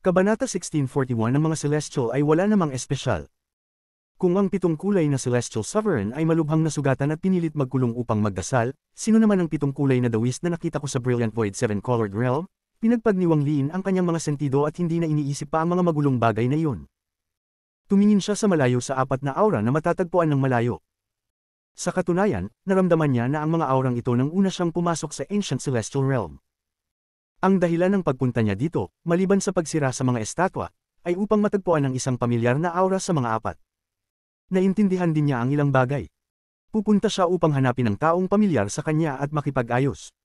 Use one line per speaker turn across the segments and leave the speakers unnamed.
Kabanata 1641 ng mga celestial ay wala namang espesyal. Kung ang pitong kulay na celestial sovereign ay malubhang nasugatan at pinilit magkulong upang magdasal, sino naman ang pitong kulay na dawis na nakita ko sa Brilliant Void 7-colored realm? Pinagpag ni Wang Lin ang kanyang mga sentido at hindi na iniisip pa ang mga magulong bagay na iyon. Tumingin siya sa malayo sa apat na aura na matatagpuan ng malayo. Sa katunayan, naramdaman niya na ang mga aurang ito nang una siyang pumasok sa Ancient Celestial Realm. Ang dahilan ng pagpunta niya dito, maliban sa pagsira sa mga estatwa, ay upang matagpuan ang isang pamilyar na aura sa mga apat. Naintindihan din niya ang ilang bagay. Pupunta siya upang hanapin ang taong pamilyar sa kanya at makipag-ayos.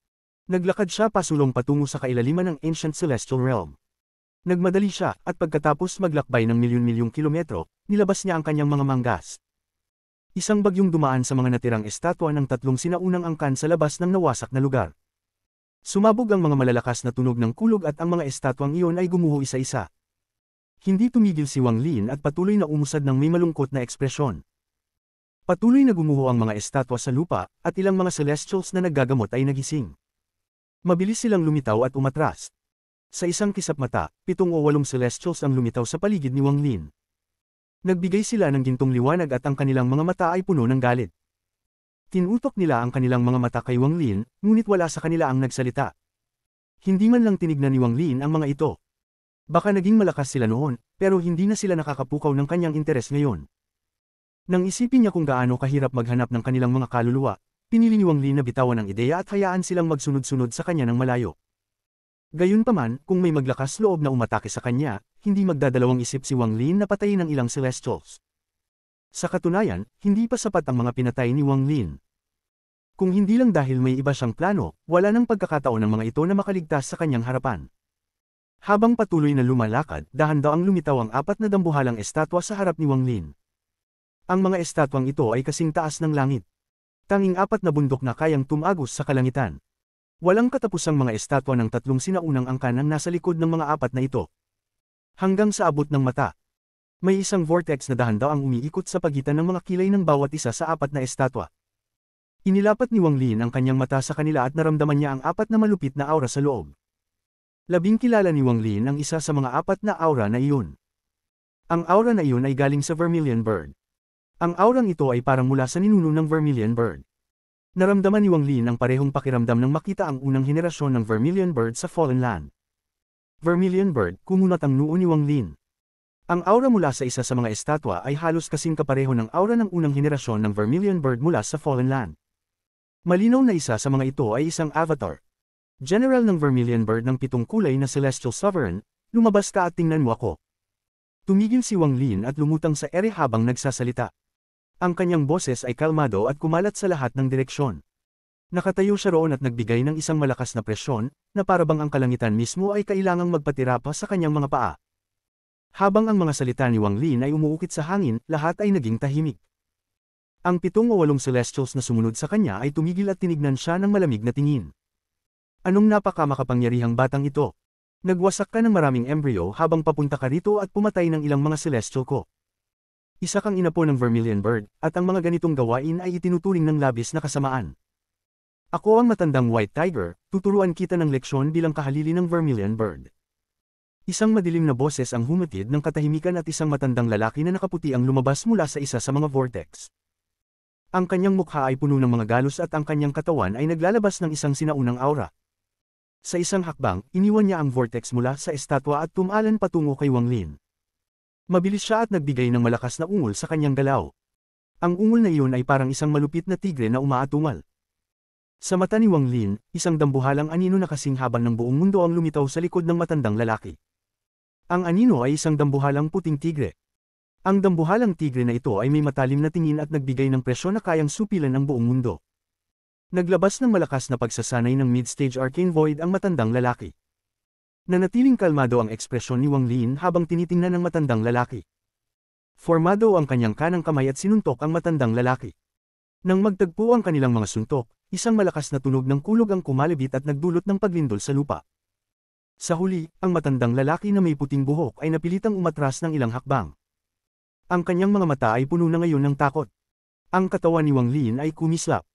Naglakad siya pasulong patungo sa kailaliman ng Ancient Celestial Realm. Nagmadali siya at pagkatapos maglakbay ng milyon-milyong kilometro, nilabas niya ang kanyang mga manggas. Isang bagyong dumaan sa mga natirang estatwa ng tatlong sinaunang angkan sa labas ng nawasak na lugar. Sumabog ang mga malalakas na tunog ng kulog at ang mga estatwang iyon ay gumuho isa-isa. Hindi tumigil si Wang Lin at patuloy na umusad ng may malungkot na ekspresyon. Patuloy na gumuho ang mga estatwa sa lupa, at ilang mga celestials na naggagamot ay nagising. Mabilis silang lumitaw at umatras. Sa isang kisap mata, 7 o 8 celestials ang lumitaw sa paligid ni Wang Lin. Nagbigay sila ng gintong liwanag at ang kanilang mga mata ay puno ng galit. Tinutok nila ang kanilang mga mata kay Wang Lin, ngunit wala sa kanila ang nagsalita. Hindi man lang tinignan ni Wang Lin ang mga ito. Baka naging malakas sila noon, pero hindi na sila nakakapukaw ng kanyang interes ngayon. Nang isipin niya kung gaano kahirap maghanap ng kanilang mga kaluluwa, pinili ni Wang Lin na bitawan ang ideya at hayaan silang magsunod-sunod sa kanya ng malayo. Gayunpaman, kung may maglakas loob na umatake sa kanya, hindi magdadalawang isip si Wang Lin na patayin ang ilang celestials. Sa katunayan, hindi pa sapat ang mga pinatay ni Wang Lin. Kung hindi lang dahil may iba siyang plano, wala nang pagkakataon ng mga ito na makaligtas sa kanyang harapan. Habang patuloy na lumalakad, dahan-daang lumitaw ang 4 na dambuhalang estatwa sa harap ni Wang Lin. Ang mga estatwang ito ay kasing taas ng langit. Tanging 4 na bundok na kayang tumagos sa kalangitan. Walang katapusang mga estatwa ng tatlong sinaunang angkan ang nasa likod ng mga 4 na ito. Hanggang sa abot ng mata. May isang vortex na dahan-daang umiikot sa pagitan ng mga kilay ng bawat isa sa 4 na estatwa. Inilapat ni Wang Lin ang kanyang mata sa kanila at naramdaman niya ang 4 na malupit na aura sa loob. Labing kilala ni Wang Lin ang isa sa mga 4 na aura na iyon. Ang aura na iyon ay galing sa Vermilion Bird. Ang aurang ito ay parang mula sa ninuno ng Vermilion Bird. Naramdaman ni Wang Lin ang parehong pakiramdam nang makita ang unang henerasyon ng Vermilion Bird sa Fallen Land. Vermilion Bird, kumunat ang noo ni Wang Lin. Ang aura mula sa isa sa mga estatwa ay halos kasing kapareho ng aura ng unang henerasyon ng Vermilion Bird mula sa Fallen Land. Malinaw na isa sa mga ito ay isang avatar. General ng Vermilion Bird ng 7 kulay na Celestial Sovereign, lumabas ka at tingnan mo ako. Tumigil si Wang Lin at lumutang sa ere habang nagsasalita. Ang kanyang boses ay kalmado at kumalat sa lahat ng direksyon. Nakatayo siya roon at nagbigay ng isang malakas na presyon, na parabang ang kalangitan mismo ay kailangang magpatira pa sa kanyang mga paa. Habang ang mga salita ni Wang Lin ay umuukit sa hangin, lahat ay naging tahimik. Ang 7 o 8 celestials na sumunod sa kanya ay tumigil at tinignan siya ng malamig na tingin. Anong napakamakapangyarihang batang ito? Nagwasak ka ng maraming embryo habang papunta ka rito at pumatay ng ilang mga celestial ko. Isa kang inapo ng Vermilion Bird, at ang mga ganitong gawain ay itinuturing ng labis na kasamaan. Ako ang matandang White Tiger, tuturuan kita ng leksyon bilang kahalili ng Vermilion Bird. Isang madilim na boses ang humatid ng katahimikan at isang matandang lalaki na nakaputi ang lumabas mula sa isa sa mga vortex. Ang kanyang mukha ay puno ng mga galos at ang kanyang katawan ay naglalabas ng isang sinaunang aura. Sa isang hakbang, iniwan niya ang vortex mula sa estatwa at tumalan patungo kay Wang Lin. Mabilis siya at nagbigay ng malakas na ungol sa kanyang galaw. Ang ungol na iyon ay parang isang malupit na tigre na umaatungal. Sa mata ni Wang Lin, isang dambuhalang anino na kasing haba ng buong mundo ang lumitaw sa likod ng matandang lalaki. Ang anino ay isang dambuhalang puting tigre. Ang dambuhalang tigre na ito ay may matalim na tingin at nagbigay ng presyon na kayang supilan ang buong mundo. Naglabas ng malakas na pagsasanay ng mid-stage arcane void ang matandang lalaki. Nanatiling kalmado ang ekspresyon ni Wang Lin habang tinitingnan ng matandang lalaki. Formado ang kanyang kanang kamay at sinuntok ang matandang lalaki. Nang magtagpo ang kanilang mga suntok, isang malakas na tunog ng kulog ang kumalibit at nagdulot ng paglindol sa lupa. Sa huli, ang matandang lalaki na may puting buhok ay napilitang umatras ng ilang hakbang. Ang kanyang mga mata ay puno na ngayon ng takot. Ang katawan ni Wang Lin ay kumislap.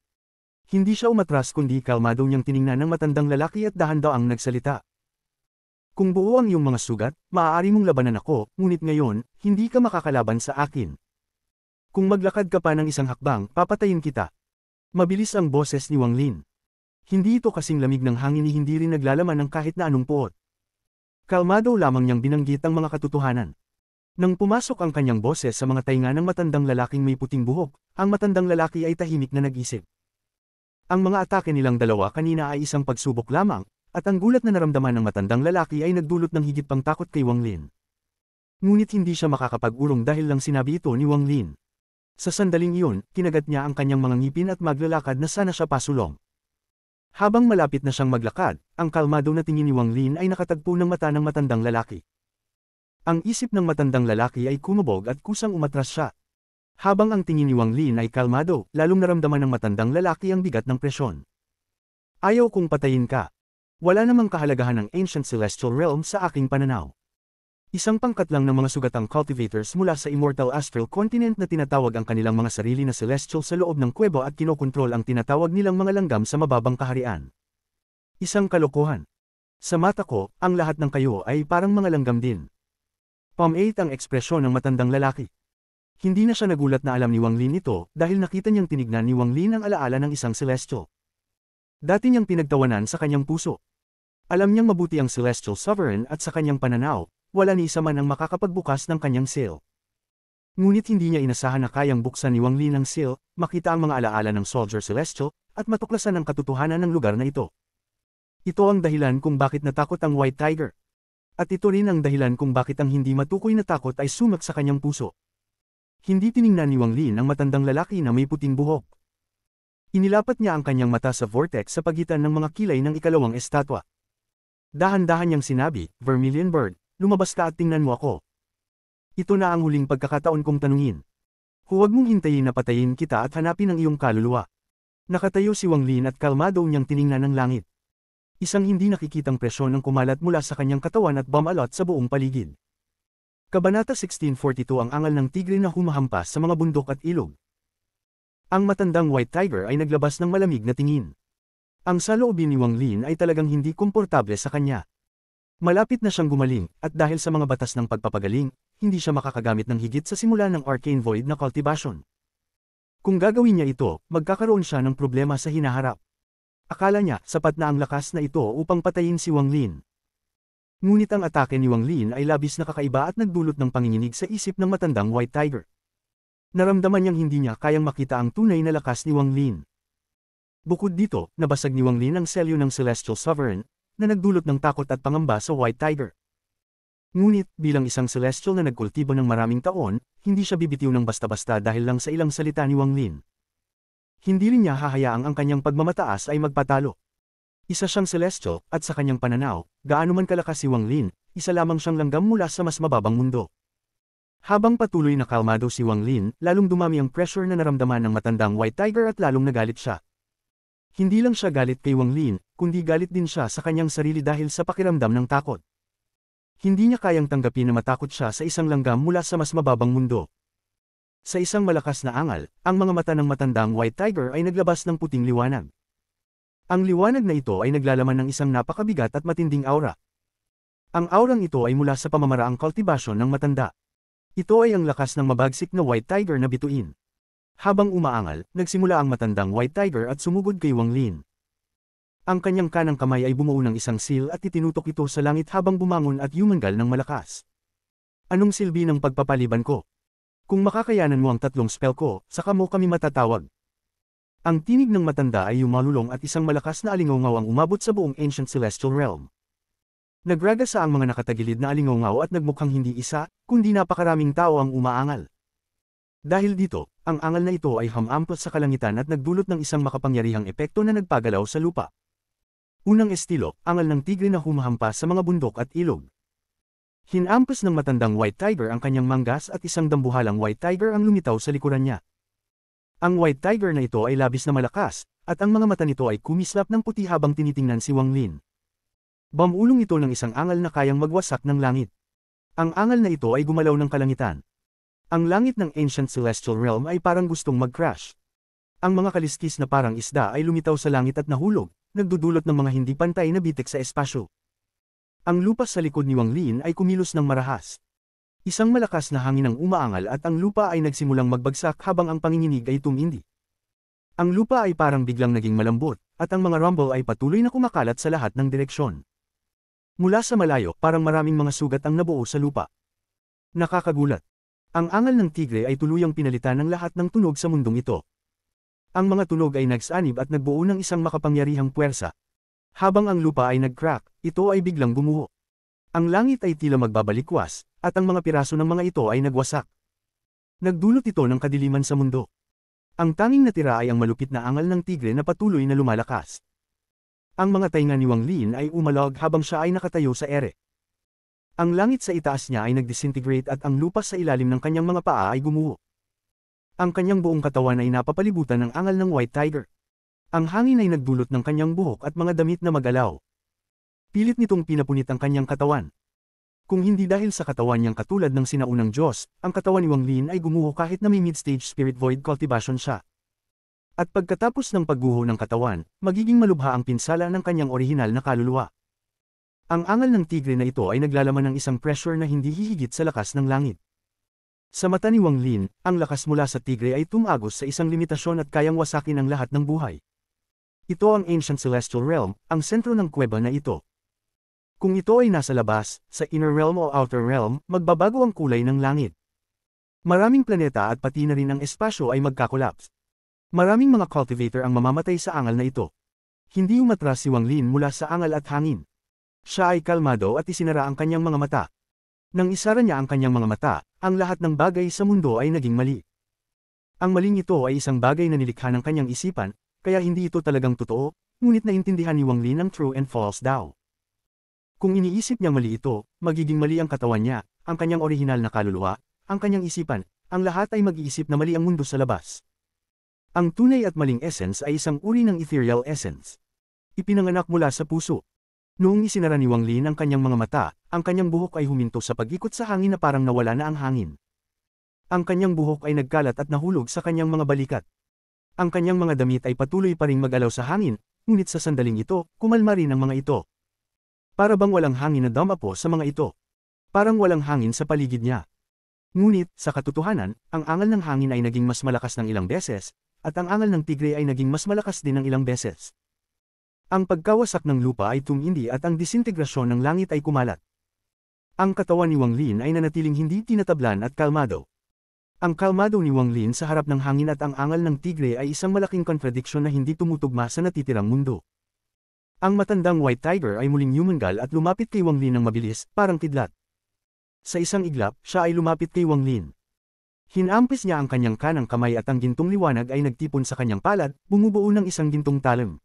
Hindi siya umatras kundi kalmado niyang tiningnan ng matandang lalaki at dahan-daang nagsalita. Kung buo ang iyong mga sugat, maaari mong labanan ako, ngunit ngayon, hindi ka makakalaban sa akin. Kung maglakad ka pa ng isang hakbang, papatayin kita. Mabilis ang boses ni Wang Lin. Hindi ito kasing lamig ng hangin ni hindi rin naglalaman ng kahit na anong puot. Kalmado lamang niyang binanggit ang mga katotohanan. Nang pumasok ang kanyang boses sa mga tainga ng matandang lalaking may puting buhok, ang matandang lalaki ay tahimik na nag-isip. Ang mga atake nilang dalawa kanina ay isang pagsubok lamang, at ang gulat na naramdaman ng matandang lalaki ay nagdulot ng higit pang takot kay Wang Lin. Ngunit hindi siya makakapag-urong dahil lang sinabi ito ni Wang Lin. Sa sandaling iyon, kinagat niya ang kanyang mga ngipin at maglalakad na sana siya pasulong. Habang malapit na siyang maglakad, ang kalmado na tingin ni Wang Lin ay nakatagpo ng mata ng matandang lalaki. Ang isip ng matandang lalaki ay kumabog at kusang umatras siya. Habang ang tingin ni Wang Lin ay kalmado, lalong naramdaman ng matandang lalaki ang bigat ng presyon. Ayaw kong patayin ka. Wala namang kahalagahan ng Ancient Celestial Realm sa aking pananaw. Isang pangkat lang ng mga sugatang cultivators mula sa Immortal Astral Continent na tinatawag ang kanilang mga sarili na Celestial sa loob ng kuweba at kinokontrol ang tinatawag nilang mga langgam sa mababang kaharian. Isang kalokohan. Sa mata ko, ang lahat ng kayo ay parang mga langgam din. Pam-8 ang ekspresyon ng matandang lalaki. Hindi na siya nagulat na alam ni Wang Lin ito dahil nakita niyang tinignan ni Wang Lin ang alaala ng isang Celestial. Dati niyang pinagtawanan sa kanyang puso. Alam niyang mabuti ang Celestial Sovereign at sa kanyang pananaw, wala ni isa man ang makakapagbukas ng kanyang seal. Ngunit hindi niya inasahan na kayang buksan ni Wang Lin ang seal, makita ang mga alaala ng Soldier Celestial, at matuklasan ang katotohanan ng lugar na ito. Ito ang dahilan kung bakit natakot ang White Tiger. At ito rin ang dahilan kung bakit ang hindi matukoy na takot ay sumak sa kanyang puso. Hindi tiningnan ni Wang Lin ang matandang lalaki na may puting buhok. Inilapat niya ang kanyang mata sa vortex sa pagitan ng mga kilay ng ikalawang estatwa. Dahan-dahan niyang sinabi, "Vermilion Bird, lumabas ka at tingnan mo ako. Ito na ang huling pagkakataon kong tanungin. Huwag mong hintayin na patayin kita at hanapin ang iyong kaluluwa." Nakatayo si Wang Lin at kalmado niyang tiningnan ang langit. Isang hindi nakikitang presyon ang kumalat mula sa kanyang katawan at bumalot sa buong paligid. Kabanata 1642 ang angal ng tigre na humahampas sa mga bundok at ilog. Ang matandang White Tiger ay naglabas ng malamig na tingin. Ang saloobin ni Wang Lin ay talagang hindi komportable sa kanya. Malapit na siyang gumaling, at dahil sa mga batas ng pagpapagaling, hindi siya makakagamit ng higit sa simula ng Arcane Void na cultivation. Kung gagawin niya ito, magkakaroon siya ng problema sa hinaharap. Akala niya, sapat na ang lakas na ito upang patayin si Wang Lin. Ngunit ang atake ni Wang Lin ay labis na kakaiba at nagdulot ng panginginig sa isip ng matandang White Tiger. Naramdaman niyang hindi niya kayang makita ang tunay na lakas ni Wang Lin. Bukod dito, nabasag ni Wang Lin ang selyo ng Celestial Sovereign, na nagdulot ng takot at pangamba sa White Tiger. Ngunit, bilang isang Celestial na nagkultibo ng maraming taon, hindi siya bibitiw ng basta-basta dahil lang sa ilang salita ni Wang Lin. Hindi rin niya hahayaang ang kanyang pagmamataas ay magpatalo. Isa siyang Celestial, at sa kanyang pananaw, gaano man kalakas si Wang Lin, isa lamang siyang langgam mula sa mas mababang mundo. Habang patuloy na kalmado si Wang Lin, lalong dumami ang pressure na naramdaman ng matandang White Tiger at lalong nagalit siya. Hindi lang siya galit kay Wang Lin, kundi galit din siya sa kanyang sarili dahil sa pakiramdam ng takot. Hindi niya kayang tanggapin na matakot siya sa isang langgam mula sa mas mababang mundo. Sa isang malakas na angal, ang mga mata ng matandang White Tiger ay naglabas ng puting liwanag. Ang liwanag na ito ay naglalaman ng isang napakabigat at matinding aura. Ang aurang ito ay mula sa pamamaraang kultibasyon ng matanda. Ito ay ang lakas ng mabagsik na White Tiger na bituin. Habang umaangal, nagsimula ang matandang White Tiger at sumugod kay Wang Lin. Ang kanyang kanang kamay ay bumuo ng isang seal at itinutok ito sa langit habang bumangon at yumanggal ng malakas. Anong silbi ng pagpapaliban ko? Kung makakayanan mo ang tatlong spell ko, saka mo kami matatawag. Ang tinig ng matanda ay yumalulong at isang malakas na alingaw ang umabot sa buong Ancient Celestial Realm. Nagragasa ang mga nakatagilid na alingaw at nagmukhang hindi isa, kundi napakaraming tao ang umaangal. Dahil dito, ang angal na ito ay hamampot sa kalangitan at nagdulot ng isang makapangyarihang epekto na nagpagalaw sa lupa. Unang estilo, angal ng tigre na humahampas sa mga bundok at ilog. Hinampas ng matandang White Tiger ang kanyang manggas at isang dambuhalang White Tiger ang lumitaw sa likuran niya. Ang White Tiger na ito ay labis na malakas, at ang mga mata nito ay kumislap ng puti habang tinitingnan si Wang Lin. Bamulong ito ng isang angal na kayang magwasak ng langit. Ang angal na ito ay gumalaw ng kalangitan. Ang langit ng Ancient Celestial Realm ay parang gustong mag-crash. Ang mga kaliskis na parang isda ay lumitaw sa langit at nahulog, nagdudulot ng mga hindi pantay na bitik sa espasyo. Ang lupa sa likod ni Wang Lin ay kumilos ng marahas. Isang malakas na hangin ang umaangal at ang lupa ay nagsimulang magbagsak habang ang panginginig ay tumindi. Ang lupa ay parang biglang naging malambot, at ang mga rumble ay patuloy na kumakalat sa lahat ng direksyon. Mula sa malayo, parang maraming mga sugat ang nabuo sa lupa. Nakakagulat. Ang angal ng tigre ay tuluyang pinalitan ng lahat ng tunog sa mundong ito. Ang mga tunog ay nagsanib at nagbuo ng isang makapangyarihang puwersa. Habang ang lupa ay nag-crack, ito ay biglang gumuho. Ang langit ay tila magbabalikwas, at ang mga piraso ng mga ito ay nagwasak. Nagdulot ito ng kadiliman sa mundo. Ang tanging natira ay ang malupit na angal ng tigre na patuloy na lumalakas. Ang mga tainga ni Wang Lin ay umalog habang siya ay nakatayo sa ere. Ang langit sa itaas niya ay nagdisintegrate at ang lupa sa ilalim ng kanyang mga paa ay gumuho. Ang kanyang buong katawan ay napapalibutan ng angal ng White Tiger. Ang hangin ay nagdulot ng kanyang buhok at mga damit na magalaw. Pilit nitong pinapunit ang kanyang katawan. Kung hindi dahil sa katawan niyang katulad ng sinaunang Diyos, ang katawan ni Wang Lin ay gumuho kahit na may mid-stage spirit void cultivation siya. At pagkatapos ng pagguho ng katawan, magiging malubha ang pinsala ng kanyang orihinal na kaluluwa. Ang angal ng tigre na ito ay naglalaman ng isang pressure na hindi hihigit sa lakas ng langit. Sa mata ni Wang Lin, ang lakas mula sa tigre ay tumagos sa isang limitasyon at kayang wasakin ang lahat ng buhay. Ito ang Ancient Celestial Realm, ang sentro ng kuweba na ito. Kung ito ay nasa labas, sa Inner Realm o Outer Realm, magbabago ang kulay ng langit. Maraming planeta at pati na rin ang espasyo ay magkakolaps. Maraming mga cultivator ang mamamatay sa angal na ito. Hindi umatras si Wang Lin mula sa angal at hangin. Siya ay kalmado at isinara ang kanyang mga mata. Nang isara niya ang kanyang mga mata, ang lahat ng bagay sa mundo ay naging mali. Ang maling ito ay isang bagay na nilikha ng kanyang isipan, kaya hindi ito talagang totoo, ngunit naintindihan ni Wang Lin ang true and false daw. Kung iniisip niyang mali ito, magiging mali ang katawan niya, ang kanyang orihinal na kaluluwa, ang kanyang isipan, ang lahat ay mag-iisip na mali ang mundo sa labas. Ang tunay at maling essence ay isang uri ng ethereal essence. Ipinanganak mula sa puso. Noong isinara ni Wang Lin ang kanyang mga mata, ang kanyang buhok ay huminto sa pag-ikot sa hangin na parang nawala na ang hangin. Ang kanyang buhok ay nagkalat at nahulog sa kanyang mga balikat. Ang kanyang mga damit ay patuloy pa ring mag-alaw sa hangin, ngunit sa sandaling ito, kumalma rin ang mga ito. Para bang walang hangin na dumapo sa mga ito. Parang walang hangin sa paligid niya. Ngunit, sa katotohanan, ang angal ng hangin ay naging mas malakas ng ilang beses, at ang angal ng tigre ay naging mas malakas din ng ilang beses. Ang pagkawasak ng lupa ay tumindi at ang disintegrasyon ng langit ay kumalat. Ang katawan ni Wang Lin ay nanatiling hindi tinatablan at kalmado. Ang kalmado ni Wang Lin sa harap ng hangin at ang angal ng tigre ay isang malaking contradiction na hindi tumutugma sa natitirang mundo. Ang matandang White Tiger ay muling yumangal at lumapit kay Wang Lin ng mabilis, parang kidlat. Sa isang iglap, siya ay lumapit kay Wang Lin. Hinampis niya ang kanyang kanang kamay at ang gintong liwanag ay nagtipon sa kanyang palad, bumubuo ng isang gintong talim.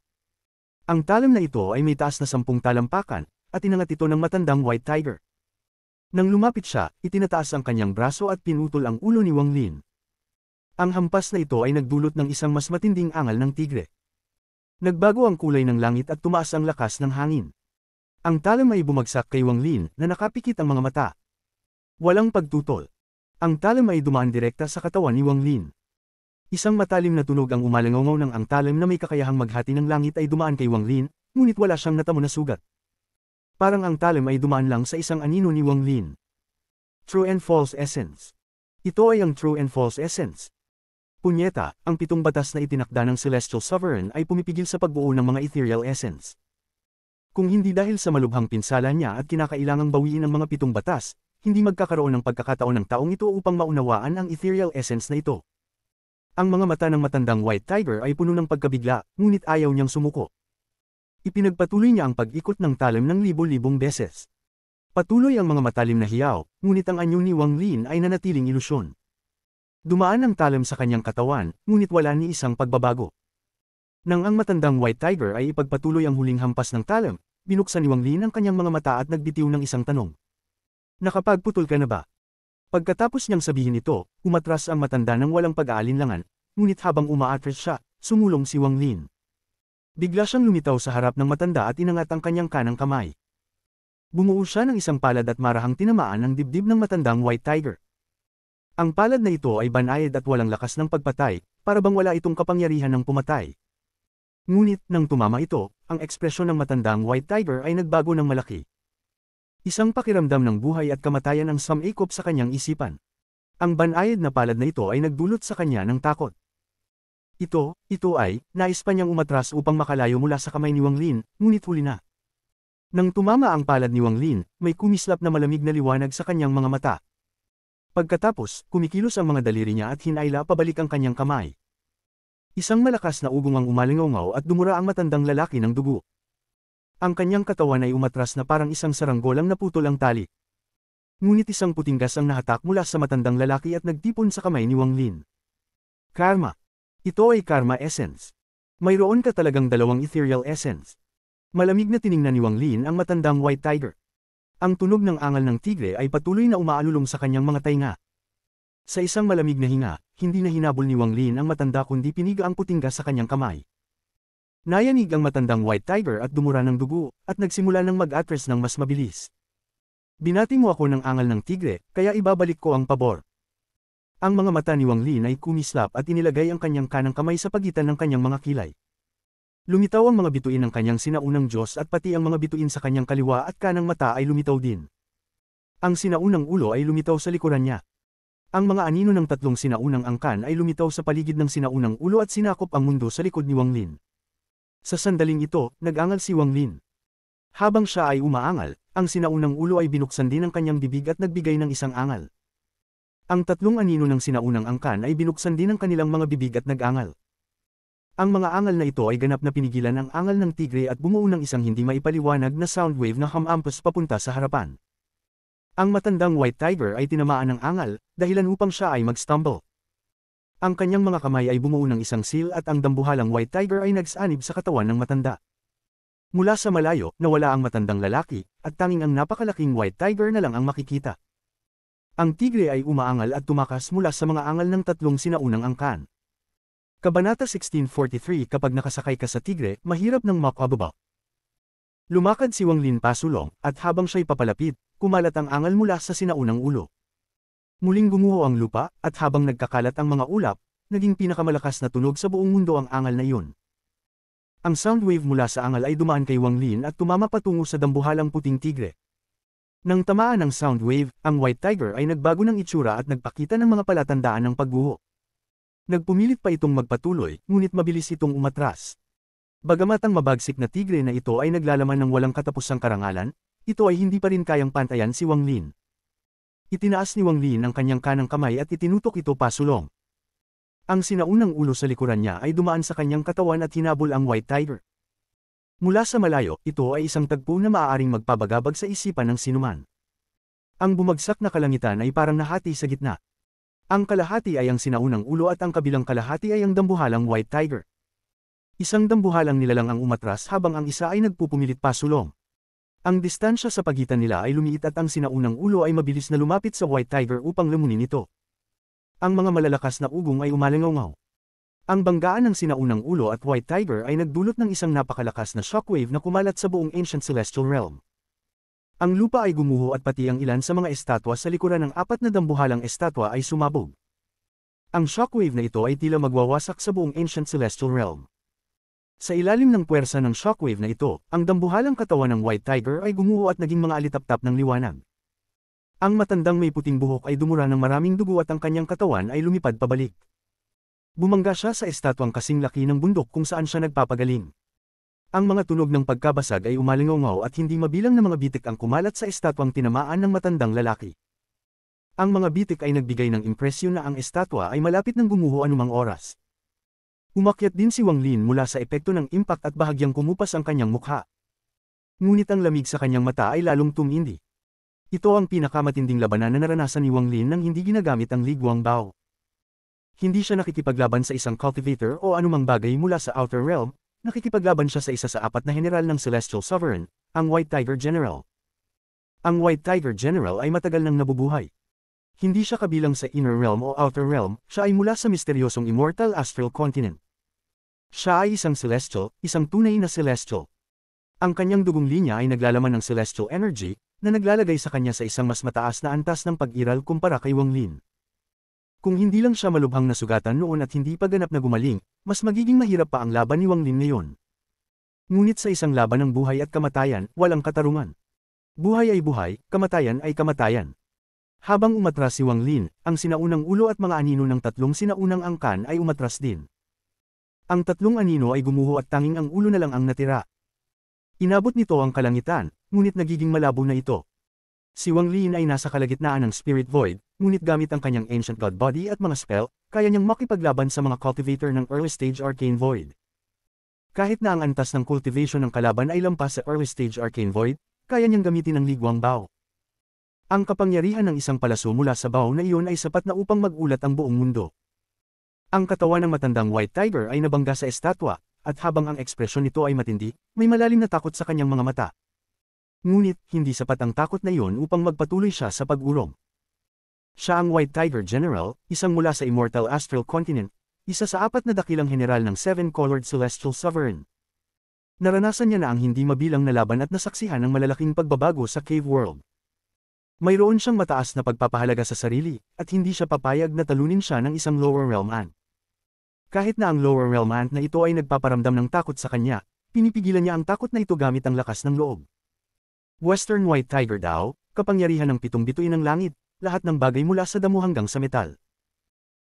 Ang talim na ito ay may taas na 10 talampakan, at inangat ito ng matandang White Tiger. Nang lumapit siya, itinataas ang kanyang braso at pinutol ang ulo ni Wang Lin. Ang hampas na ito ay nagdulot ng isang mas matinding angal ng tigre. Nagbago ang kulay ng langit at tumaas ang lakas ng hangin. Ang talim ay bumagsak kay Wang Lin na nakapikit ang mga mata. Walang pagtutol. Ang talim ay dumaan direkta sa katawan ni Wang Lin. Isang matalim na tunog ang umalangaw ng ang talim na may kakayahang maghati ng langit ay dumaan kay Wang Lin, ngunit wala siyang natamo na sugat. Parang ang talim ay dumaan lang sa isang anino ni Wang Lin. True and False Essence. Ito ay ang True and False Essence. Punyeta, ang 7 batas na itinakda ng Celestial Sovereign ay pumipigil sa pagbuo ng mga ethereal essence. Kung hindi dahil sa malubhang pinsala niya at kinakailangang bawiin ang mga 7 batas, hindi magkakaroon ng pagkakataon ng taong ito upang maunawaan ang ethereal essence na ito. Ang mga mata ng matandang White Tiger ay puno ng pagkabigla, ngunit ayaw niyang sumuko. Ipinagpatuloy niya ang pag-ikot ng talim ng libo-libong beses. Patuloy ang mga matalim na hiyaw, ngunit ang anyo ni Wang Lin ay nanatiling ilusyon. Dumaan ang talim sa kanyang katawan, ngunit wala ni isang pagbabago. Nang ang matandang White Tiger ay ipagpatuloy ang huling hampas ng talim, binuksan ni Wang Lin ang kanyang mga mata at nagbitiw ng isang tanong. Nakapagputol ka na ba? Pagkatapos niyang sabihin ito, umatras ang matanda ng walang pag-aalinlangan, ngunit habang umaatras siya, sumulong si Wang Lin. Bigla siyang lumitaw sa harap ng matanda at inangat ang kanyang kanang kamay. Bumuo siya ng isang palad at marahang tinamaan ang dibdib ng matandang White Tiger. Ang palad na ito ay banayad at walang lakas ng pagpatay, para bang wala itong kapangyarihan ng pumatay. Ngunit, nang tumama ito, ang ekspresyon ng matandang White Tiger ay nagbago ng malaki. Isang pakiramdam ng buhay at kamatayan ang sumikop sa kanyang isipan. Ang banayad na palad na ito ay nagdulot sa kanya ng takot. Ito ay, nais pa niyang umatras upang makalayo mula sa kamay ni Wang Lin, ngunit huli na. Nang tumama ang palad ni Wang Lin, may kumislap na malamig na liwanag sa kanyang mga mata. Pagkatapos, kumikilos ang mga daliri niya at hinayla pabalik ang kanyang kamay. Isang malakas na ugong ang umalingaw at dumura ang matandang lalaki ng dugo. Ang kanyang katawan ay umatras na parang isang saranggolang naputol ang tali. Ngunit isang puting gas ang nahatak mula sa matandang lalaki at nagtipon sa kamay ni Wang Lin. Karma. Ito ay Karma Essence. Mayroon ka talagang dalawang Ethereal Essence. Malamig na tiningnan ni Wang Lin ang matandang White Tiger. Ang tunog ng angal ng tigre ay patuloy na umaalulong sa kanyang mga tainga. Sa isang malamig na hinga, hindi na hinabol ni Wang Lin ang matanda kundi piniga ang puting gas sa kanyang kamay. Nayanig ang matandang White Tiger at dumura ng dugo, at nagsimula ng mag-atras ng mas mabilis. Binati mo ako ng angal ng tigre, kaya ibabalik ko ang pabor. Ang mga mata ni Wang Lin ay kumislap at inilagay ang kanyang kanang kamay sa pagitan ng kanyang mga kilay. Lumitaw ang mga bituin ng kanyang sinaunang Diyos at pati ang mga bituin sa kanyang kaliwa at kanang mata ay lumitaw din. Ang sinaunang ulo ay lumitaw sa likuran niya. Ang mga anino ng tatlong sinaunang angkan ay lumitaw sa paligid ng sinaunang ulo at sinakop ang mundo sa likod ni Wang Lin. Sa sandaling ito, nag-angal si Wang Lin. Habang siya ay umaangal, ang sinaunang ulo ay binuksan din ang kanyang bibig at nagbigay ng isang angal. Ang tatlong anino ng sinaunang angkan ay binuksan din ang kanilang mga bibig at nag-angal. Ang mga angal na ito ay ganap na pinigilan ang angal ng tigre at bumuo ng isang hindi maipaliwanag na sound wave na humampas papunta sa harapan. Ang matandang White Tiger ay tinamaan ng angal, dahilan upang siya ay mag-stumble. Ang kanyang mga kamay ay bumuo ng isang seal at ang dambuhalang White Tiger ay nagsanib sa katawan ng matanda. Mula sa malayo, nawala ang matandang lalaki, at tanging ang napakalaking White Tiger na lang ang makikita. Ang tigre ay umaangal at tumakas mula sa mga angal ng tatlong sinaunang angkan. Kabanata 1643 Kapag nakasakay ka sa tigre, mahirap nang makababa. Lumakad si Wang Lin pasulong, at habang siya'y papalapit, kumalat ang angal mula sa sinaunang ulo. Muling gumuho ang lupa, at habang nagkakalat ang mga ulap, naging pinakamalakas na tunog sa buong mundo ang angal na iyon. Ang sound wave mula sa angal ay dumaan kay Wang Lin at tumama patungo sa dambuhalang puting tigre. Nang tamaan ng sound wave, ang White Tiger ay nagbago ng itsura at nagpakita ng mga palatandaan ng pagguho. Nagpumilit pa itong magpatuloy, ngunit mabilis itong umatras. Bagamat ang mabagsik na tigre na ito ay naglalaman ng walang katapusang karangalan, ito ay hindi pa rin kayang pantayan si Wang Lin. Itinaas ni Wang Lin ang kanyang kanang kamay at itinutok ito pasulong. Ang sinaunang ulo sa likuran niya ay dumaan sa kanyang katawan at hinabol ang White Tiger. Mula sa malayo, ito ay isang tagpo na maaaring magpabagabag sa isipan ng sinuman. Ang bumagsak na kalangitan ay parang nahati sa gitna. Ang kalahati ay ang sinaunang ulo at ang kabilang kalahati ay ang dambuhalang White Tiger. Isang dambuhalang nilalang ang umatras habang ang isa ay nagpupumilit pasulong. Ang distansya sa pagitan nila ay lumiit at ang sinaunang ulo ay mabilis na lumapit sa White Tiger upang lamunin ito. Ang mga malalakas na ugong ay umalingaw. Ang banggaan ng sinaunang ulo at White Tiger ay nagdulot ng isang napakalakas na shockwave na kumalat sa buong Ancient Celestial Realm. Ang lupa ay gumuho at pati ang ilan sa mga estatwa sa likuran ng apat na dambuhalang estatwa ay sumabog. Ang shockwave na ito ay tila magwawasak sa buong Ancient Celestial Realm. Sa ilalim ng puwersa ng shockwave na ito, ang dambuhalang katawan ng White Tiger ay gumuho at naging mga alitaptap ng liwanag. Ang matandang may puting buhok ay dumura ng maraming dugo at ang kanyang katawan ay lumipad pabalik. Bumangga siya sa estatwang kasing laki ng bundok kung saan siya nagpapagaling. Ang mga tunog ng pagkabasag ay umalingaw at hindi mabilang na mga bitik ang kumalat sa estatwang tinamaan ng matandang lalaki. Ang mga bitik ay nagbigay ng impresyon na ang estatwa ay malapit ng gumuho anumang oras. Umakyat din si Wang Lin mula sa epekto ng impact at bahagyang kumupas ang kanyang mukha. Ngunit ang lamig sa kanyang mata ay lalong tumindi. Ito ang pinakamatinding labanan na naranasan ni Wang Lin nang hindi ginagamit ang Li Guangbao. Hindi siya nakikipaglaban sa isang cultivator o anumang bagay mula sa Outer Realm, nakikipaglaban siya sa isa sa apat na general ng Celestial Sovereign, ang White Tiger General. Ang White Tiger General ay matagal nang nabubuhay. Hindi siya kabilang sa Inner Realm o Outer Realm, siya ay mula sa misteryosong Immortal Astral Continent. Siya ay isang Celestial, isang tunay na Celestial. Ang kanyang dugong linya ay naglalaman ng Celestial Energy, na naglalagay sa kanya sa isang mas mataas na antas ng pag-iral kumpara kay Wang Lin. Kung hindi lang siya malubhang nasugatan noon at hindi pa ganap na gumaling, mas magiging mahirap pa ang laban ni Wang Lin ngayon. Ngunit sa isang laban ng buhay at kamatayan, walang katarungan. Buhay ay buhay, kamatayan ay kamatayan. Habang umatras si Wang Lin, ang sinaunang ulo at mga anino ng tatlong sinaunang angkan ay umatras din. Ang tatlong anino ay gumuho at tanging ang ulo na lang ang natira. Inabot nito ang kalangitan, ngunit nagiging malabo na ito. Si Wang Lin ay nasa kalagitnaan ng Spirit Void, ngunit gamit ang kanyang Ancient God Body at mga spell, kaya niyang makipaglaban sa mga cultivator ng Early Stage Arcane Void. Kahit na ang antas ng cultivation ng kalaban ay lampas sa Early Stage Arcane Void, kaya niyang gamitin ang Ligwang Bao. Ang kapangyarihan ng isang palaso mula sa bao na iyon ay sapat na upang magulat ang buong mundo. Ang katawan ng matandang White Tiger ay nabangga sa estatwa, at habang ang ekspresyon nito ay matindi, may malalim na takot sa kanyang mga mata. Ngunit, hindi sapat ang takot na iyon upang magpatuloy siya sa pag-urong. Siya ang White Tiger General, isang mula sa Immortal Astral Continent, isa sa 4 na dakilang general ng 7-colored Celestial Sovereign. Naranasan niya na ang hindi mabilang na laban at nasaksihan ng malalaking pagbabago sa Cave World. Mayroon siyang mataas na pagpapahalaga sa sarili, at hindi siya papayag na talunin siya ng isang Lower Realm Ant. Kahit na ang Lower Realm Ant na ito ay nagpaparamdam ng takot sa kanya, pinipigilan niya ang takot na ito gamit ang lakas ng loob. Western White Tiger daw, kapangyarihan ng 7 bituin ng langit, lahat ng bagay mula sa damo hanggang sa metal.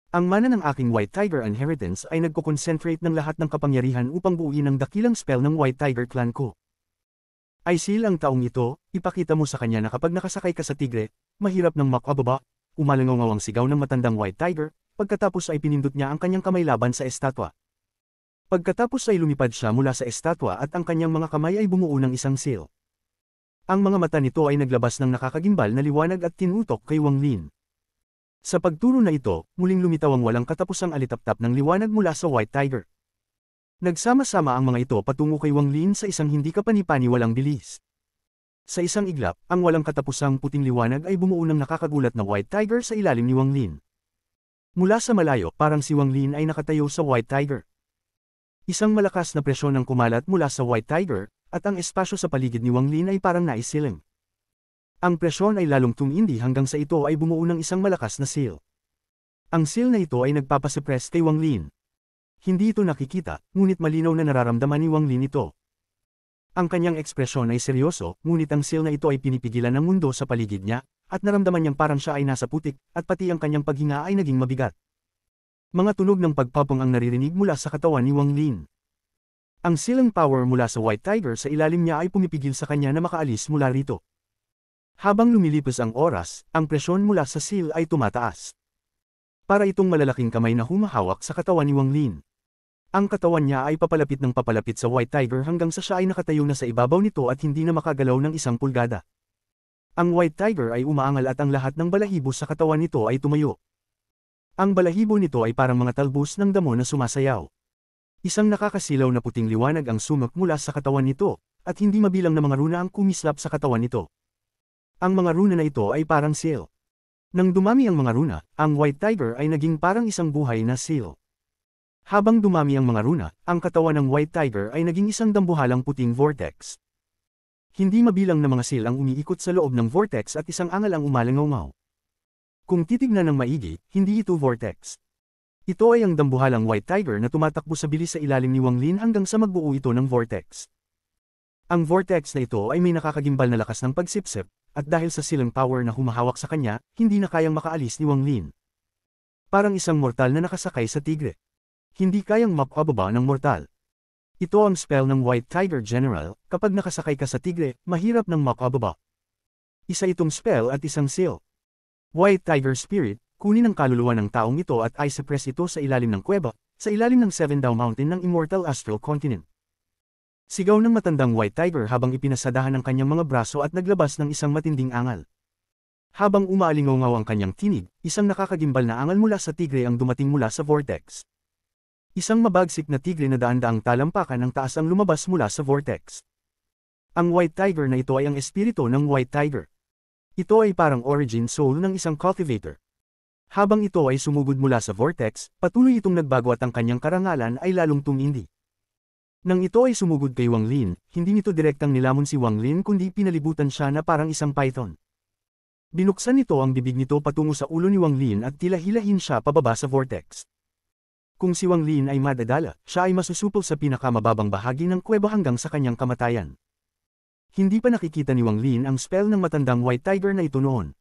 Ang mana ng aking White Tiger inheritance ay nagko-concentrate ng lahat ng kapangyarihan upang buuin ang dakilang spell ng White Tiger clan ko. Aisil ang taong ito, ipakita mo sa kanya na kapag nakasakay ka sa tigre, mahirap nang makababa, umalangaw ang sigaw ng matandang White Tiger, pagkatapos ay pinindot niya ang kanyang kamay laban sa estatwa. Pagkatapos ay lumipad siya mula sa estatwa at ang kanyang mga kamay ay bumuo ng isang seal. Ang mga mata nito ay naglabas ng nakakagimbal na liwanag at tinutok kay Wang Lin. Sa pagturo na ito, muling lumitaw ang walang katapusang alitaptap ng liwanag mula sa White Tiger. Nagsama-sama ang mga ito patungo kay Wang Lin sa isang hindi kapani-paniwalang bilis. Sa isang iglap, ang walang katapusang puting liwanag ay bumuo ng nakakagulat na White Tiger sa ilalim ni Wang Lin. Mula sa malayo, parang si Wang Lin ay nakatayo sa White Tiger. Isang malakas na presyon ang kumalat mula sa White Tiger, at ang espasyo sa paligid ni Wang Lin ay parang naisiling. Ang presyon ay lalong tumindi hanggang sa ito ay bumuo ng isang malakas na seal. Ang seal na ito ay nagpapasuppress kay Wang Lin. Hindi ito nakikita, ngunit malinaw na nararamdaman ni Wang Lin ito. Ang kanyang ekspresyon ay seryoso, ngunit ang seal na ito ay pinipigilan ng mundo sa paligid niya, at naramdaman niyang parang siya ay nasa putik, at pati ang kanyang paghinga ay naging mabigat. Mga tunog ng pagpapong ang naririnig mula sa katawan ni Wang Lin. Ang sealing power mula sa White Tiger sa ilalim niya ay pumipigil sa kanya na makaalis mula rito. Habang lumilipas ang oras, ang presyon mula sa seal ay tumataas. Para itong malalaking kamay na humahawak sa katawan ni Wang Lin. Ang katawan niya ay papalapit ng papalapit sa White Tiger hanggang sa siya ay nakatayo na sa ibabaw nito at hindi na makagalaw ng 1 pulgada. Ang White Tiger ay umaangal at ang lahat ng balahibo sa katawan nito ay tumayo. Ang balahibo nito ay parang mga talbos ng damo na sumasayaw. Isang nakakasilaw na puting liwanag ang sumak mula sa katawan nito, at hindi mabilang na mga runa ang kumislap sa katawan nito. Ang mga runa na ito ay parang seal. Nang dumami ang mga runa, ang White Tiger ay naging parang isang buhay na seal. Habang dumami ang mga runa, ang katawan ng White Tiger ay naging isang dambuhalang puting vortex. Hindi mabilang na mga seal ang umiikot sa loob ng vortex at isang angal ang umalangaw. Kung titignan ng maigi, hindi ito vortex. Ito ay ang dambuhalang White Tiger na tumatakbo sa bilis sa ilalim ni Wang Lin hanggang sa magbuo ito ng vortex. Ang vortex na ito ay may nakakagimbal na lakas ng pagsipsip, at dahil sa silang power na humahawak sa kanya, hindi na kayang makaalis ni Wang Lin. Parang isang mortal na nakasakay sa tigre. Hindi kayang mapababa ng mortal. Ito ang spell ng White Tiger General, kapag nakasakay ka sa tigre, mahirap nang mapababa. Isa itong spell at isang seal. White Tiger Spirit, kunin ang kaluluwa ng taong ito at i-suppress ito sa ilalim ng kuweba, sa ilalim ng 7 Dao Mountain ng Immortal Astral Continent. Sigaw ng matandang White Tiger habang ipinasadahan ang kanyang mga braso at naglabas ng isang matinding angal. Habang umaalingaw ang kanyang tinig, isang nakakagimbal na angal mula sa tigre ang dumating mula sa vortex. Isang mabagsik na tigre na daan-daang talampakan ng taas ang lumabas mula sa vortex. Ang White Tiger na ito ay ang espiritu ng White Tiger. Ito ay parang origin soul ng isang cultivator. Habang ito ay sumugod mula sa vortex, patuloy itong nagbago at ang kanyang karangalan ay lalong tumindi. Nang ito ay sumugod kay Wang Lin, hindi nito direktang nilamon si Wang Lin kundi pinalibutan siya na parang isang python. Binuksan nito ang bibig nito patungo sa ulo ni Wang Lin at tila hilahin siya pababa sa vortex. Kung si Wang Lin ay madadala, siya ay masusupol sa pinakamababang bahagi ng kuweba hanggang sa kanyang kamatayan. Hindi pa nakikita ni Wang Lin ang spell ng matandang White Tiger na ito noon.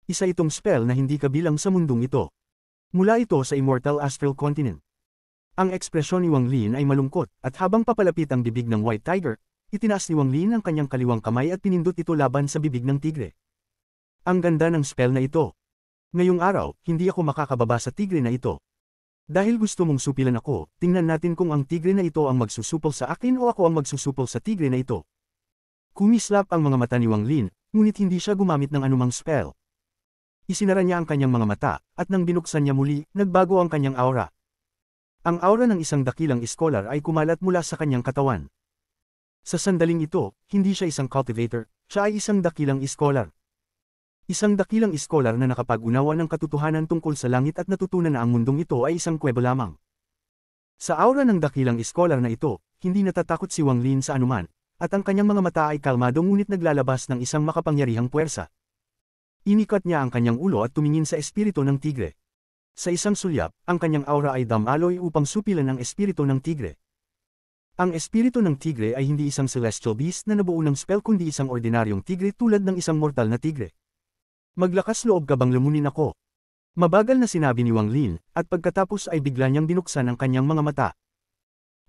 Isa itong spell na hindi kabilang sa mundong ito. Mula ito sa Immortal Astral Continent. Ang ekspresyon ni Wang Lin ay malungkot, at habang papalapit ang bibig ng White Tiger, itinaas ni Wang Lin ang kanyang kaliwang kamay at pinindot ito laban sa bibig ng tigre. Ang ganda ng spell na ito. Ngayong araw, hindi ako makakababa sa tigre na ito. Dahil gusto mong supilan ako, tingnan natin kung ang tigre na ito ang magsusupol sa akin o ako ang magsusupol sa tigre na ito. Kumislap ang mga mata ni Wang Lin, ngunit hindi siya gumamit ng anumang spell. Isinara niya ang kanyang mga mata, at nang binuksan niya muli, nagbago ang kanyang aura. Ang aura ng isang dakilang scholar ay kumalat mula sa kanyang katawan. Sa sandaling ito, hindi siya isang cultivator, siya ay isang dakilang scholar. Isang dakilang scholar na nakapag-unawa ng katotohanan tungkol sa langit at natutunan na ang mundong ito ay isang kuweba lamang. Sa aura ng dakilang scholar na ito, hindi natatakot si Wang Lin sa anuman, at ang kanyang mga mata ay kalmado ngunit naglalabas ng isang makapangyarihang puwersa. Inikat niya ang kanyang ulo at tumingin sa espiritu ng tigre. Sa isang sulyap, ang kanyang aura ay damaloy upang supilan ang espiritu ng tigre. Ang espiritu ng tigre ay hindi isang celestial beast na nabuo ng spell kundi isang ordinaryong tigre tulad ng isang mortal na tigre. Maglakas loob ka bang lumunin ako? Mabagal na sinabi ni Wang Lin, at pagkatapos ay bigla niyang binuksan ang kanyang mga mata.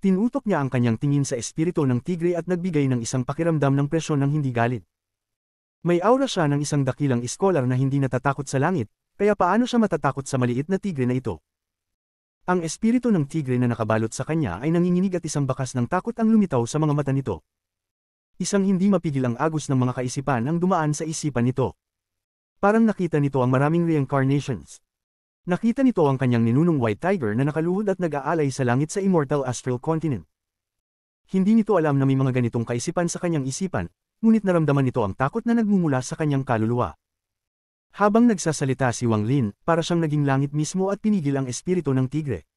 Tinutok niya ang kanyang tingin sa espiritu ng tigre at nagbigay ng isang pakiramdam ng presyon ng hindi galit. May aura siya ng isang dakilang scholar na hindi natatakot sa langit, kaya paano siya matatakot sa maliit na tigre na ito? Ang espiritu ng tigre na nakabalot sa kanya ay nanginginig at isang bakas ng takot ang lumitaw sa mga mata nito. Isang hindi mapigil ang agos ng mga kaisipan ang dumaan sa isipan nito. Parang nakita nito ang maraming reincarnations. Nakita nito ang kanyang ninunong White Tiger na nakaluhod at nag-aalay sa langit sa Immortal Astral Continent. Hindi nito alam na may mga ganitong kaisipan sa kanyang isipan, ngunit naramdaman nito ang takot na nagmumula sa kanyang kaluluwa. Habang nagsasalita si Wang Lin, para siyang naging langit mismo at pinigil ang espiritu ng tigre.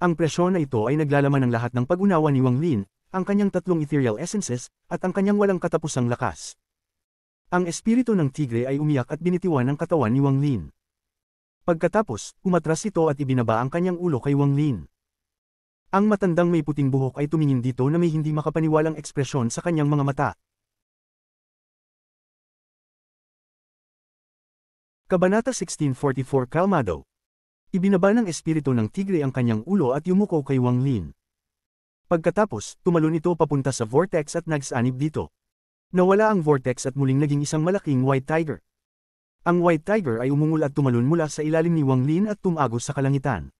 Ang presyon na ito ay naglalaman ng lahat ng pag-unawa ni Wang Lin, ang kanyang tatlong ethereal essences, at ang kanyang walang katapusang lakas. Ang espiritu ng tigre ay umiyak at binitiwan ang katawan ni Wang Lin. Pagkatapos, umatras ito at ibinaba ang kanyang ulo kay Wang Lin. Ang matandang may puting buhok ay tumingin dito na may hindi makapaniwalang ekspresyon sa kanyang mga mata. Kabanata 1644 Kalmado. Ibinaba ng espiritu ng tigre ang kanyang ulo at yumuko kay Wang Lin. Pagkatapos, tumalon ito papunta sa vortex at nagsanib dito. Nawala ang vortex at muling naging isang malaking White Tiger. Ang White Tiger ay umungol at tumalon mula sa ilalim ni Wang Lin at tumagos sa kalangitan.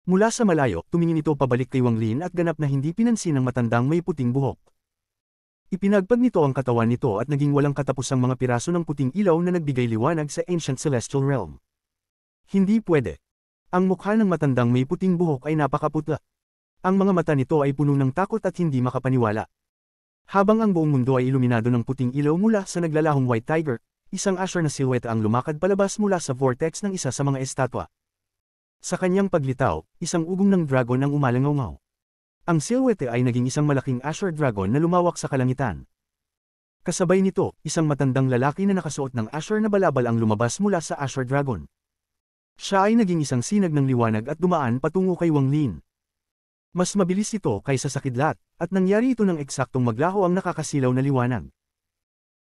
Mula sa malayo, tumingin ito pabalik kay Wang Lin at ganap na hindi pinansin ng matandang may puting buhok. Ipinagpag nito ang katawan nito at naging walang katapusang mga piraso ng puting ilaw na nagbigay liwanag sa Ancient Celestial Realm. Hindi pwede. Ang mukha ng matandang may puting buhok ay napakaputla. Ang mga mata nito ay puno ng takot at hindi makapaniwala. Habang ang buong mundo ay iluminado ng puting ilaw mula sa naglalahong White Tiger, isang asher na silhouette ang lumakad palabas mula sa vortex ng isa sa mga estatwa. Sa kanyang paglitaw, isang ugong ng dragon ang umalangaw. Ang silhouette ay naging isang malaking asher dragon na lumawak sa kalangitan. Kasabay nito, isang matandang lalaki na nakasuot ng asher na balabal ang lumabas mula sa asher dragon. Siya ay naging isang sinag ng liwanag at dumaan patungo kay Wang Lin. Mas mabilis ito kaysa sa kidlat, at nangyari ito ng eksaktong maglaho ang nakakasilaw na liwanag.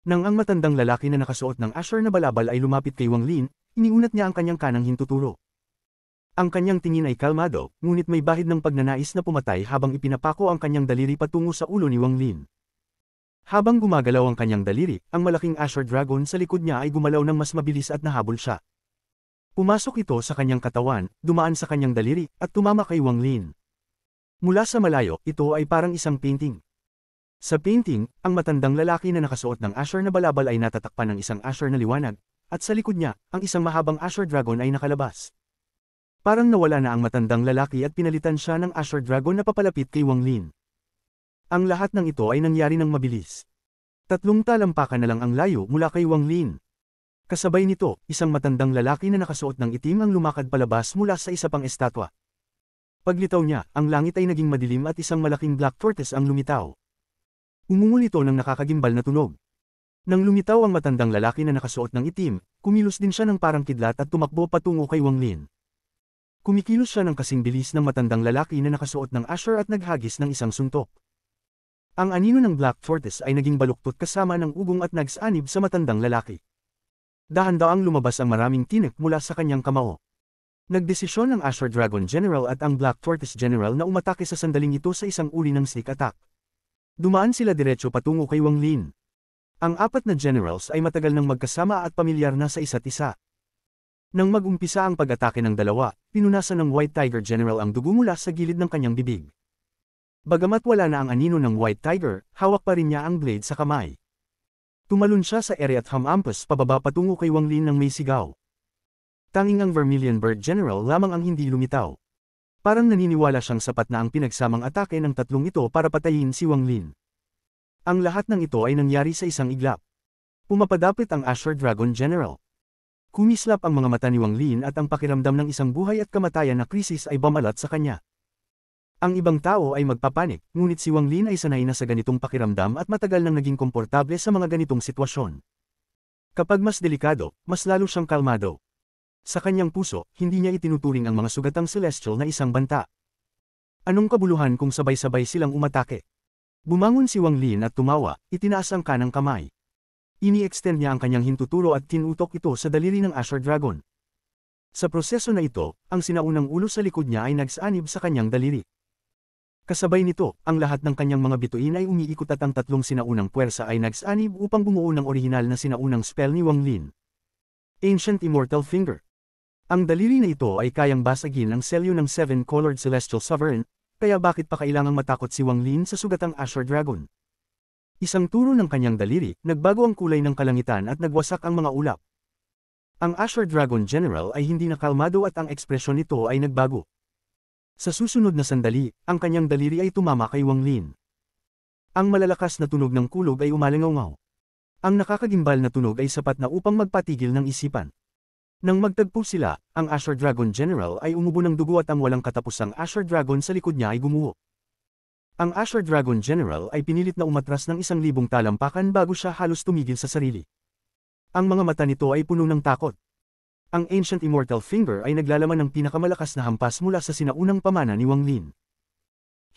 Nang ang matandang lalaki na nakasuot ng asher na balabal ay lumapit kay Wang Lin, iniunat niya ang kanyang kanang hintuturo. Ang kanyang tingin ay kalmado, ngunit may bahid ng pagnanais na pumatay habang ipinapako ang kanyang daliri patungo sa ulo ni Wang Lin. Habang gumagalaw ang kanyang daliri, ang malaking asher dragon sa likod niya ay gumalaw ng mas mabilis at nahabol siya. Pumasok ito sa kanyang katawan, dumaan sa kanyang daliri, at tumama kay Wang Lin. Mula sa malayo, ito ay parang isang painting. Sa painting, ang matandang lalaki na nakasuot ng asher na balabal ay natatakpan ng isang asher na liwanag, at sa likod niya, ang isang mahabang asher dragon ay nakalabas. Parang nawala na ang matandang lalaki at pinalitan siya ng asher dragon na papalapit kay Wang Lin. Ang lahat ng ito ay nangyari ng mabilis. 3 talampakan na lang ang layo mula kay Wang Lin. Kasabay nito, isang matandang lalaki na nakasuot ng itim ang lumakad palabas mula sa isa pang estatwa. Paglitaw niya, ang langit ay naging madilim at isang malaking black tortoise ang lumitaw. Umungol ito ng nakakagimbal na tunog. Nang lumitaw ang matandang lalaki na nakasuot ng itim, kumilos din siya ng parang kidlat at tumakbo patungo kay Wang Lin. Kumikilos siya ng kasing bilis ng matandang lalaki na nakasuot ng asher at naghagis ng isang suntok. Ang anino ng Black Tortoise ay naging baluktot kasama ng ugong at nagsanib sa matandang lalaki. Dahan-daang lumabas ang maraming tinik mula sa kanyang kamao. Nagdesisyon ang Azure Dragon General at ang Black Tortoise General na umatake sa sandaling ito sa isang uri ng sneak attack. Dumaan sila diretso patungo kay Wang Lin. Ang apat na generals ay matagal nang magkasama at pamilyar na sa isa't isa. Nang mag-umpisa ang pag-atake ng dalawa, pinunasan ng White Tiger General ang dugo mula sa gilid ng kanyang bibig. Bagamat wala na ang anino ng White Tiger, hawak pa rin niya ang blade sa kamay. Tumalon siya sa ere at hamampas pababa patungo kay Wang Lin ng may sigaw. Tanging ang Vermilion Bird General lamang ang hindi lumitaw. Parang naniniwala siyang sapat na ang pinagsamang atake ng tatlong ito para patayin si Wang Lin. Ang lahat ng ito ay nangyari sa isang iglap. Pumapadapit ang Azure Dragon General. Kumislap ang mga mata ni Wang Lin at ang pakiramdam ng isang buhay at kamatayan na krisis ay bamalat sa kanya. Ang ibang tao ay magpapanik, ngunit si Wang Lin ay sanay na sa ganitong pakiramdam at matagal nang naging komportable sa mga ganitong sitwasyon. Kapag mas delikado, mas lalo siyang kalmado. Sa kanyang puso, hindi niya itinuturing ang mga sugatang celestial na isang banta. Anong kabuluhan kung sabay-sabay silang umatake? Bumangon si Wang Lin at tumawa, itinaas ang kanang kamay. Ini-extend niya ang kanyang hintuturo at tinutok ito sa daliri ng Azure Dragon. Sa proseso na ito, ang sinaunang ulo sa likod niya ay nagsanib sa kanyang daliri. Kasabay nito, ang lahat ng kanyang mga bituin ay umiikot at ang tatlong sinaunang puwersa ay nagsanib upang bumuo ng orihinal na sinaunang spell ni Wang Lin. Ancient Immortal Finger. Ang daliri na ito ay kayang basagin ang selyo ng Seven-Colored Celestial Sovereign, kaya bakit pa kailangang matakot si Wang Lin sa sugatang Azure Dragon? Isang turo ng kanyang daliri, nagbago ang kulay ng kalangitan at nagwasak ang mga ulap. Ang Azure Dragon General ay hindi nakalmado at ang ekspresyon nito ay nagbago. Sa susunod na sandali, ang kanyang daliri ay tumama kay Wang Lin. Ang malalakas na tunog ng kulog ay umalingaw. Ang nakakagimbal na tunog ay sapat na upang magpatigil ng isipan. Nang magtagpo sila, ang Azure Dragon General ay umubo ng dugo at ang walang katapusang Azure Dragon sa likod niya ay gumuho. Ang Azure Dragon General ay pinilit na umatras ng 1,000 talampakan bago siya halos tumigil sa sarili. Ang mga mata nito ay puno ng takot. Ang Ancient Immortal Finger ay naglalaman ng pinakamalakas na hampas mula sa sinaunang pamana ni Wang Lin.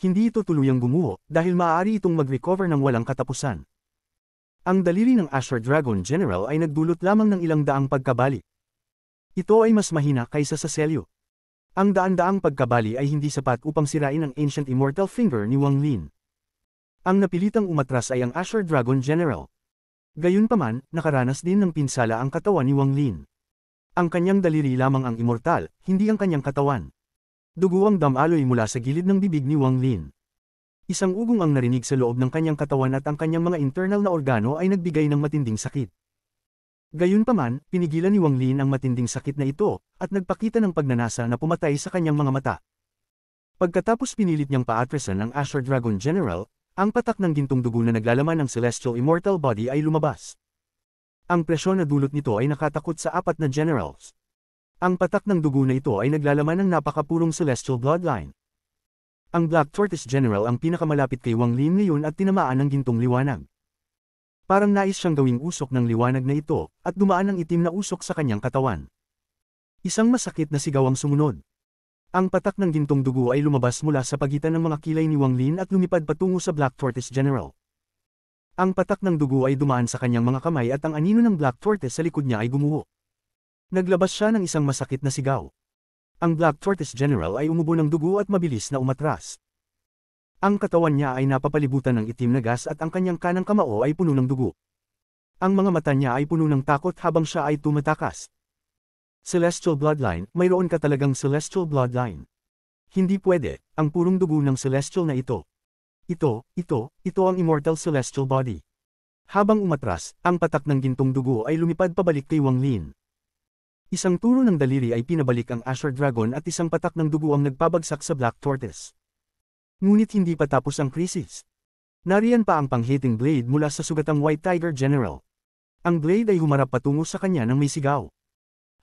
Hindi ito tuluyang gumuho dahil maaari itong mag-recover ng walang katapusan. Ang daliri ng Azure Dragon General ay nagdulot lamang ng ilang daang pagkabali. Ito ay mas mahina kaysa sa selyo. Ang daan-daang pagkabali ay hindi sapat upang sirain ang Ancient Immortal Finger ni Wang Lin. Ang napilitang umatras ay ang Azure Dragon General. Gayunpaman, nakaranas din ng pinsala ang katawan ni Wang Lin. Ang kanyang daliri lamang ang immortal, hindi ang kanyang katawan. Dugo ang damaloy mula sa gilid ng bibig ni Wang Lin. Isang ugong ang narinig sa loob ng kanyang katawan at ang kanyang mga internal na organo ay nagbigay ng matinding sakit. Gayunpaman, pinigilan ni Wang Lin ang matinding sakit na ito, at nagpakita ng pagnanasa na pumatay sa kanyang mga mata. Pagkatapos pinilit niyang paatrasan ang Azure Dragon General, ang patak ng gintong dugo na naglalaman ng Celestial Immortal Body ay lumabas. Ang presyon na dulot nito ay nakatakot sa apat na generals. Ang patak ng dugo na ito ay naglalaman ng napakapurong Celestial Bloodline. Ang Black Tortoise General ang pinakamalapit kay Wang Lin ngayon at tinamaan ng gintong liwanag. Parang nais siyang gawing usok ng liwanag na ito, at dumaan ang itim na usok sa kanyang katawan. Isang masakit na sigaw ang sumunod. Ang patak ng gintong dugo ay lumabas mula sa pagitan ng mga kilay ni Wang Lin at lumipad patungo sa Black Tortoise General. Ang patak ng dugo ay dumaan sa kanyang mga kamay at ang anino ng Black Tortoise sa likod niya ay gumuho. Naglabas siya ng isang masakit na sigaw. Ang Black Tortoise General ay umubo ng dugo at mabilis na umatras. Ang katawan niya ay napapalibutan ng itim na gas at ang kanyang kanang kamao ay puno ng dugo. Ang mga mata niya ay puno ng takot habang siya ay tumatakas. Celestial Bloodline, mayroon ka talagang Celestial Bloodline. Hindi pwede, ang purong dugo ng Celestial na ito. Ito ang Immortal Celestial Body. Habang umatras, ang patak ng gintong dugo ay lumipad pabalik kay Wang Lin. Isang turo ng daliri ay pinabalik ang Azure Dragon at isang patak ng dugo ang nagpabagsak sa Black Tortoise. Ngunit hindi pa tapos ang krisis. Nariyan pa ang pang-hitting blade mula sa sugatang White Tiger General. Ang blade ay humarap patungo sa kanya ng may sigaw.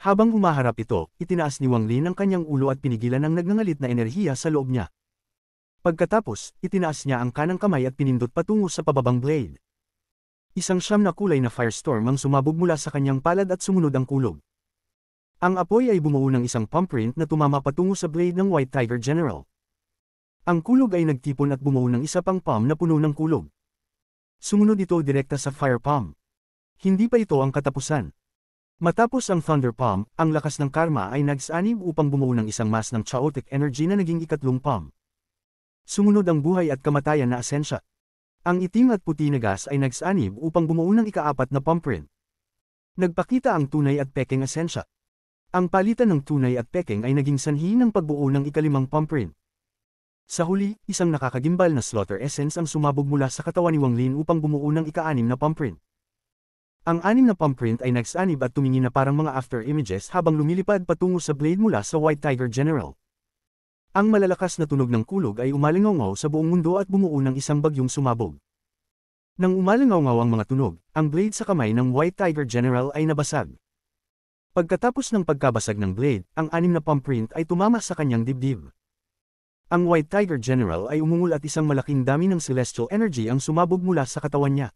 Habang humaharap ito, itinaas ni Wang Lin ang kanyang ulo at pinigilan ang nagngangalit na enerhiya sa loob niya. Pagkatapos, itinaas niya ang kanang kamay at pinindot patungo sa pababang blade. Isang siyam na kulay na firestorm ang sumabog mula sa kanyang palad at sumunod ang kulog. Ang apoy ay bumuo ng isang pump print na tumama patungo sa blade ng White Tiger General. Ang kulog ay nagtipon at bumuo ng isa pang palm na puno ng kulog. Sumunod ito direkta sa fire palm. Hindi pa ito ang katapusan. Matapos ang thunder palm, ang lakas ng karma ay nagsanib upang bumuo ng isang mas ng chaotic energy na naging ikatlong palm. Sumunod ang buhay at kamatayan na asensya. Ang itim at puti na gas ay nagsanib upang bumuo ng ikaapat na palm print. Nagpakita ang tunay at pekeng asensya. Ang palitan ng tunay at pekeng ay naging sanhi ng pagbuo ng ikalimang palm print. Sa huli, isang nakakagimbal na slaughter essence ang sumabog mula sa katawan ni Wang Lin upang bumuo ng ika-6 na palm print. Ang 6 na palm print ay nagsanib at tumingin na parang mga after images habang lumilipad patungo sa blade mula sa White Tiger General. Ang malalakas na tunog ng kulog ay umalingaw sa buong mundo at bumuo ng isang bagyong sumabog. Nang umalingaw ang mga tunog, ang blade sa kamay ng White Tiger General ay nabasag. Pagkatapos ng pagkabasag ng blade, ang 6 na palm print ay tumama sa kanyang dibdib. Ang White Tiger General ay umungol at isang malaking dami ng celestial energy ang sumabog mula sa katawan niya.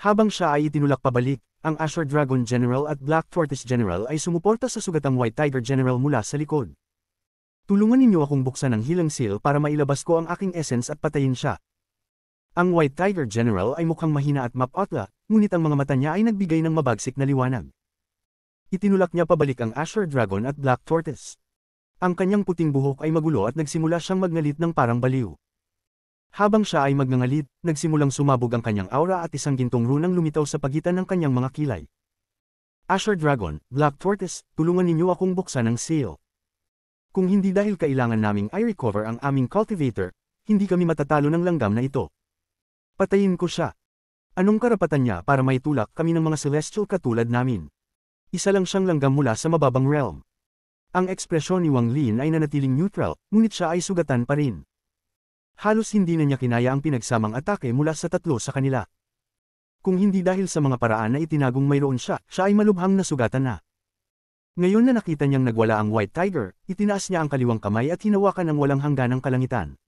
Habang siya ay itinulak pabalik, ang Azure Dragon General at Black Tortoise General ay sumuporta sa sugatang White Tiger General mula sa likod. Tulungan ninyo akong buksan ang healing seal para mailabas ko ang aking essence at patayin siya. Ang White Tiger General ay mukhang mahina at mapotla, ngunit ang mga mata niya ay nagbigay ng mabagsik na liwanag. Itinulak niya pabalik ang Azure Dragon at Black Tortoise. Ang kanyang puting buhok ay magulo at nagsimula siyang magngalit ng parang baliw. Habang siya ay magngangalit, nagsimulang sumabog ang kanyang aura at isang gintong runang lumitaw sa pagitan ng kanyang mga kilay. Azure Dragon, Black Tortoise, tulungan ninyo akong buksan ang seal. Kung hindi dahil kailangan naming i-recover ang aming cultivator, hindi kami matatalo ng langgam na ito. Patayin ko siya. Anong karapatan niya para maitulak kami ng mga celestial katulad namin? Isa lang siyang langgam mula sa mababang realm. Ang ekspresyon ni Wang Lin ay nanatiling neutral, ngunit siya ay sugatan pa rin. Halos hindi na niya kinaya ang pinagsamang atake mula sa tatlo sa kanila. Kung hindi dahil sa mga paraan na itinagong mayroon siya ay malubhang nasugatan na. Ngayon na nakita niyang nagwala ang White Tiger, itinaas niya ang kaliwang kamay at hinawakan ang walang hangganang kalangitan.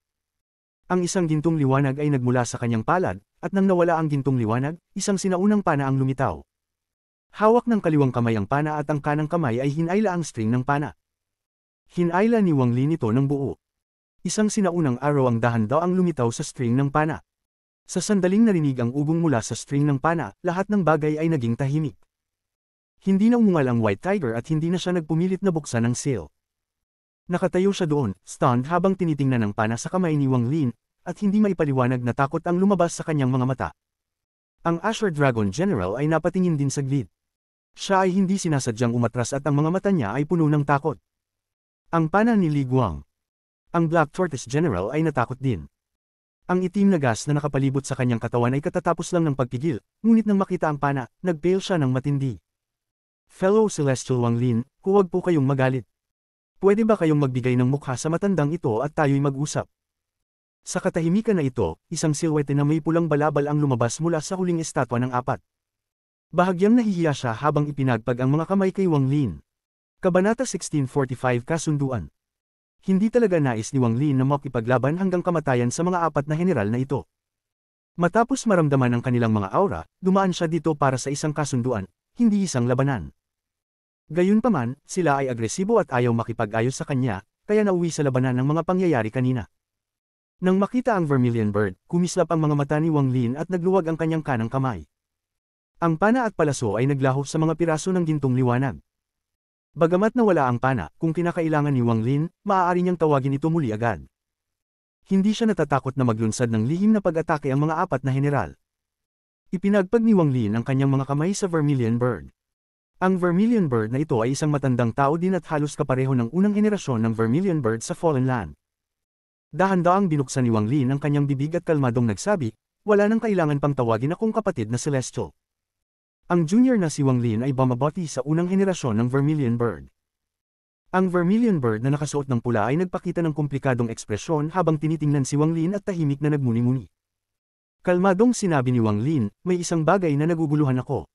Ang isang gintong liwanag ay nagmula sa kanyang palad, at nang nawala ang gintong liwanag, isang sinaunang pana ang lumitaw. Hawak ng kaliwang kamay ang pana at ang kanang kamay ay hinayla ang string ng pana. Hinayla ni Wang Lin ito ng buo. Isang sinaunang araw ang dahan-daw ang lumitaw sa string ng pana. Sa sandaling narinig ang ugong mula sa string ng pana, lahat ng bagay ay naging tahimik. Hindi na umungal ang White Tiger at hindi na siya nagpumilit na buksan ang seal. Nakatayo siya doon, stunned habang tinitingnan ang pana sa kamay ni Wang Lin, at hindi maipaliwanag na takot ang lumabas sa kanyang mga mata. Ang Azure Dragon General ay napatingin din saglit. Siya ay hindi sinasadyang umatras at ang mga mata niya ay puno ng takot. Ang pana ni Li Guang. Ang Black Tortoise General ay natakot din. Ang itim na gas na nakapalibot sa kanyang katawan ay katatapos lang ng pagpigil, ngunit nang makita ang pana, nagpale siya ng matindi. Fellow Celestial Wang Lin, huwag po kayong magalit. Pwede ba kayong magbigay ng mukha sa matandang ito at tayo'y mag-usap? Sa katahimikan na ito, isang silhouette na may pulang balabal ang lumabas mula sa huling estatwa ng 4. Bahagyang nahihiya siya habang ipinagpag ang mga kamay kay Wang Lin. Kabanata 1645 Kasunduan. Hindi talaga nais ni Wang Lin na makipaglaban hanggang kamatayan sa mga 4 na general na ito. Matapos maramdaman ang kanilang mga aura, dumaan siya dito para sa isang kasunduan, hindi isang labanan. Gayunpaman, sila ay agresibo at ayaw makipag-ayos sa kanya, kaya nauwi sa labanan ng mga pangyayari kanina. Nang makita ang Vermilion Bird, kumislap ang mga mata ni Wang Lin at nagluwag ang kanyang kanang kamay. Ang pana at palaso ay naglaho sa mga piraso ng gintong liwanag. Bagamat nawala ang pana, kung kinakailangan ni Wang Lin, maaari niyang tawagin ito muli agad. Hindi siya natatakot na maglunsad ng lihim na pag-atake ang mga 4 na general. Ipinagpag ni Wang Lin ang kanyang mga kamay sa Vermilion Bird. Ang Vermilion Bird na ito ay isang matandang tao din at halos kapareho ng unang henerasyon ng Vermilion Bird sa Fallen Land. Dahan-daang binuksan ni Wang Lin ang kanyang bibig at kalmadong nagsabi, wala nang kailangan pang tawagin akong kapatid na Celestial. Ang junior na si Wang Lin ay bumabati sa unang henerasyon ng Vermilion Bird. Ang Vermilion Bird na nakasuot ng pula ay nagpakita ng komplikadong ekspresyon habang tinitingnan si Wang Lin at tahimik na nagmuni-muni. Kalmadong sinabi ni Wang Lin, may isang bagay na naguguluhan ako.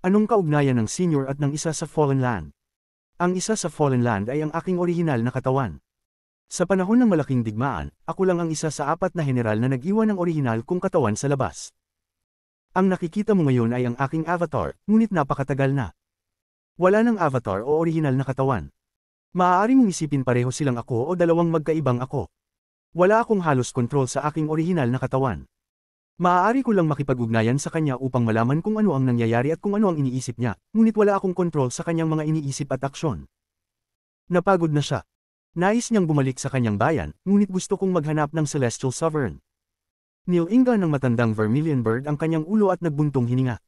Anong kaugnayan ng senior at ng isa sa Fallen Land? Ang isa sa Fallen Land ay ang aking orihinal na katawan. Sa panahon ng malaking digmaan, ako lang ang isa sa 4 na general na nag-iwan ng orihinal kong katawan sa labas. Ang nakikita mo ngayon ay ang aking avatar, ngunit napakatagal na. Wala ng avatar o orihinal na katawan. Maaari mong isipin pareho silang ako o dalawang magkaibang ako. Wala akong halos kontrol sa aking orihinal na katawan. Maaari ko lang makipag-ugnayan sa kanya upang malaman kung ano ang nangyayari at kung ano ang iniisip niya, ngunit wala akong kontrol sa kanyang mga iniisip at aksyon. Napagod na siya. Nais niyang bumalik sa kanyang bayan, ngunit gusto kong maghanap ng Celestial Sovereign. Nilinga ng matandang Vermilion Bird ang kanyang ulo at nagbuntong hininga.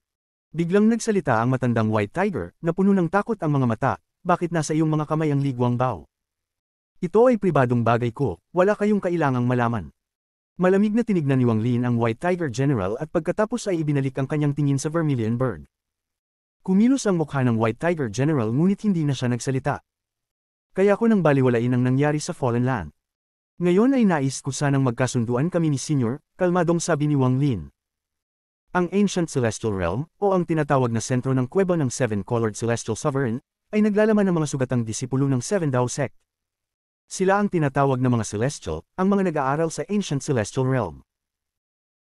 Biglang nagsalita ang matandang White Tiger, na puno ng takot ang mga mata, bakit nasa iyong mga kamay ang ligwang bao? Ito ay pribadong bagay ko, wala kayong kailangang malaman. Malamig na tinignan ni Wang Lin ang White Tiger General at pagkatapos ay ibinalik ang kanyang tingin sa Vermilion Bird. Kumilos ang mukha ng White Tiger General ngunit hindi na siya nagsalita. Kaya ko nang baliwalain ang nangyari sa Fallen Land. Ngayon ay nais ko sanang magkasunduan kami ni Senior, kalmadong sabi ni Wang Lin. Ang Ancient Celestial Realm, o ang tinatawag na sentro ng kuweba ng Seven-Colored Celestial Sovereign, ay naglalaman ng mga sugatang disipulo ng Seven Dao Sect. Sila ang tinatawag na mga Celestial, ang mga nag-aaral sa Ancient Celestial Realm.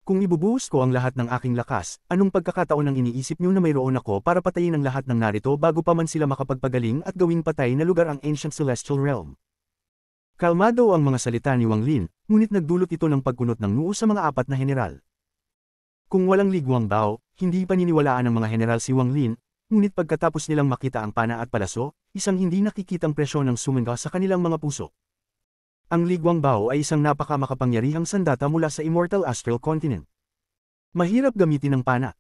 Kung ibubuhos ko ang lahat ng aking lakas, anong pagkakataon ang iniisip niyo na mayroon ako para patayin ang lahat ng narito bago pa man sila makapagpagaling at gawing patay na lugar ang Ancient Celestial Realm? Kalmado ang mga salita ni Wang Lin, ngunit nagdulot ito ng pagkunot ng noo sa mga apat na general. Kung walang ligwang bao, hindi paniniwalaan ng mga general si Wang Lin, ngunit pagkatapos nilang makita ang pana at palaso, isang hindi nakikitang presyon ng sumunga sa kanilang mga puso. Ang ligwang bao ay isang napakamakapangyarihang sandata mula sa Immortal Astral Continent. Mahirap gamitin ng pana.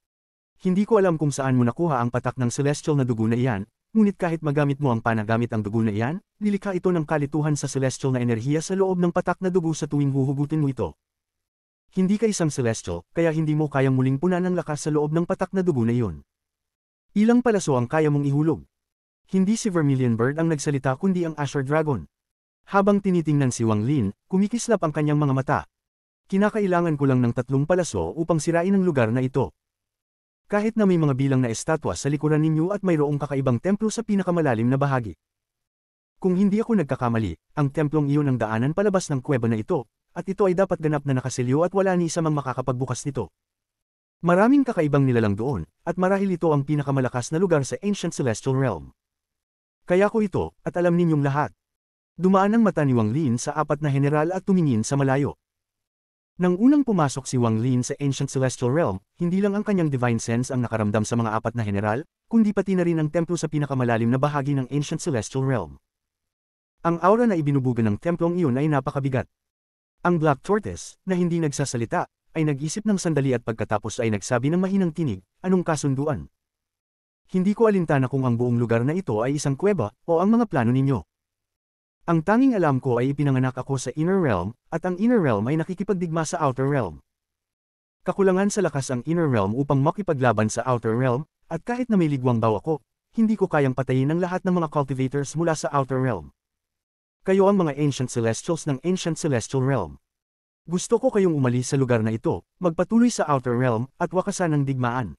Hindi ko alam kung saan mo nakuha ang patak ng celestial na dugo na iyan, ngunit kahit magamit mo ang pana gamit ang dugo na iyan, lilikha ito ng kalituhan sa celestial na enerhiya sa loob ng patak na dugo sa tuwing huhugutin mo ito. Hindi ka isang celestial, kaya hindi mo kayang muling punan ng lakas sa loob ng patak na dugo na iyon. Ilang palaso ang kaya mong ihulog? Hindi si Vermilion Bird ang nagsalita kundi ang Azure Dragon. Habang tinitingnan si Wang Lin, kumikislap ang kanyang mga mata. Kinakailangan ko lang ng 3 palaso upang sirain ang lugar na ito. Kahit na may mga bilang na estatwa sa likuran ninyo at mayroong kakaibang templo sa pinakamalalim na bahagi. Kung hindi ako nagkakamali, ang templong iyon ang daanan palabas ng kuweba na ito, at ito ay dapat ganap na nakasilyo at wala ni isa mang makakapagbukas nito. Maraming kakaibang nilalang doon, at marahil ito ang pinakamalakas na lugar sa Ancient Celestial Realm. Kaya ko ito, at alam ninyong lahat. Dumaan ang mata ni Wang Lin sa 4 na general at tumingin sa malayo. Nang unang pumasok si Wang Lin sa Ancient Celestial Realm, hindi lang ang kanyang divine sense ang nakaramdam sa mga 4 na general, kundi pati na rin ang templo sa pinakamalalim na bahagi ng Ancient Celestial Realm. Ang aura na ibinubuga ng templong iyon ay napakabigat. Ang Black Tortoise, na hindi nagsasalita, ay nag-isip ng sandali at pagkatapos ay nagsabi ng mahinang tinig, anong kasunduan? Hindi ko alintana kung ang buong lugar na ito ay isang kuweba, o ang mga plano ninyo. Ang tanging alam ko ay ipinanganak ako sa Inner Realm, at ang Inner Realm ay nakikipagdigma sa Outer Realm. Kakulangan sa lakas ang Inner Realm upang makipaglaban sa Outer Realm, at kahit na may ligwang bao ako, hindi ko kayang patayin ang lahat ng mga cultivators mula sa Outer Realm. Kayo ang mga Ancient Celestials ng Ancient Celestial Realm. Gusto ko kayong umalis sa lugar na ito, magpatuloy sa Outer Realm, at wakasan ang digmaan.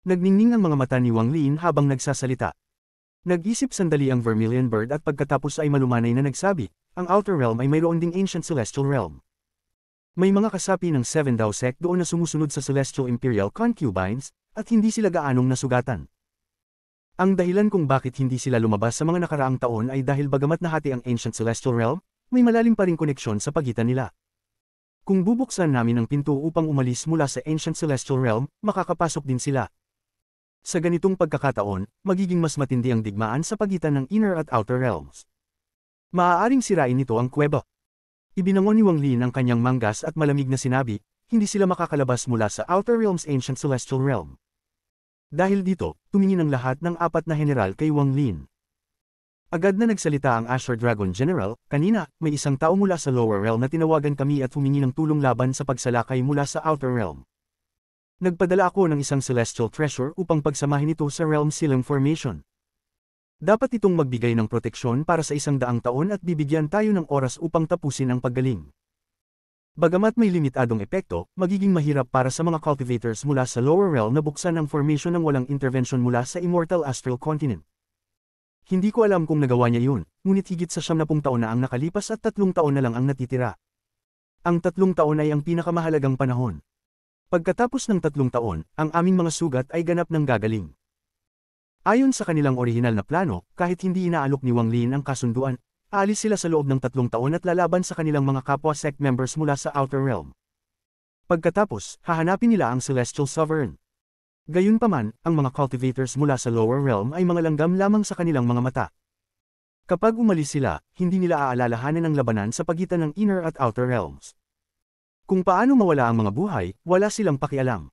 Nagningning ang mga mata ni Wang Lin habang nagsasalita. Nag-isip sandali ang Vermilion Bird at pagkatapos ay malumanay na nagsabi, ang Outer Realm ay mayroon ding Ancient Celestial Realm. May mga kasapi ng Seven Dao Sect doon na sumusunod sa Celestial Imperial Concubines, at hindi sila gaanong nasugatan. Ang dahilan kung bakit hindi sila lumabas sa mga nakaraang taon ay dahil bagamat nahati ang Ancient Celestial Realm, may malalim pa ring koneksyon sa pagitan nila. Kung bubuksan namin ang pinto upang umalis mula sa Ancient Celestial Realm, makakapasok din sila. Sa ganitong pagkakataon, magiging mas matindi ang digmaan sa pagitan ng Inner at Outer Realms. Maaaring sirain nito ang kuweba. Ibinangon ni Wang Lin ang kanyang manggas at malamig na sinabi, hindi sila makakalabas mula sa Outer Realms Ancient Celestial Realm. Dahil dito, tumingin ang lahat ng 4 na general kay Wang Lin. Agad na nagsalita ang Azure Dragon General, kanina, may isang tao mula sa Lower Realm na tinawagan kami at humingi ng tulong laban sa pagsalakay mula sa Outer Realm. Nagpadala ako ng isang Celestial Treasure upang pagsamahin ito sa Realm Sealing Formation. Dapat itong magbigay ng proteksyon para sa 100 taon at bibigyan tayo ng oras upang tapusin ang paggaling. Bagamat may limitadong epekto, magiging mahirap para sa mga cultivators mula sa Lower Realm na buksan ang formation ng walang intervention mula sa Immortal Astral Continent. Hindi ko alam kung nagawa niya yun, ngunit higit sa 70 taon na ang nakalipas at 3 taon na lang ang natitira. Ang 3 taon ay ang pinakamahalagang panahon. Pagkatapos ng 3 taon, ang aming mga sugat ay ganap ng gagaling. Ayon sa kanilang orihinal na plano, kahit hindi inaalok ni Wang Lin ang kasunduan, aalis sila sa loob ng 3 taon at lalaban sa kanilang mga kapwa sect members mula sa Outer Realm. Pagkatapos, hahanapin nila ang Celestial Sovereign. Gayunpaman, ang mga cultivators mula sa Lower Realm ay mga langgam lamang sa kanilang mga mata. Kapag umalis sila, hindi nila aalalahanan ang labanan sa pagitan ng Inner at Outer Realms. Kung paano mawala ang mga buhay, wala silang pakialam.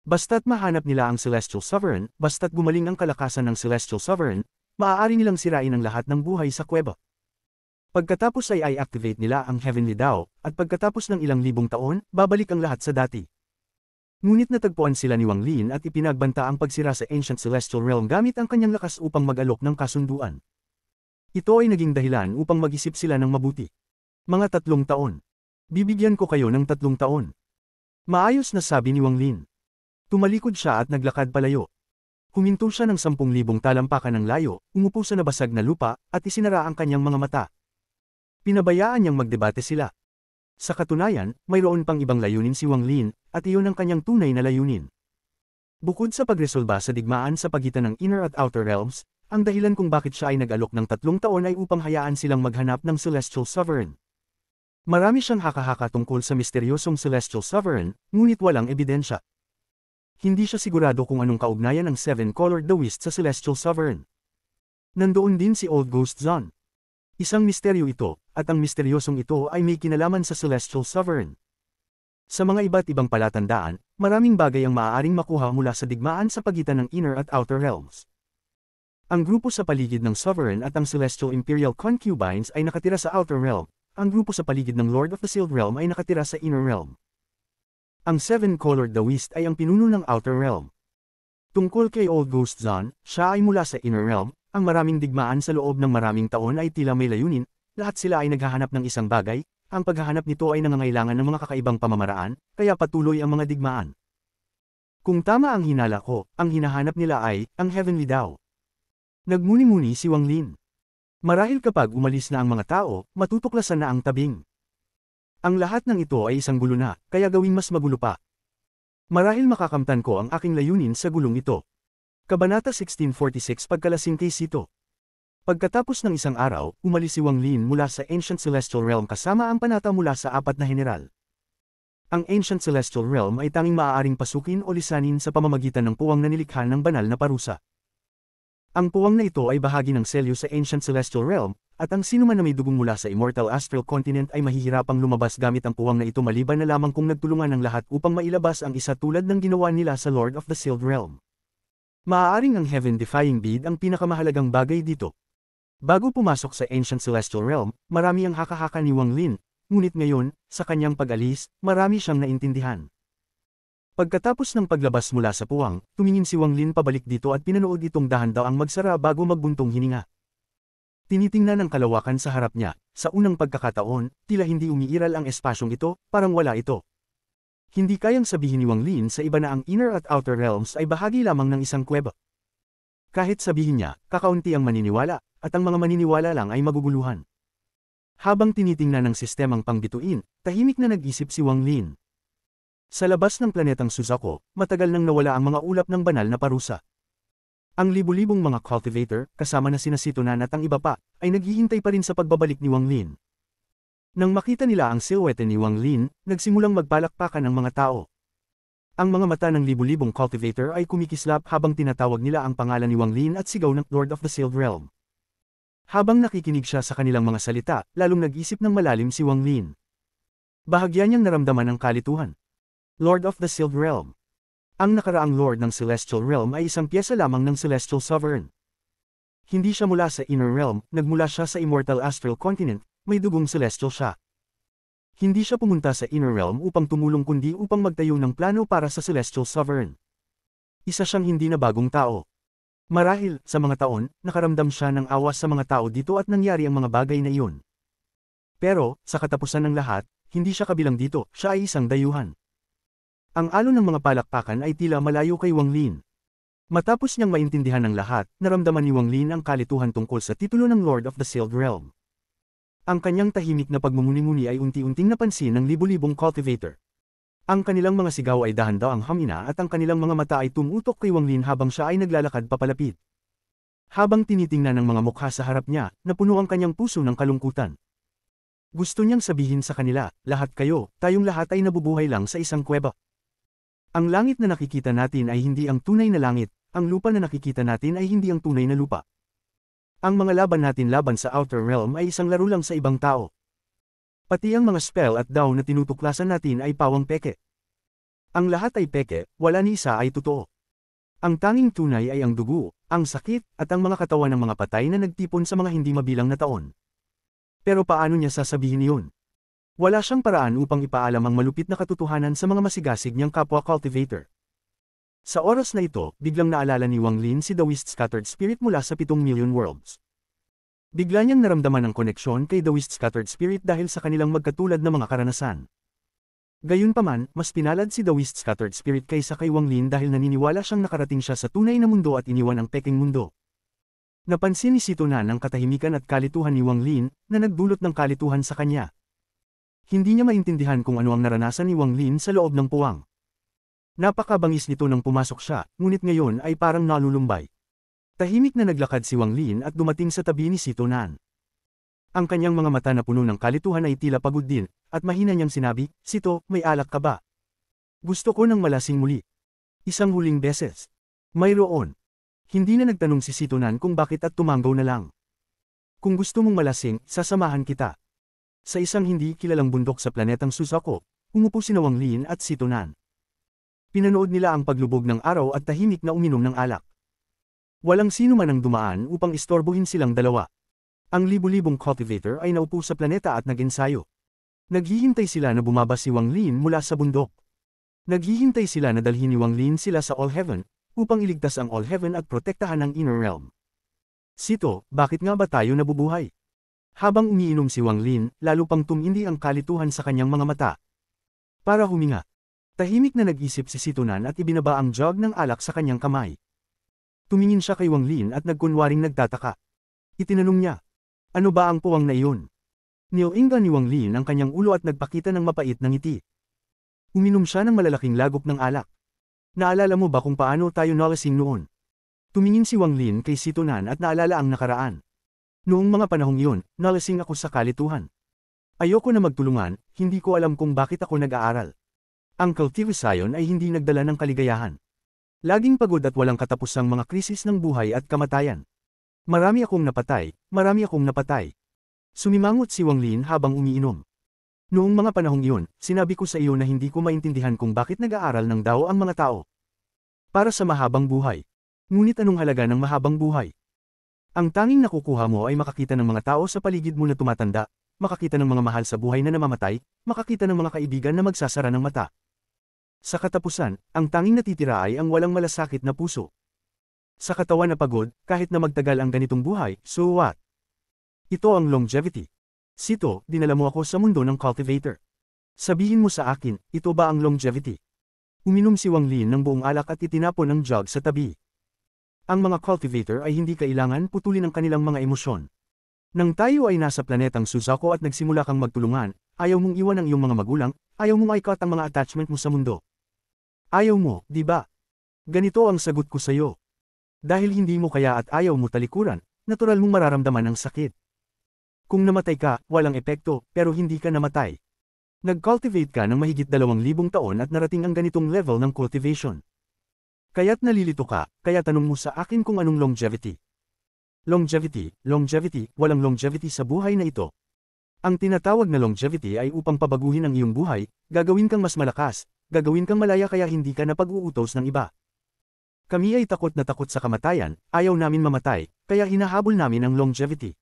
Basta't mahanap nila ang Celestial Sovereign, basta't gumaling ang kalakasan ng Celestial Sovereign, maaari nilang sirain ang lahat ng buhay sa kuweba. Pagkatapos ay i-activate nila ang Heavenly Dao, at pagkatapos ng ilang libong taon, babalik ang lahat sa dati. Ngunit natagpuan sila ni Wang Lin at ipinagbanta ang pagsira sa Ancient Celestial Realm gamit ang kanyang lakas upang mag-alok ng kasunduan. Ito ay naging dahilan upang mag-isip sila ng mabuti. Mga 3 taon. Bibigyan ko kayo ng 3 taon. Maayos na sabi ni Wang Lin. Tumalikod siya at naglakad palayo. Huminto siya ng 10,000 talampakan ng layo, umupo sa nabasag na lupa, at isinara ang kanyang mga mata. Pinabayaan niyang magdebate sila. Sa katunayan, mayroon pang ibang layunin si Wang Lin, at iyon ang kanyang tunay na layunin. Bukod sa pagresolba sa digmaan sa pagitan ng Inner at Outer Realms, ang dahilan kung bakit siya ay nag-alok ng 3 taon ay upang hayaan silang maghanap ng Celestial Sovereign. Marami siyang haka-haka tungkol sa misteryosong Celestial Sovereign, ngunit walang ebidensya. Hindi siya sigurado kung anong kaugnayan ng 7-colored Daoist sa Celestial Sovereign. Nandoon din si Old Ghost Zon. Isang misteryo ito, at ang misteryosong ito ay may kinalaman sa Celestial Sovereign. Sa mga iba't ibang palatandaan, maraming bagay ang maaaring makuha mula sa digmaan sa pagitan ng Inner at Outer Realms. Ang grupo sa paligid ng Sovereign at ang Celestial Imperial Concubines ay nakatira sa Outer Realm, ang grupo sa paligid ng Lord of the Sealed Realm ay nakatira sa Inner Realm. Ang 7-colored Daoist ay ang pinuno ng Outer Realm. Tungkol kay Old Ghost Zon, siya ay mula sa Inner Realm, ang maraming digmaan sa loob ng maraming taon ay tila may layunin, lahat sila ay naghahanap ng isang bagay, ang paghahanap nito ay nangangailangan ng mga kakaibang pamamaraan, kaya patuloy ang mga digmaan. Kung tama ang hinala ko, ang hinahanap nila ay, ang Heavenly Dao. Nagmuni-muni si Wang Lin. Marahil kapag umalis na ang mga tao, matutuklasan na ang tabing. Ang lahat ng ito ay isang gulo na, kaya gawing mas magulo pa. Marahil makakamtan ko ang aking layunin sa gulong ito. Kabanata 1646 Pagkalasing kay Sito. Pagkatapos ng isang araw, umalis si Wang Lin mula sa Ancient Celestial Realm kasama ang panata mula sa 4 na general. Ang Ancient Celestial Realm ay tanging maaaring pasukin o lisanin sa pamamagitan ng puwang na nilikha ng banal na parusa. Ang puwang na ito ay bahagi ng selyo sa Ancient Celestial Realm, at ang sinuman na may dugong mula sa Immortal Astral Continent ay mahihirapang lumabas gamit ang puwang na ito maliban na lamang kung nagtulungan ng lahat upang mailabas ang isa tulad ng ginawa nila sa Lord of the Sealed Realm. Maaaring ang Heaven-defying bead ang pinakamahalagang bagay dito. Bago pumasok sa Ancient Celestial Realm, marami ang haka-haka ni Wang Lin, ngunit ngayon, sa kanyang pag-alis, marami siyang naintindihan. Pagkatapos ng paglabas mula sa puwang, tumingin si Wang Lin pabalik dito at pinanood itong dahan-daang magsara bago magbuntong hininga. Tinitingnan ang kalawakan sa harap niya, sa unang pagkakataon, tila hindi umiiral ang espasyong ito, parang wala ito. Hindi kayang sabihin ni Wang Lin sa iba na ang Inner at Outer Realms ay bahagi lamang ng isang kuweba. Kahit sabihin niya, kakaunti ang maniniwala, at ang mga maniniwala lang ay maguguluhan. Habang tinitingnan ng sistemang pangbituin, tahimik na nag-isip si Wang Lin. Sa labas ng planetang Suzaku, matagal nang nawala ang mga ulap ng banal na parusa. Ang libu-libong mga cultivator, kasama na sina Sitonan at ang iba pa, ay naghihintay pa rin sa pagbabalik ni Wang Lin. Nang makita nila ang silhouette ni Wang Lin, nagsimulang magpalakpakan ang mga tao. Ang mga mata ng libu-libong cultivator ay kumikislap habang tinatawag nila ang pangalan ni Wang Lin at sigaw ng Lord of the Sealed Realm. Habang nakikinig siya sa kanilang mga salita, lalong nag-isip ng malalim si Wang Lin. Bahagya niyang naramdaman ang kalituhan. Lord of the Sealed Realm. Ang nakaraang Lord ng Celestial Realm ay isang piyesa lamang ng Celestial Sovereign. Hindi siya mula sa Inner Realm, nagmula siya sa Immortal Astral Continent, may dugong Celestial siya. Hindi siya pumunta sa Inner Realm upang tumulong kundi upang magtayo ng plano para sa Celestial Sovereign. Isa siyang hindi na bagong tao. Marahil, sa mga taon, nakaramdam siya ng awas sa mga tao dito at nangyari ang mga bagay na iyon. Pero, sa katapusan ng lahat, hindi siya kabilang dito, siya ay isang dayuhan. Ang alon ng mga palakpakan ay tila malayo kay Wang Lin. Matapos niyang maintindihan ng lahat, naramdaman ni Wang Lin ang kalituhan tungkol sa titulo ng Lord of the Sealed Realm. Ang kanyang tahimik na pagmumuni-muni ay unti-unting napansin ng libu-libong cultivator. Ang kanilang mga sigaw ay dahan-daang hamina at ang kanilang mga mata ay tumutok kay Wang Lin habang siya ay naglalakad papalapit. habang tinitingnan ng mga mukha sa harap niya, napuno ang kanyang puso ng kalungkutan. Gusto niyang sabihin sa kanila, lahat kayo, tayong lahat ay nabubuhay lang sa isang kuweba. Ang langit na nakikita natin ay hindi ang tunay na langit, ang lupa na nakikita natin ay hindi ang tunay na lupa. Ang mga laban natin laban sa outer realm ay isang laro lang sa ibang tao. Pati ang mga spell at daw na tinutuklasan natin ay pawang peke. Ang lahat ay peke, wala ni isa ay totoo. Ang tanging tunay ay ang dugo, ang sakit, at ang mga katawan ng mga patay na nagtipon sa mga hindi mabilang na taon. Pero paano niya sasabihin iyon? Wala siyang paraan upang ipaalam ang malupit na katotohanan sa mga masigasig niyang kapwa cultivator. Sa oras na ito, biglang naalala ni Wang Lin si Daoist Scattered Spirit mula sa 7 million worlds. Bigla niyang naramdaman ang koneksyon kay Daoist Scattered Spirit dahil sa kanilang magkatulad na mga karanasan. Gayunpaman, mas pinalad si Daoist Scattered Spirit kaysa kay Wang Lin dahil naniniwala siyang nakarating siya sa tunay na mundo at iniwan ang peking mundo. Napansin ni Sito Nan ang katahimikan at kalituhan ni Wang Lin na nagdulot ng kalituhan sa kanya. Hindi niya maintindihan kung ano ang naranasan ni Wang Lin sa loob ng puwang. Napakabangis nito nang pumasok siya, ngunit ngayon ay parang nalulumbay. Tahimik na naglakad si Wang Lin at dumating sa tabi ni Sito Nan. Ang kanyang mga mata na puno ng kalituhan ay tila pagod din, at mahina niyang sinabi, Sito, may alak ka ba? Gusto ko ng malasing muli. Isang huling beses. Mayroon. Hindi na nagtanong si Sito Nan kung bakit at tumanggaw na lang. Kung gusto mong malasing, sasamahan kita. Sa isang hindi kilalang bundok sa planetang Susako, umupo sina Wang Lin at Sito Nan. Pinanood nila ang paglubog ng araw at tahimik na uminom ng alak. Walang sino man ang dumaan upang istorbohin silang dalawa. Ang libu-libong cultivator ay naupo sa planeta at nag-ensayo. Naghihintay sila na bumaba si Wang Lin mula sa bundok. Naghihintay sila na dalhin ni Wang Lin sila sa All Heaven, upang iligtas ang All Heaven at protektahan ang Inner Realm. Sito, bakit nga ba tayo nabubuhay? Habang umiinom si Wang Lin, lalo pang tumindi ang kalituhan sa kanyang mga mata. Para huminga. Tahimik na nag-isip si Sito Nan at ibinaba ang jug ng alak sa kanyang kamay. Tumingin siya kay Wang Lin at nagkunwaring nagtataka. Itinanong niya, ano ba ang puwang na iyon? Niyoinggan ni Wang Lin ang kanyang ulo at nagpakita ng mapait na ngiti. Uminom siya ng malalaking lagop ng alak. Naalala mo ba kung paano tayo nalasing noon? Tumingin si Wang Lin kay Sito Nan at naalala ang nakaraan. Noong mga panahong iyon, nalasing ako sa kalituhan. Ayoko na magtulungan, hindi ko alam kung bakit ako nag-aaral. Ang cultivation ay hindi nagdala ng kaligayahan. Laging pagod at walang katapusang mga krisis ng buhay at kamatayan. Marami akong napatay. Sumimangot si Wang Lin habang umiinom. Noong mga panahong iyon, sinabi ko sa iyo na hindi ko maintindihan kung bakit nag-aaral ng Dao ang mga tao. Para sa mahabang buhay. Ngunit anong halaga ng mahabang buhay? Ang tanging nakukuha mo ay makakita ng mga tao sa paligid mo na tumatanda, makakita ng mga mahal sa buhay na namamatay, makakita ng mga kaibigan na magsasara ng mata. Sa katapusan, ang tanging natitira ay ang walang malasakit na puso. Sa katawan na pagod, kahit na magtagal ang ganitong buhay, so what? Ito ang longevity. Sito, dinala mo ako sa mundo ng cultivator. Sabihin mo sa akin, ito ba ang longevity? Uminom si Wang Lin ng buong alak at itinapon ang jug sa tabi. Ang mga cultivator ay hindi kailangan putulin ang kanilang mga emosyon. Nang tayo ay nasa planetang Susako at nagsimula kang magtulungan, ayaw mong iwan ang iyong mga magulang, ayaw mong i-cut ang mga attachment mo sa mundo. Ayaw mo, di ba? Ganito ang sagot ko sa iyo. Dahil hindi mo kaya at ayaw mo talikuran, natural mong mararamdaman ang sakit. Kung namatay ka, walang epekto, pero hindi ka namatay. Nag-cultivate ka ng mahigit 2,000 taon at narating ang ganitong level ng cultivation. Kaya't nalilito ka, kaya tanong mo sa akin kung anong longevity. Longevity, walang longevity sa buhay na ito. Ang tinatawag na longevity ay upang pabaguhin ang iyong buhay, gagawin kang mas malakas, gagawin kang malaya kaya hindi ka na pag-uutos ng iba. Kami ay takot na takot sa kamatayan, ayaw namin mamatay, kaya hinahabol namin ang longevity.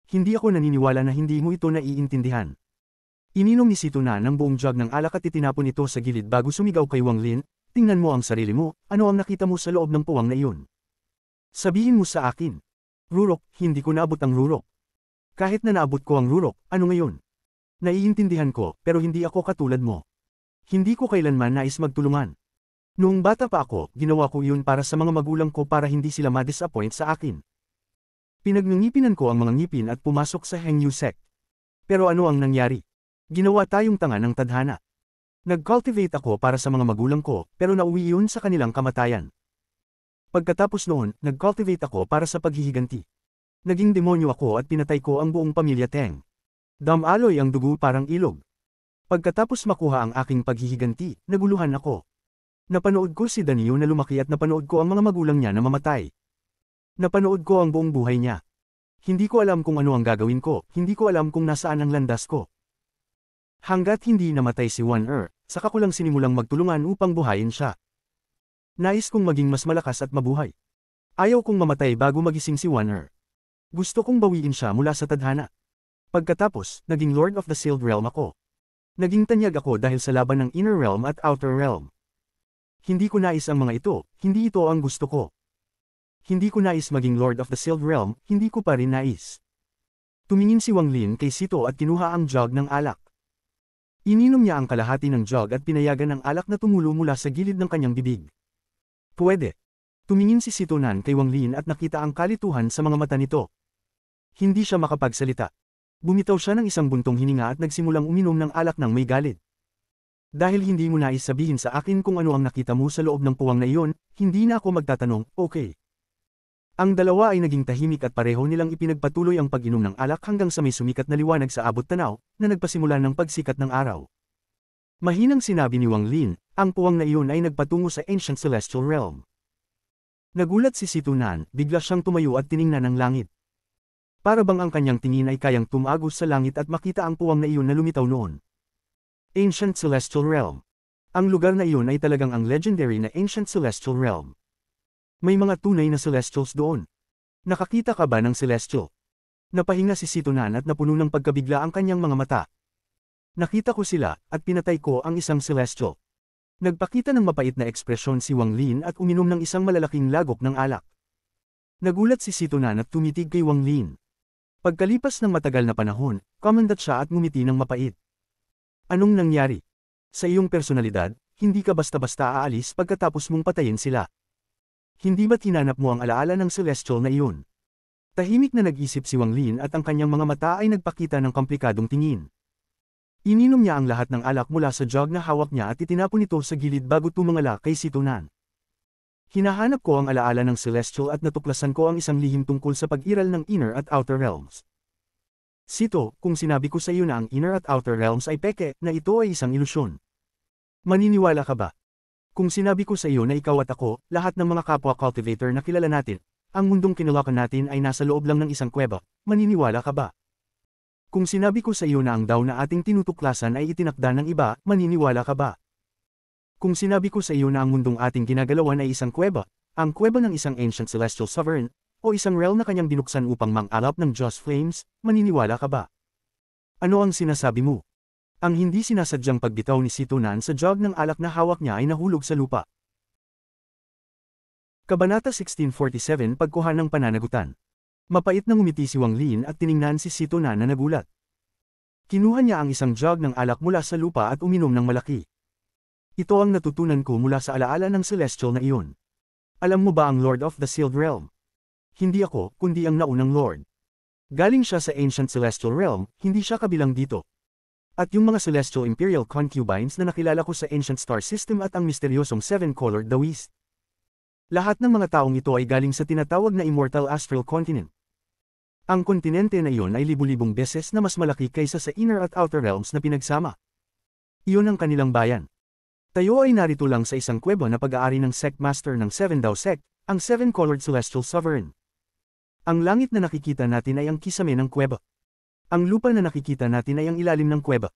Hindi ako naniniwala na hindi mo ito naiintindihan. Ininom ni Sito Nan ng buong jug ng alak at itinapon ito sa gilid bago sumigaw kay Wang Lin, tingnan mo ang sarili mo, ano ang nakita mo sa loob ng puwang na iyon? Sabihin mo sa akin. Rurok, hindi ko naabot ang rurok. Kahit na naabot ko ang rurok, ano ngayon? Naiintindihan ko, pero hindi ako katulad mo. Hindi ko kailanman nais magtulungan. Noong bata pa ako, ginawa ko iyon para sa mga magulang ko para hindi sila ma-disappoint sa akin. Pinagngipinan ko ang mga ngipin at pumasok sa Hengyu sect. Pero ano ang nangyari? Ginawa tayong tanga ng tadhana. Nag-cultivate ako para sa mga magulang ko, pero nauwi iyon sa kanilang kamatayan. Pagkatapos noon, nag-cultivate ako para sa paghihiganti. Naging demonyo ako at pinatay ko ang buong pamilya Teng. Damaloy ang dugo parang ilog. Pagkatapos makuha ang aking paghihiganti, naguluhan ako. Napanood ko si Danio na lumaki at napanood ko ang mga magulang niya na mamatay. Napanood ko ang buong buhay niya. Hindi ko alam kung ano ang gagawin ko, hindi ko alam kung nasaan ang landas ko. Hanggat hindi namatay si Wan saka ko lang sinimulang magtulungan upang buhayin siya. Nais kong maging mas malakas at mabuhay. Ayaw kong mamatay bago magising si Wan Gusto kong bawiin siya mula sa tadhana. Pagkatapos, naging Lord of the Sealed Realm ako. Naging tanyag ako dahil sa laban ng Inner Realm at Outer Realm. Hindi ko nais ang mga ito, hindi ito ang gusto ko. Hindi ko nais maging Lord of the Sealed Realm, hindi ko pa rin nais. Tumingin si Wang Lin kay Sito at kinuha ang jug ng alak. Ininom niya ang kalahati ng jug at pinayagan ang alak na tumulo mula sa gilid ng kanyang bibig. Pwede. Tumingin si Sito Nan kay Wang Lin at nakita ang kalituhan sa mga mata nito. Hindi siya makapagsalita. Bumitaw siya ng isang buntong hininga at nagsimulang uminom ng alak ng may galit. Dahil hindi mo nais sabihin sa akin kung ano ang nakita mo sa loob ng puwang na iyon, hindi na ako magtatanong, okay. Ang dalawa ay naging tahimik at pareho nilang ipinagpatuloy ang pag-inom ng alak hanggang sa may sumikat na liwanag sa abot tanaw, na nagpasimula ng pagsikat ng araw. Mahinang sinabi ni Wang Lin, ang puwang na iyon ay nagpatungo sa Ancient Celestial Realm. Nagulat si Sito Nan, bigla siyang tumayo at tiningnan ang langit. Para bang ang kanyang tingin ay kayang tumagos sa langit at makita ang puwang na iyon na lumitaw noon. Ancient Celestial Realm. Ang lugar na iyon ay talagang ang legendary na Ancient Celestial Realm. May mga tunay na Celestials doon. Nakakita ka ba ng Celestial? Napahinga si Sito Nan at napuno ng pagkabigla ang kanyang mga mata. Nakita ko sila, at pinatay ko ang isang Celestial. Nagpakita ng mapait na ekspresyon si Wang Lin at uminom ng isang malalaking lagok ng alak. Nagulat si Sito Nan at tumitig kay Wang Lin. Pagkalipas ng matagal na panahon, kumandat siya at ngumiti ng mapait. Anong nangyari? Sa iyong personalidad, hindi ka basta-basta aalis pagkatapos mong patayin sila. Hindi ba't hinanap mo ang alaala ng Celestial na iyon? Tahimik na nag-isip si Wang Lin at ang kanyang mga mata ay nagpakita ng komplikadong tingin. Ininom niya ang lahat ng alak mula sa jug na hawak niya at itinapon ito sa gilid bago tumangala kay Sito Nan. Hinahanap ko ang alaala ng Celestial at natuklasan ko ang isang lihim tungkol sa pag-iral ng Inner at Outer Realms. Sito, kung sinabi ko sa iyo na ang Inner at Outer Realms ay peke, na ito ay isang ilusyon. Maniniwala ka ba? Kung sinabi ko sa iyo na ikaw at ako, lahat ng mga kapwa cultivator na kilala natin, ang mundong kinulakan natin ay nasa loob lang ng isang kuweba, maniniwala ka ba? Kung sinabi ko sa iyo na ang daw na ating tinutuklasan ay itinakda ng iba, maniniwala ka ba? Kung sinabi ko sa iyo na ang mundong ating ginagalawan ay isang kuweba, ang kuweba ng isang Ancient Celestial Sovereign, o isang realm na kanyang binuksan upang mang-alap ng Joss Flames, maniniwala ka ba? Ano ang sinasabi mo? Ang hindi sinasadyang pagbitaw ni Sito Nan sa jug ng alak na hawak niya ay nahulog sa lupa. Kabanata 1647 Pagkuha ng pananagutan. Mapait na ngumiti si Wang Lin at tiningnan si Sito Nan na nagulat. Kinuha niya ang isang jug ng alak mula sa lupa at uminom ng malaki. Ito ang natutunan ko mula sa alaala ng Celestial na iyon. Alam mo ba ang Lord of the Sealed Realm? Hindi ako, kundi ang naunang Lord. Galing siya sa Ancient Celestial Realm, hindi siya kabilang dito. At yung mga Celestial Imperial Concubines na nakilala ko sa Ancient Star System at ang misteryosong Seven-Colored Dawis. Lahat ng mga taong ito ay galing sa tinatawag na Immortal Astral Continent. Ang kontinente na iyon ay libu-libong beses na mas malaki kaysa sa Inner at Outer Realms na pinagsama. Iyon ang kanilang bayan. Tayo ay narito lang sa isang kuweba na pag-aari ng Sect Master ng Seven Dao Sect, ang Seven-Colored Celestial Sovereign. Ang langit na nakikita natin ay ang kisame ng kuweba. Ang lupa na nakikita natin ay ang ilalim ng kuweba.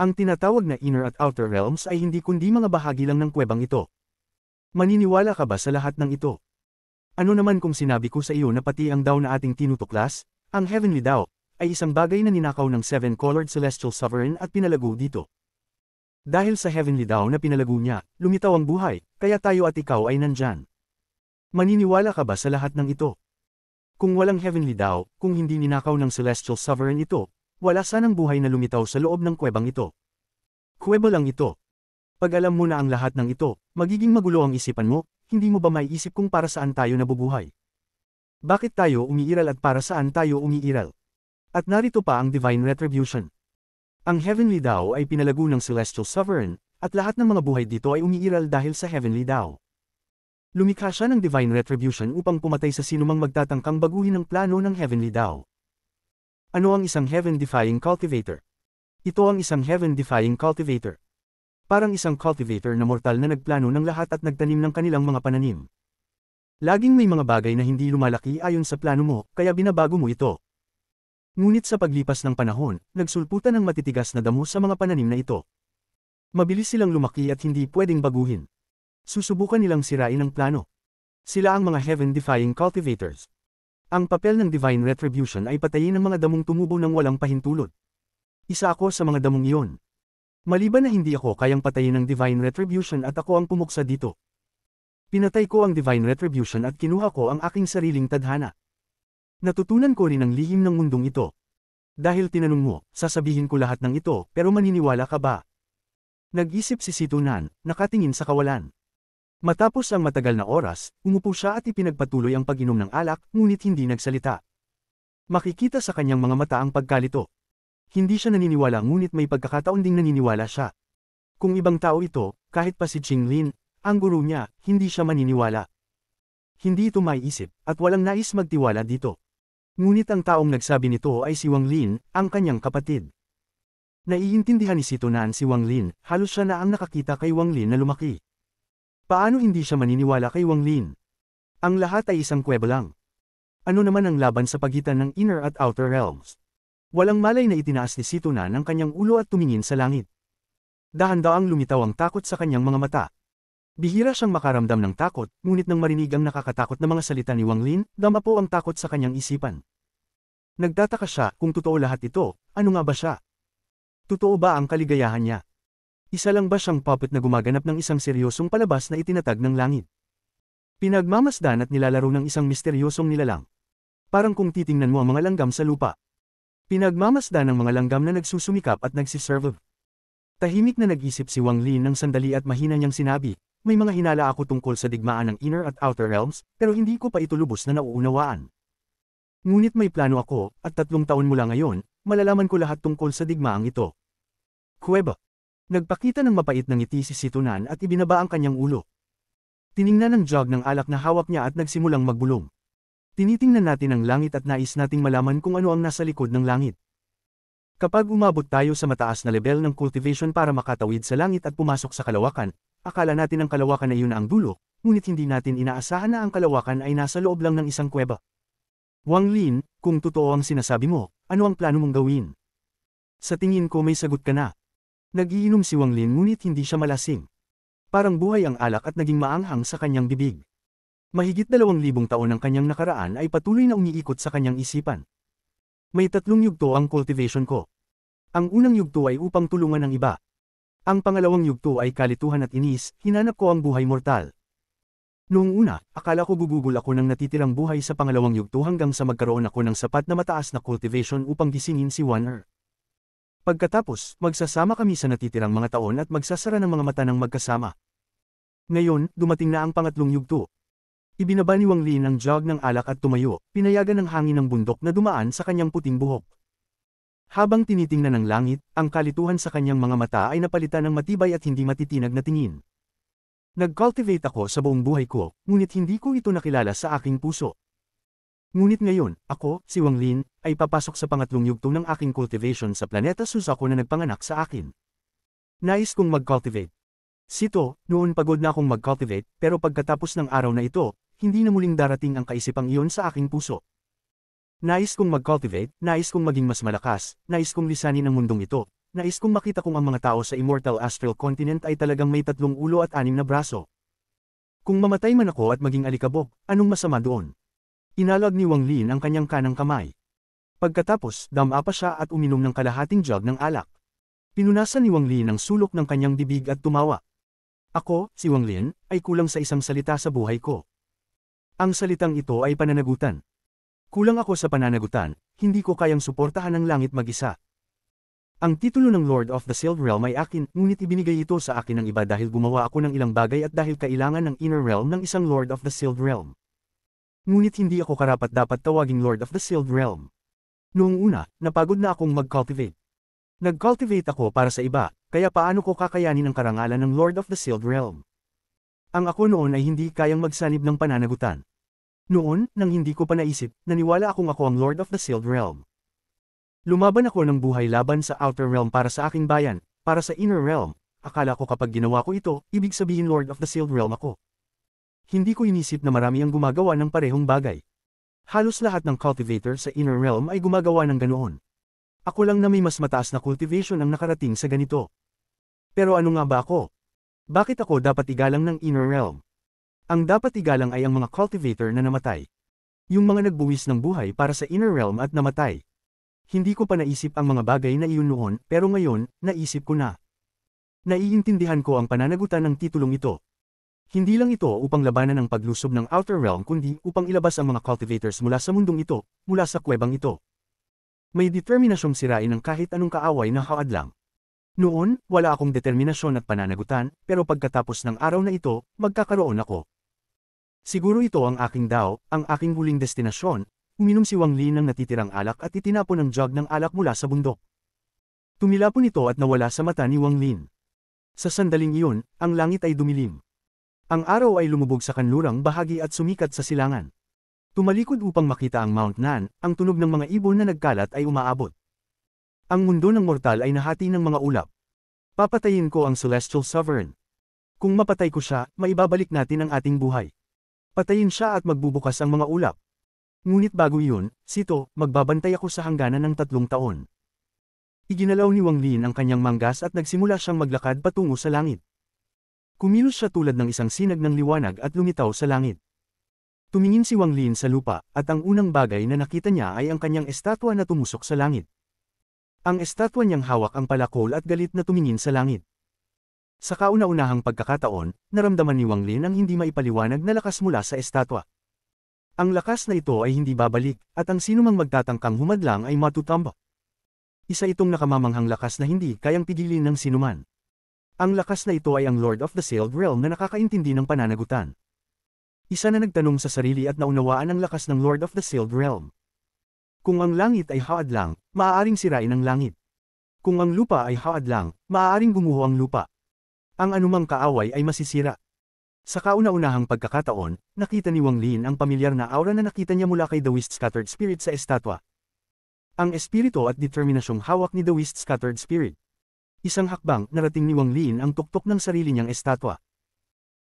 Ang tinatawag na Inner at Outer Realms ay hindi kundi mga bahagi lang ng kuwebang ito. Maniniwala ka ba sa lahat ng ito? Ano naman kung sinabi ko sa iyo na pati ang Dao na ating tinutuklas, ang Heavenly Dao, ay isang bagay na ninakaw ng Seven-Colored Celestial Sovereign at pinalago dito. Dahil sa Heavenly Dao na pinalago niya, lumitaw ang buhay, kaya tayo at ikaw ay nandyan. Maniniwala ka ba sa lahat ng ito? Kung walang Heavenly Dao, kung hindi ninakaw ng Celestial Sovereign ito, wala sanang buhay na lumitaw sa loob ng kuwebang ito. Kuweba lang ito. Pag alam mo na ang lahat ng ito, magiging magulo ang isipan mo, hindi mo ba maiisip kung para saan tayo nabubuhay? Bakit tayo umiiral at para saan tayo umiiral? At narito pa ang Divine Retribution. Ang Heavenly Dao ay pinalago ng Celestial Sovereign, at lahat ng mga buhay dito ay umiiral dahil sa Heavenly Dao. Lumikha siya ng Divine Retribution upang pumatay sa sinumang magtatangkang baguhin ang plano ng Heavenly Tao. Ano ang isang Heaven-defying cultivator? Ito ang isang Heaven-defying cultivator. Parang isang cultivator na mortal na nagplano ng lahat at nagtanim ng kanilang mga pananim. Laging may mga bagay na hindi lumalaki ayon sa plano mo, kaya binabago mo ito. Ngunit sa paglipas ng panahon, nagsulputan ng matitigas na damo sa mga pananim na ito. Mabilis silang lumaki at hindi pwedeng baguhin. Susubukan nilang sirain ang plano. Sila ang mga Heaven-defying cultivators. Ang papel ng Divine Retribution ay patayin ang mga damong tumubo ng walang pahintulot. Isa ako sa mga damong iyon. Maliban na hindi ako kayang patayin ng Divine Retribution at ako ang pumuksa dito. Pinatay ko ang Divine Retribution at kinuha ko ang aking sariling tadhana. Natutunan ko rin ang lihim ng mundong ito. Dahil tinanong mo, sasabihin ko lahat ng ito, pero maniniwala ka ba? Nag-isip si Situnan, nakatingin sa kawalan. Matapos ang matagal na oras, umupo siya at ipinagpatuloy ang pag-inom ng alak, ngunit hindi nagsalita. Makikita sa kanyang mga mata ang pagkalito. Hindi siya naniniwala ngunit may pagkakataon ding naniniwala siya. Kung ibang tao ito, kahit pa si Qinglin, ang guru niya, hindi siya maniniwala. Hindi ito maiisip, at walang nais magtiwala dito. Ngunit ang taong nagsabi nito ay si Wang Lin, ang kanyang kapatid. Naiintindihan ni Situnan si Wang Lin, halos siya na ang nakakita kay Wang Lin na lumaki. Paano hindi siya maniniwala kay Wang Lin? Ang lahat ay isang kuweba lang. Ano naman ang laban sa pagitan ng inner at outer realms? Walang malay na itinaas ni Situnan ang kanyang ulo at tumingin sa langit. Dahan-daang lumitaw ang takot sa kanyang mga mata. Bihira siyang makaramdam ng takot, ngunit nang marinig ang nakakatakot na mga salita ni Wang Lin, dama po ang takot sa kanyang isipan. Nagtataka siya kung totoo lahat ito, ano nga ba siya? Totoo ba ang kaligayahan niya? Isa lang ba siyang puppet na gumaganap ng isang seryosong palabas na itinatag ng langit? Pinagmamasdan at nilalaro ng isang misteryosong nilalang. Parang kung titingnan mo ang mga langgam sa lupa. Pinagmamasdan ng mga langgam na nagsusumikap at nagsiserve. Tahimik na nag-isip si Wang Lin ng sandali at mahina niyang sinabi, may mga hinala ako tungkol sa digmaan ng inner at outer realms, pero hindi ko pa ito lubos na nauunawaan. Ngunit may plano ako, at 3 taon mula ngayon, malalaman ko lahat tungkol sa digmaang ito. Kuweba. Nagpakita ng mapait na ngiti si Situnan at ibinaba ang kanyang ulo. Tiningnan ng jug ng alak na hawak niya at nagsimulang magbulong. Tinitingnan natin ang langit at nais nating malaman kung ano ang nasa likod ng langit. Kapag umabot tayo sa mataas na level ng cultivation para makatawid sa langit at pumasok sa kalawakan, akala natin ang kalawakan ay yun na ang dulo, ngunit hindi natin inaasahan na ang kalawakan ay nasa loob lang ng isang kuweba. Wang Lin, kung totoo ang sinasabi mo, ano ang plano mong gawin? Sa tingin ko may sagot ka na. Nagiinom si Wang Lin ngunit hindi siya malasing. Parang buhay ang alak at naging maanghang sa kanyang bibig. Mahigit 2,000 taon ang kanyang nakaraan ay patuloy na umiikot sa kanyang isipan. May 3 yugto ang cultivation ko. Ang unang yugto ay upang tulungan ang iba. Ang pangalawang yugto ay kalituhan at inis, hinanap ko ang buhay mortal. Noong una, akala ko gugugol ako ng natitirang buhay sa pangalawang yugto hanggang sa magkaroon ako ng sapat na mataas na cultivation upang gisingin si Wan-Er. Pagkatapos, magsasama kami sa natitirang mga taon at magsasara ng mga mata ng magkasama. Ngayon, dumating na ang pangatlong yugto. Ibinaba ni Wang Lin ang jug ng alak at tumayo, pinayagan ng hangin ng bundok na dumaan sa kanyang puting buhok. Habang tinitingnan ng langit, ang kalituhan sa kanyang mga mata ay napalitan ng matibay at hindi matitinag na tingin. Nag-cultivate ako sa buong buhay ko, ngunit hindi ko ito nakilala sa aking puso. Ngunit ngayon, ako, si Wang Lin, ay papasok sa pangatlong yugto ng aking cultivation sa planeta Suzaku na nagpanganak sa akin. Nais kong mag-cultivate. Sito, noon pagod na akong mag-cultivate, pero pagkatapos ng araw na ito, hindi na muling darating ang kaisipang iyon sa aking puso. Nais kong mag-cultivate, nais kong maging mas malakas, nais kong lisanin ang mundong ito, nais kong makita kung ang mga tao sa Immortal Astral Continent ay talagang may 3 ulo at 6 na braso. Kung mamatay man ako at maging alikabok, anong masama doon? Inalag ni Wang Lin ang kanyang kanang kamay. Pagkatapos, dama pa siya at uminom ng kalahating jug ng alak. Pinunasan ni Wang Lin ang sulok ng kanyang bibig at tumawa. Ako, si Wang Lin, ay kulang sa isang salita sa buhay ko. Ang salitang ito ay pananagutan. Kulang ako sa pananagutan, hindi ko kayang suportahan ang langit mag-isa. Ang titulo ng Lord of the Sealed Realm ay akin, ngunit ibinigay ito sa akin ng iba dahil gumawa ako ng ilang bagay at dahil kailangan ng inner realm ng isang Lord of the Sealed Realm. Ngunit hindi ako karapat-dapat tawaging Lord of the Sealed Realm. Noong una, napagod na akong mag-cultivate. Nag-cultivate ako para sa iba, kaya paano ko kakayanin ang karangalan ng Lord of the Sealed Realm? Ang ako noon ay hindi kayang magsanib ng pananagutan. Noon, nang hindi ko pa naisip, naniwala akong ako ang Lord of the Sealed Realm. Lumaban ako ng buhay laban sa Outer Realm para sa aking bayan, para sa Inner Realm. Akala ko kapag ginawa ko ito, ibig sabihin Lord of the Sealed Realm ako. Hindi ko inisip na marami ang gumagawa ng parehong bagay. Halos lahat ng cultivator sa Inner Realm ay gumagawa ng ganoon. Ako lang na may mas mataas na cultivation ang nakarating sa ganito. Pero ano nga ba ako? Bakit ako dapat igalang ng Inner Realm? Ang dapat igalang ay ang mga cultivator na namatay. Yung mga nagbuwis ng buhay para sa Inner Realm at namatay. Hindi ko pa naisip ang mga bagay na iyon noon, pero ngayon, naisip ko na. Naiintindihan ko ang pananagutan ng titulong ito. Hindi lang ito upang labanan ang paglusob ng Outer Realm kundi upang ilabas ang mga cultivators mula sa mundong ito, mula sa kuwebang ito. May determinasyong sirain ang kahit anong kaaway na haadlang. Noon, wala akong determinasyon at pananagutan, pero pagkatapos ng araw na ito, magkakaroon ako. Siguro ito ang aking dao, ang aking huling destinasyon. Uminom si Wang Lin ng natitirang alak at itinapon ang jug ng alak mula sa bundok. Tumilapon ito at nawala sa mata ni Wang Lin. Sa sandaling iyon, ang langit ay dumilim. Ang araw ay lumubog sa kanlurang bahagi at sumikat sa silangan. Tumalikod upang makita ang Mount Nan, ang tunog ng mga ibon na nagkalat ay umaabot. Ang mundo ng mortal ay nahati ng mga ulap. Papatayin ko ang Celestial Sovereign. Kung mapatay ko siya, maibabalik natin ang ating buhay. Patayin siya at magbubukas ang mga ulap. Ngunit bago iyon, sito, magbabantay ako sa hangganan ng 3 taon. Iginalaw ni Wang Lin ang kanyang manggas at nagsimula siyang maglakad patungo sa langit. Kumilos siya tulad ng isang sinag ng liwanag at lumitaw sa langit. Tumingin si Wang Lin sa lupa, at ang unang bagay na nakita niya ay ang kanyang estatwa na tumusok sa langit. Ang estatwa niyang hawak ang palakol at galit na tumingin sa langit. Sa kauna-unahang pagkakataon, naramdaman ni Wang Lin ang hindi maipaliwanag na lakas mula sa estatwa. Ang lakas na ito ay hindi babalik, at ang sinumang magtatangkang humadlang ay matutamba. Isa itong nakamamanghang lakas na hindi kayang pigilin ng sinuman. Ang lakas na ito ay ang Lord of the Sealed Realm na nakakaintindi ng pananagutan. Isa na nagtanong sa sarili at naunawaan ang lakas ng Lord of the Sealed Realm. Kung ang langit ay haadlang, maaaring sirain ang langit. Kung ang lupa ay haadlang, maaaring gumuho ang lupa. Ang anumang kaaway ay masisira. Sa kauna-unahang pagkakataon, nakita ni Wang Lin ang pamilyar na aura na nakita niya mula kay The Whist Scattered Spirit sa estatwa. Ang espiritu at determinasyong hawak ni The Whist Scattered Spirit. Isang hakbang, narating ni Wang Lin ang tuktok ng sarili niyang estatwa.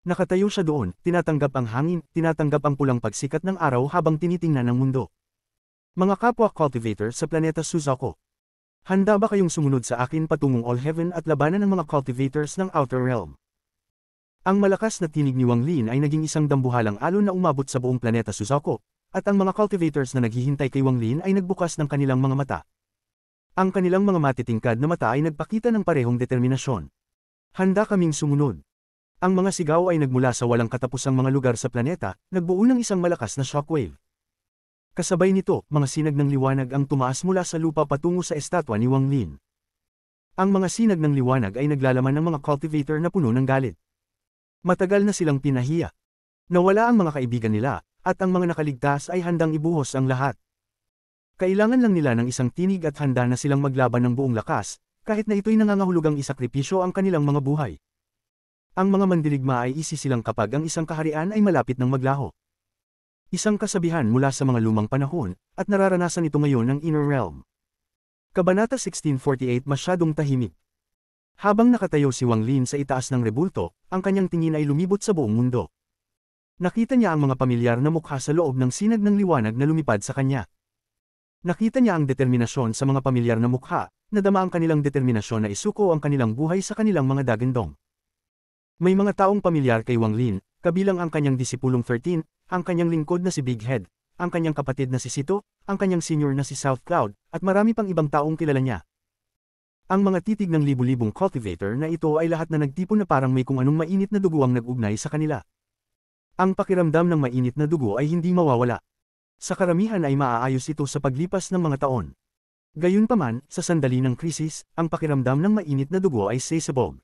Nakatayo siya doon, tinatanggap ang hangin, tinatanggap ang pulang pagsikat ng araw habang tinitingnan ang mundo. Mga kapwa cultivator sa planeta Suzaku. Handa ba kayong sumunod sa akin patungong All Heaven at labanan ng mga cultivators ng Outer Realm? Ang malakas na tinig ni Wang Lin ay naging isang dambuhalang alon na umabot sa buong planeta Suzaku, at ang mga cultivators na naghihintay kay Wang Lin ay nagbukas ng kanilang mga mata. Ang kanilang mga matitingkad na mata ay nagpakita ng parehong determinasyon. Handa kaming sumunod. Ang mga sigaw ay nagmula sa walang katapusang mga lugar sa planeta, nagbuo ng isang malakas na shockwave. Kasabay nito, mga sinag ng liwanag ang tumaas mula sa lupa patungo sa estatwa ni Wang Lin. Ang mga sinag ng liwanag ay naglalaman ng mga cultivator na puno ng galit. Matagal na silang pinahiya. Nawala ang mga kaibigan nila, at ang mga nakaligtas ay handang ibuhos ang lahat. Kailangan lang nila ng isang tinig at handa na silang maglaban ng buong lakas, kahit na ito'y nangangahulugang isakripisyo ang kanilang mga buhay. Ang mga mandiligma ay isisilang kapag ang isang kaharian ay malapit ng maglaho. Isang kasabihan mula sa mga lumang panahon, at nararanasan ito ngayon ng Inner Realm. Kabanata 1648 Masyadong tahimik. Habang nakatayo si Wang Lin sa itaas ng rebulto, ang kanyang tingin ay lumibot sa buong mundo. Nakita niya ang mga pamilyar na mukha sa loob ng sinag ng liwanag na lumipad sa kanya. Nakita niya ang determinasyon sa mga pamilyar na mukha, nadama ang kanilang determinasyon na isuko ang kanilang buhay sa kanilang mga dagandong. May mga taong pamilyar kay Wang Lin, kabilang ang kanyang disipulong 13, ang kanyang lingkod na si Big Head, ang kanyang kapatid na si Sito, ang kanyang senior na si South Cloud, at marami pang ibang taong kilala niya. Ang mga titig ng libu-libong cultivator na ito ay lahat na nagtipon na parang may kung anong mainit na dugo ang nag-ugnay sa kanila. Ang pakiramdam ng mainit na dugo ay hindi mawawala. Sa karamihan ay maaayos ito sa paglipas ng mga taon. Gayunpaman, sa sandali ng krisis, ang pakiramdam ng mainit na dugo ay sasabog.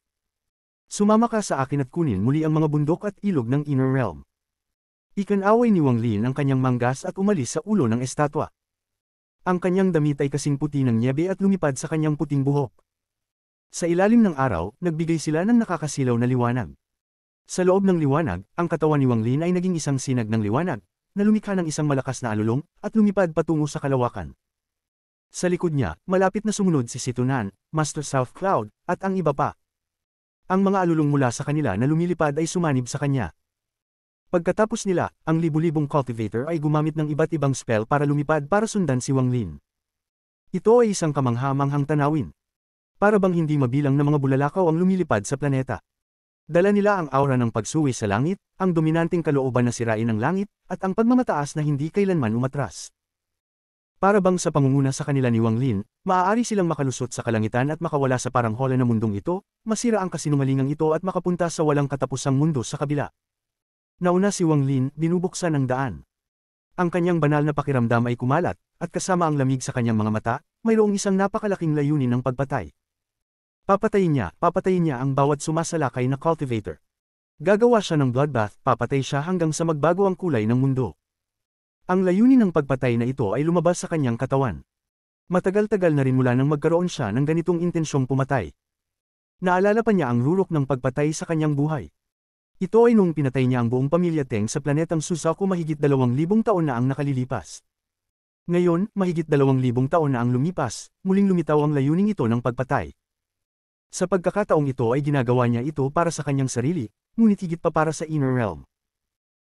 Sumama ka sa akin at kunin muli ang mga bundok at ilog ng Inner Realm. Ikanaway ni Wang Lin ang kanyang manggas at umalis sa ulo ng estatwa. Ang kanyang damit ay kasing puti ng nyebe at lumipad sa kanyang puting buhok. Sa ilalim ng araw, nagbigay sila ng nakakasilaw na liwanag. Sa loob ng liwanag, ang katawan ni Wang Lin ay naging isang sinag ng liwanag, na lumikha ng isang malakas na alulong, at lumipad patungo sa kalawakan. Sa likod niya, malapit na sumunod si Situnan, Master South Cloud, at ang iba pa. Ang mga alulong mula sa kanila na lumilipad ay sumanib sa kanya. Pagkatapos nila, ang libu-libong cultivator ay gumamit ng iba't ibang spell para lumipad para sundan si Wang Lin. Ito ay isang kamangha-manghang tanawin. Para bang hindi mabilang na mga bulalakaw ang lumilipad sa planeta. Dala nila ang aura ng pagsuwi sa langit, ang dominanteng kalooban na sirain ng langit, at ang pagmamataas na hindi kailanman umatras. Para bang sa pangunguna sa kanila ni Wang Lin, maaari silang makalusot sa kalangitan at makawala sa paranghola na mundong ito, masira ang kasinungalingang ito at makapunta sa walang katapusang mundo sa kabila. Nauna si Wang Lin, binubuksan ang daan. Ang kanyang banal na pakiramdam ay kumalat, at kasama ang lamig sa kanyang mga mata, mayroong isang napakalaking layunin ng pagpatay. Papatayin niya ang bawat sumasalakay na cultivator. Gagawa siya ng bloodbath, papatay siya hanggang sa magbago ang kulay ng mundo. Ang layunin ng pagpatay na ito ay lumabas sa kanyang katawan. Matagal-tagal na rin mula nang magkaroon siya ng ganitong intensyong pumatay. Naalala pa niya ang rurok ng pagpatay sa kanyang buhay. Ito ay nung pinatay niya ang buong pamilya Teng sa planetang Suzaku mahigit 2,000 taon na ang nakalilipas. Ngayon, mahigit 2,000 taon na ang lumipas, muling lumitaw ang layuning ito ng pagpatay. Sa pagkakataong ito ay ginagawa niya ito para sa kanyang sarili, ngunit higit pa para sa inner realm.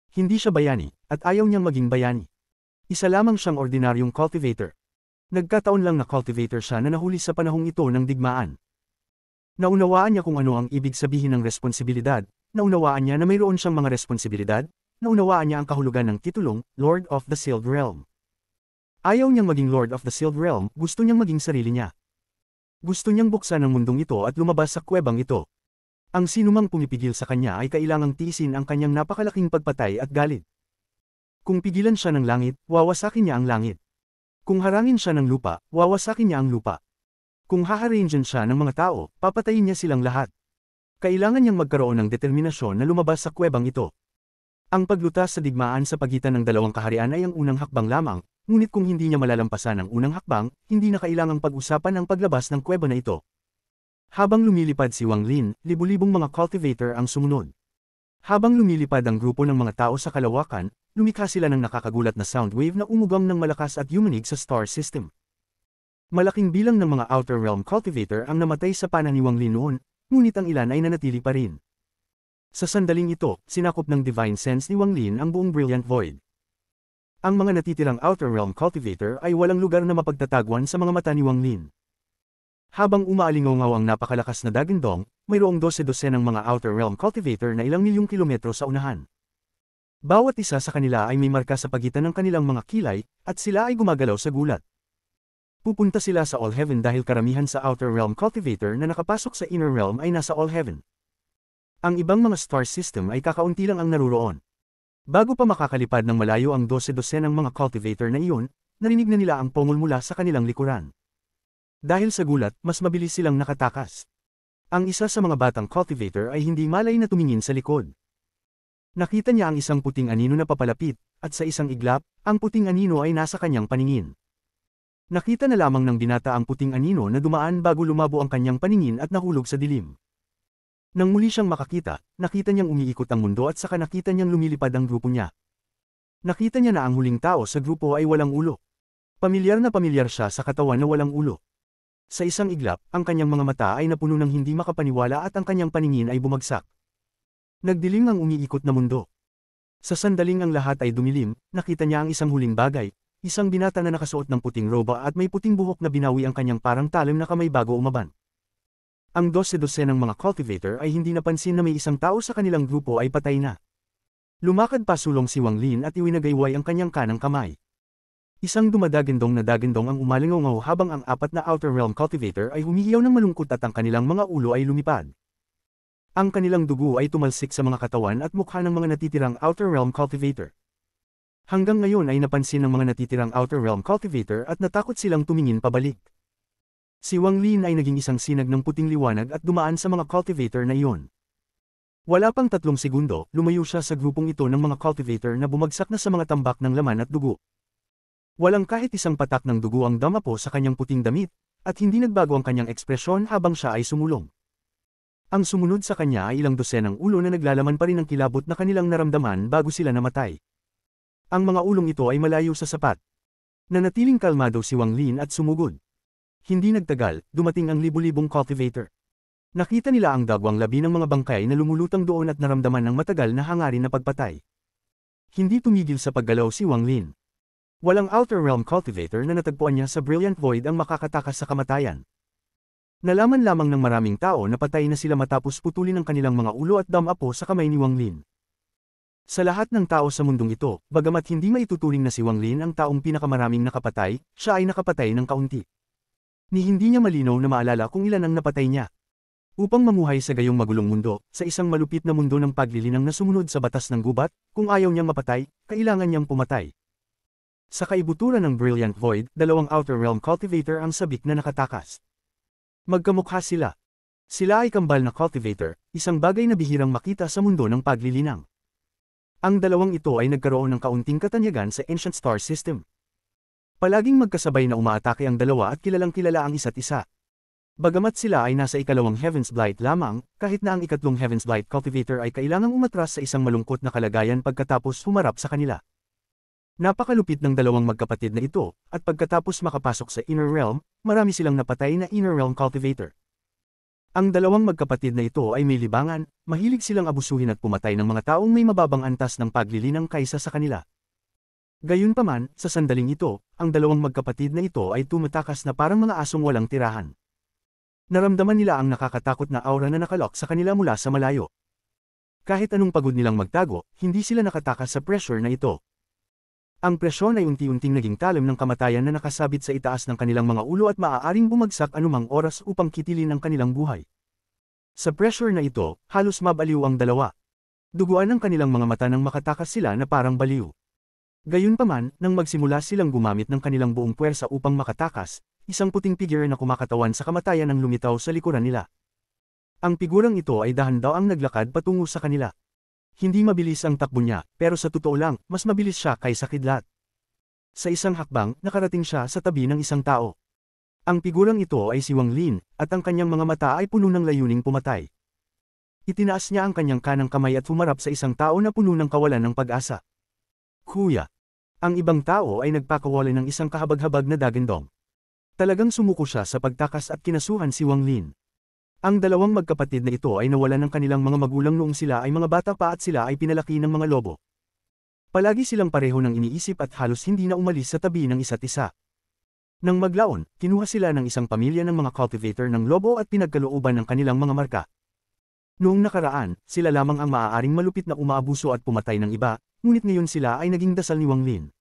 Hindi siya bayani, at ayaw niyang maging bayani. Isa lamang siyang ordinaryong cultivator. Nagkataon lang na cultivator siya na nahuli sa panahong ito ng digmaan. Naunawaan niya kung ano ang ibig sabihin ng responsibilidad, naunawaan niya na mayroon siyang mga responsibilidad, naunawaan niya ang kahulugan ng titulong, Lord of the Sealed Realm. Ayaw niyang maging Lord of the Sealed Realm, gusto niyang maging sarili niya. Gusto niyang buksan ang mundong ito at lumabas sa kuwebang ito. Ang sinumang pumipigil sa kanya ay kailangang tiisin ang kanyang napakalaking pagpatay at galit. Kung pigilan siya ng langit, wawasakin niya ang langit. Kung harangin siya ng lupa, wawasakin niya ang lupa. Kung haharangan siya ng mga tao, papatayin niya silang lahat. Kailangan niyang magkaroon ng determinasyon na lumabas sa kuwebang ito. Ang paglutas sa digmaan sa pagitan ng dalawang kaharian ay ang unang hakbang lamang, ngunit kung hindi niya malalampasan ang unang hakbang, hindi na kailangang pag-usapan ang paglabas ng kuweba na ito. Habang lumilipad si Wang Lin, libu-libong mga cultivator ang sumunod. Habang lumilipad ang grupo ng mga tao sa kalawakan, lumikha sila ng nakakagulat na sound wave na umugang ng malakas at yumanig sa star system. Malaking bilang ng mga outer realm cultivator ang namatay sa pana ni Wang Lin noon, ngunit ang ilan ay nanatili pa rin. Sa sandaling ito, sinakop ng divine sense ni Wang Lin ang buong brilliant void. Ang mga natitirang outer realm cultivator ay walang lugar na mapagtatagwan sa mga mata ni Wang Lin. Habang umaalingaw-ngaw ang napakalakas na dagindong, mayroong 12 ng mga outer realm cultivator na ilang milyong kilometro sa unahan. Bawat isa sa kanila ay may marka sa pagitan ng kanilang mga kilay, at sila ay gumagalaw sa gulat. Pupunta sila sa All Heaven dahil karamihan sa outer realm cultivator na nakapasok sa inner realm ay nasa All Heaven. Ang ibang mga star system ay kakaunti lang ang naruroon. Bago pa makakalipad ng malayo ang 12 ng mga cultivator na iyon, narinig na nila ang pungol mula sa kanilang likuran. Dahil sa gulat, mas mabilis silang nakatakas. Ang isa sa mga batang cultivator ay hindi malay na tumingin sa likod. Nakita niya ang isang puting anino na papalapit, at sa isang iglap, ang puting anino ay nasa kanyang paningin. Nakita na lamang ng binata ang puting anino na dumaan bago lumabo ang kanyang paningin at nahulog sa dilim. Nang muli siyang makakita, nakita niyang umiikot ang mundo at saka nakita niyang lumilipad ang grupo niya. Nakita niya na ang huling tao sa grupo ay walang ulo. Pamilyar na pamilyar siya sa katawan na walang ulo. Sa isang iglap, ang kanyang mga mata ay napuno ng hindi makapaniwala at ang kanyang paningin ay bumagsak. Nagdilim ang umiikot na mundo. Sa sandaling ang lahat ay dumilim, nakita niya ang isang huling bagay, isang binata na nakasuot ng puting roba at may puting buhok na binawi ang kanyang parang talim na kamay bago umaban. Ang 12 ng mga cultivator ay hindi napansin na may isang tao sa kanilang grupo ay patay na. Lumakad pa sulong si Wang Lin at iwinagayway ang kanyang kanang kamay. Isang dumadagindong na dagindong ang umalingaw habang ang 4 na outer realm cultivator ay humihiyaw ng malungkot at ang kanilang mga ulo ay lumipad. Ang kanilang dugo ay tumalsik sa mga katawan at mukha ng mga natitirang outer realm cultivator. Hanggang ngayon ay napansin ng mga natitirang outer realm cultivator at natakot silang tumingin pabalik. Si Wang Lin ay naging isang sinag ng puting liwanag at dumaan sa mga cultivator na iyon. Wala pang 3 segundo, lumayo siya sa grupong ito ng mga cultivator na bumagsak na sa mga tambak ng laman at dugo. Walang kahit isang patak ng dugo ang damapo sa kanyang puting damit, at hindi nagbago ang kanyang ekspresyon habang siya ay sumulong. Ang sumunod sa kanya ay ilang dosenang ulo na naglalaman pa rin ng kilabot na kanilang naramdaman bago sila namatay. Ang mga ulong ito ay malayo sa sapat. Nanatiling kalmado si Wang Lin at sumugod. Hindi nagtagal, dumating ang libu-libong cultivator. Nakita nila ang dagwang labi ng mga bangkay na lumulutang doon at naramdaman ng matagal na hangarin na pagpatay. Hindi tumigil sa paggalaw si Wang Lin. Walang Outer Realm cultivator na natagpuan niya sa Brilliant Void ang makakatakas sa kamatayan. Nalaman lamang ng maraming tao na patay na sila matapos putulin ang kanilang mga ulo at damapo sa kamay ni Wang Lin. Sa lahat ng tao sa mundong ito, bagamat hindi maituturing na si Wang Lin ang taong pinakamaraming nakapatay, siya ay nakapatay ng kaunti. Ni hindi niya malinaw na maalala kung ilan ang napatay niya. Upang mamuhay sa gayong magulong mundo, sa isang malupit na mundo ng paglilinang na sumunod sa batas ng gubat, kung ayaw niyang mapatay, kailangan niyang pumatay. Sa kaibuturan ng Brilliant Void, dalawang Outer Realm cultivator ang sabik na nakatakas. Magkamukha sila. Sila ay kambal na cultivator, isang bagay na bihirang makita sa mundo ng paglilinang. Ang dalawang ito ay nagkaroon ng kaunting katanyagan sa Ancient Star System. Palaging magkasabay na umaatake ang dalawa at kilalang-kilala ang isa't isa. Bagamat sila ay nasa ikalawang Heaven's Blight lamang, kahit na ang ikatlong Heaven's Blight cultivator ay kailangang umatras sa isang malungkot na kalagayan pagkatapos humarap sa kanila. Napakalupit ng dalawang magkapatid na ito, at pagkatapos makapasok sa Inner Realm, marami silang napatay na Inner Realm cultivator. Ang dalawang magkapatid na ito ay may libangan, mahilig silang abusuhin at pumatay ng mga taong may mababang antas ng paglilinang kaysa sa kanila. Gayunpaman, sa sandaling ito, ang dalawang magkapatid na ito ay tumatakas na parang mga asong walang tirahan. Naramdaman nila ang nakakatakot na aura na nakalok sa kanila mula sa malayo. Kahit anong pagod nilang magtago, hindi sila nakatakas sa pressure na ito. Ang presyon ay unti-unting naging talim ng kamatayan na nakasabit sa itaas ng kanilang mga ulo at maaaring bumagsak anumang oras upang kitilin ang kanilang buhay. Sa pressure na ito, halos mabaliw ang dalawa. Duguan ang kanilang mga mata nang makatakas sila na parang baliw. Gayunpaman, nang magsimula silang gumamit ng kanilang buong puwersa upang makatakas, isang puting figure na kumakatawan sa kamatayan ang lumitaw sa likuran nila. Ang figurang ito ay dahan-daang naglakad patungo sa kanila. Hindi mabilis ang takbo niya, pero sa totoo lang, mas mabilis siya kaysa kidlat. Sa isang hakbang, nakarating siya sa tabi ng isang tao. Ang figurang ito ay si Wang Lin, at ang kanyang mga mata ay puno ng layuning pumatay. Itinaas niya ang kanyang kanang kamay at humarap sa isang tao na puno ng kawalan ng pag-asa. Kuya. Ang ibang tao ay nagpakawala ng isang kahabag-habag na dagandong. Talagang sumuko siya sa pagtakas at kinasuhan si Wang Lin. Ang dalawang magkapatid na ito ay nawalan ng kanilang mga magulang noong sila ay mga bata pa at sila ay pinalaki ng mga lobo. Palagi silang pareho ng iniisip at halos hindi na umalis sa tabi ng isa't isa. Nang maglaon, kinuha sila ng isang pamilya ng mga cultivator ng lobo at pinagkalooban ng kanilang mga marka. Noong nakaraan, sila lamang ang maaaring malupit na umaabuso at pumatay ng iba, ngunit ngayon sila ay naging dasal ni Wang Lin.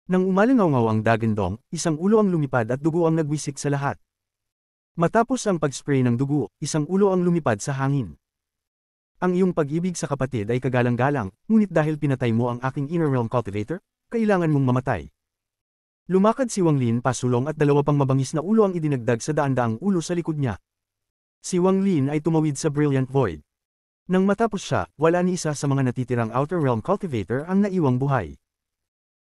Nang umalingaw-ngaw ang dagandong, isang ulo ang lumipad at dugo ang nagwisik sa lahat. Matapos ang pag-spray ng dugo, isang ulo ang lumipad sa hangin. Ang iyong pag-ibig sa kapatid ay kagalang-galang, ngunit dahil pinatay mo ang aking Inner Realm cultivator, kailangan mong mamatay. Lumakad si Wang Lin pasulong at dalawa pang mabangis na ulo ang idinagdag sa daan-daang ulo sa likod niya. Si Wang Lin ay tumawid sa Brilliant Void. Nang matapos siya, wala ni isa sa mga natitirang Outer Realm cultivator ang naiwang buhay.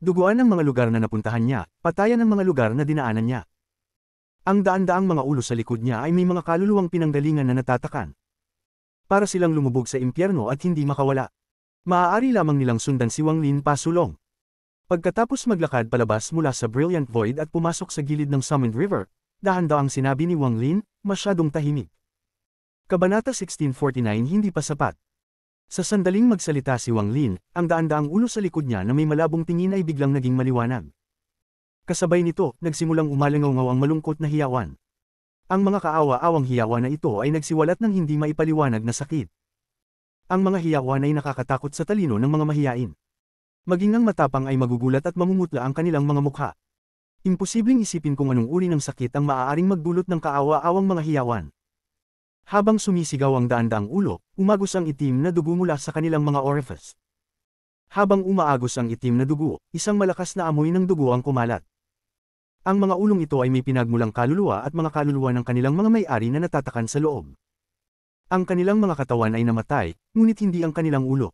Duguan ang mga lugar na napuntahan niya, patayan ang mga lugar na dinaanan niya. Ang daan-daang mga ulo sa likod niya ay may mga kaluluwang pinanggalingan na natatakan. Para silang lumubog sa impyerno at hindi makawala. Maaari lamang nilang sundan si Wang Lin pasulong. Pagkatapos maglakad palabas mula sa Brilliant Void at pumasok sa gilid ng Summoned River, dahan-daang sinabi ni Wang Lin, masyadong tahimik. Kabanata 1649 hindi pa sapat. Sa sandaling magsalita si Wang Lin, ang daan-daang ulo sa likod niya na may malabong tingin ay biglang naging maliwanag. Kasabay nito, nagsimulang umalingaw-ngaw ang malungkot na hiyawan. Ang mga kaawa-awang hiyawan na ito ay nagsiwalat ng hindi maipaliwanag na sakit. Ang mga hiyawan ay nakakatakot sa talino ng mga mahiyain. Maging ang matapang ay magugulat at mamumutla ang kanilang mga mukha. Imposibleng isipin kung anong uri ng sakit ang maaaring magdulot ng kaawa-awang mga hiyawan. Habang sumisigaw ang daan-daang ulo, umagos ang itim na dugo mula sa kanilang mga orifice. Habang umaagos ang itim na dugo, isang malakas na amoy ng dugo ang kumalat. Ang mga ulong ito ay may pinagmulang kaluluwa at mga kaluluwa ng kanilang mga may-ari na natatakan sa loob. Ang kanilang mga katawan ay namatay, ngunit hindi ang kanilang ulo.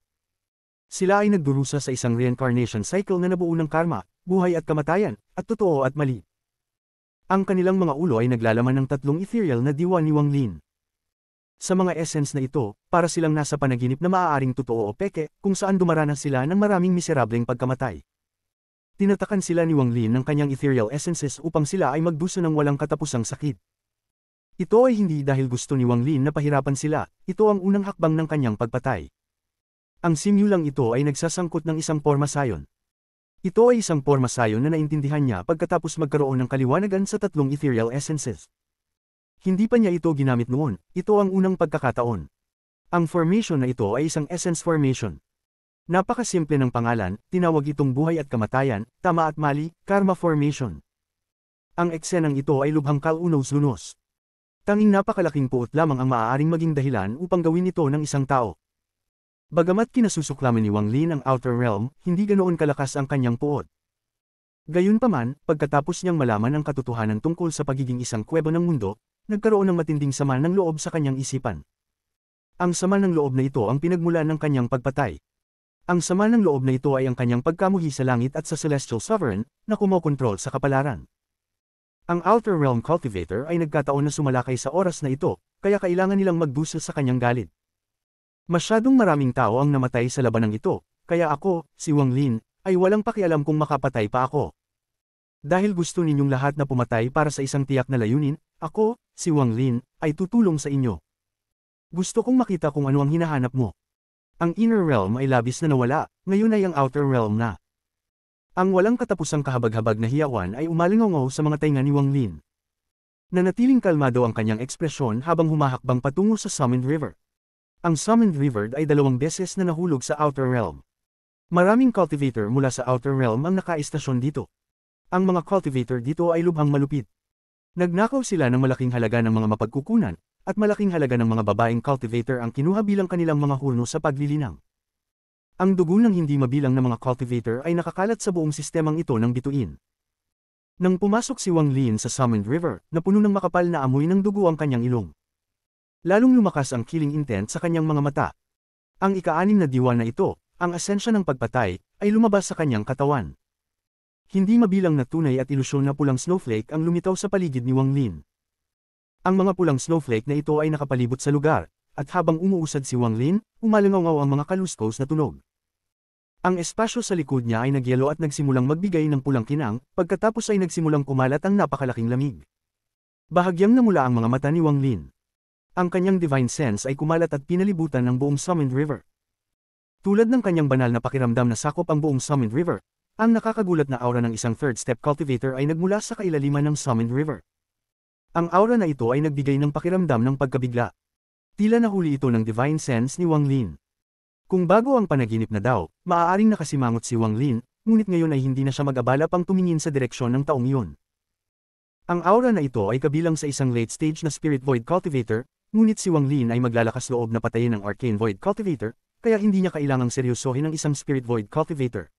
Sila ay nagdurusa sa isang reincarnation cycle na nabuo ng karma, buhay at kamatayan, at totoo at mali. Ang kanilang mga ulo ay naglalaman ng tatlong ethereal na diwa ni Wang Lin. Sa mga essence na ito, para silang nasa panaginip na maaaring totoo o peke, kung saan dumaranas sila ng maraming miserableng pagkamatay. Tinatakan sila ni Wang Lin ng kanyang ethereal essences upang sila ay magdusa ng walang katapusang sakit. Ito ay hindi dahil gusto ni Wang Lin na pahirapan sila, ito ang unang hakbang ng kanyang pagpatay. Ang simulang ito ay nagsasangkot ng isang porma sayon. Ito ay isang porma sayon na naintindihan niya pagkatapos magkaroon ng kaliwanagan sa tatlong ethereal essences. Hindi pa niya ito ginamit noon, ito ang unang pagkakataon. Ang formation na ito ay isang essence formation. Napakasimple ng pangalan, tinawag itong buhay at kamatayan, tama at mali, karma formation. Ang eksenang ito ay lubhang kalunos-lunos. Tanging napakalaking puot lamang ang maaaring maging dahilan upang gawin ito ng isang tao. Bagamat kinasusuklaman ni Wang Lin ang Outer Realm, hindi ganoon kalakas ang kanyang puot. Gayunpaman, pagkatapos niyang malaman ang katotohanan tungkol sa pagiging isang kuweba ng mundo, nagkaroon ng matinding sama ng loob sa kanyang isipan. Ang sama ng loob na ito ang pinagmulan ng kanyang pagpatay. Ang sama ng loob na ito ay ang kanyang pagkamuhi sa langit at sa Celestial Sovereign, na kumokontrol sa kapalaran. Ang Outer Realm Cultivator ay nagkataon na sumalakay sa oras na ito, kaya kailangan nilang magdusa sa kanyang galit. Masyadong maraming tao ang namatay sa labanang ito, kaya ako, si Wang Lin, ay walang pakialam kung makapatay pa ako. Dahil gusto ninyong lahat na pumatay para sa isang tiyak na layunin, ako, si Wang Lin, ay tutulong sa inyo. Gusto kong makita kung ano ang hinahanap mo. Ang Inner Realm ay labis na nawala, ngayon ay ang Outer Realm na. Ang walang katapusang kahabag-habag na hiyawan ay umalingaw sa mga tainga ni Wang Lin. Nanatiling kalmado ang kanyang ekspresyon habang humahakbang patungo sa Summoned River. Ang Summoned River ay 2 beses na nahulog sa Outer Realm. Maraming cultivator mula sa Outer Realm ang nakaistasyon dito. Ang mga cultivator dito ay lubhang malupit. Nagnakaw sila ng malaking halaga ng mga mapagkukunan, at malaking halaga ng mga babaeng cultivator ang kinuha bilang kanilang mga hurno sa paglilinang. Ang dugo ng hindi mabilang na mga cultivator ay nakakalat sa buong sistemang ito ng bituin. Nang pumasok si Wang Lin sa Summoned River, napuno ng makapal na amoy ng dugo ang kanyang ilong. Lalong lumakas ang killing intent sa kanyang mga mata. Ang ika-6 na diwa na ito, ang asensya ng pagpatay, ay lumabas sa kanyang katawan. Hindi mabilang na tunay at ilusyon na pulang snowflake ang lumitaw sa paligid ni Wang Lin. Ang mga pulang snowflake na ito ay nakapalibot sa lugar, at habang umuusad si Wang Lin, umalingaw ang mga kaluskos na tunog. Ang espasyo sa likod niya ay nagyelo at nagsimulang magbigay ng pulang kinang, pagkatapos ay nagsimulang kumalat ang napakalaking lamig. Bahagyang namula ang mga mata ni Wang Lin. Ang kanyang divine sense ay kumalat at pinalibutan ng buong Summoned River. Tulad ng kanyang banal na pakiramdam na sakop ang buong Summoned River, ang nakakagulat na aura ng isang third step cultivator ay nagmula sa kailaliman ng Summoned River. Ang aura na ito ay nagbigay ng pakiramdam ng pagkabigla. Tila nahuli ito ng divine sense ni Wang Lin. Kung bago ang panaginip na daw, maaaring nakasimangot si Wang Lin, ngunit ngayon ay hindi na siya mag-abala pang tumingin sa direksyon ng taong iyon. Ang aura na ito ay kabilang sa isang late stage na Spirit Void Cultivator, ngunit si Wang Lin ay maglalakas loob na patayin ng Arcane Void Cultivator, kaya hindi niya kailangang seryosohin ang isang Spirit Void Cultivator.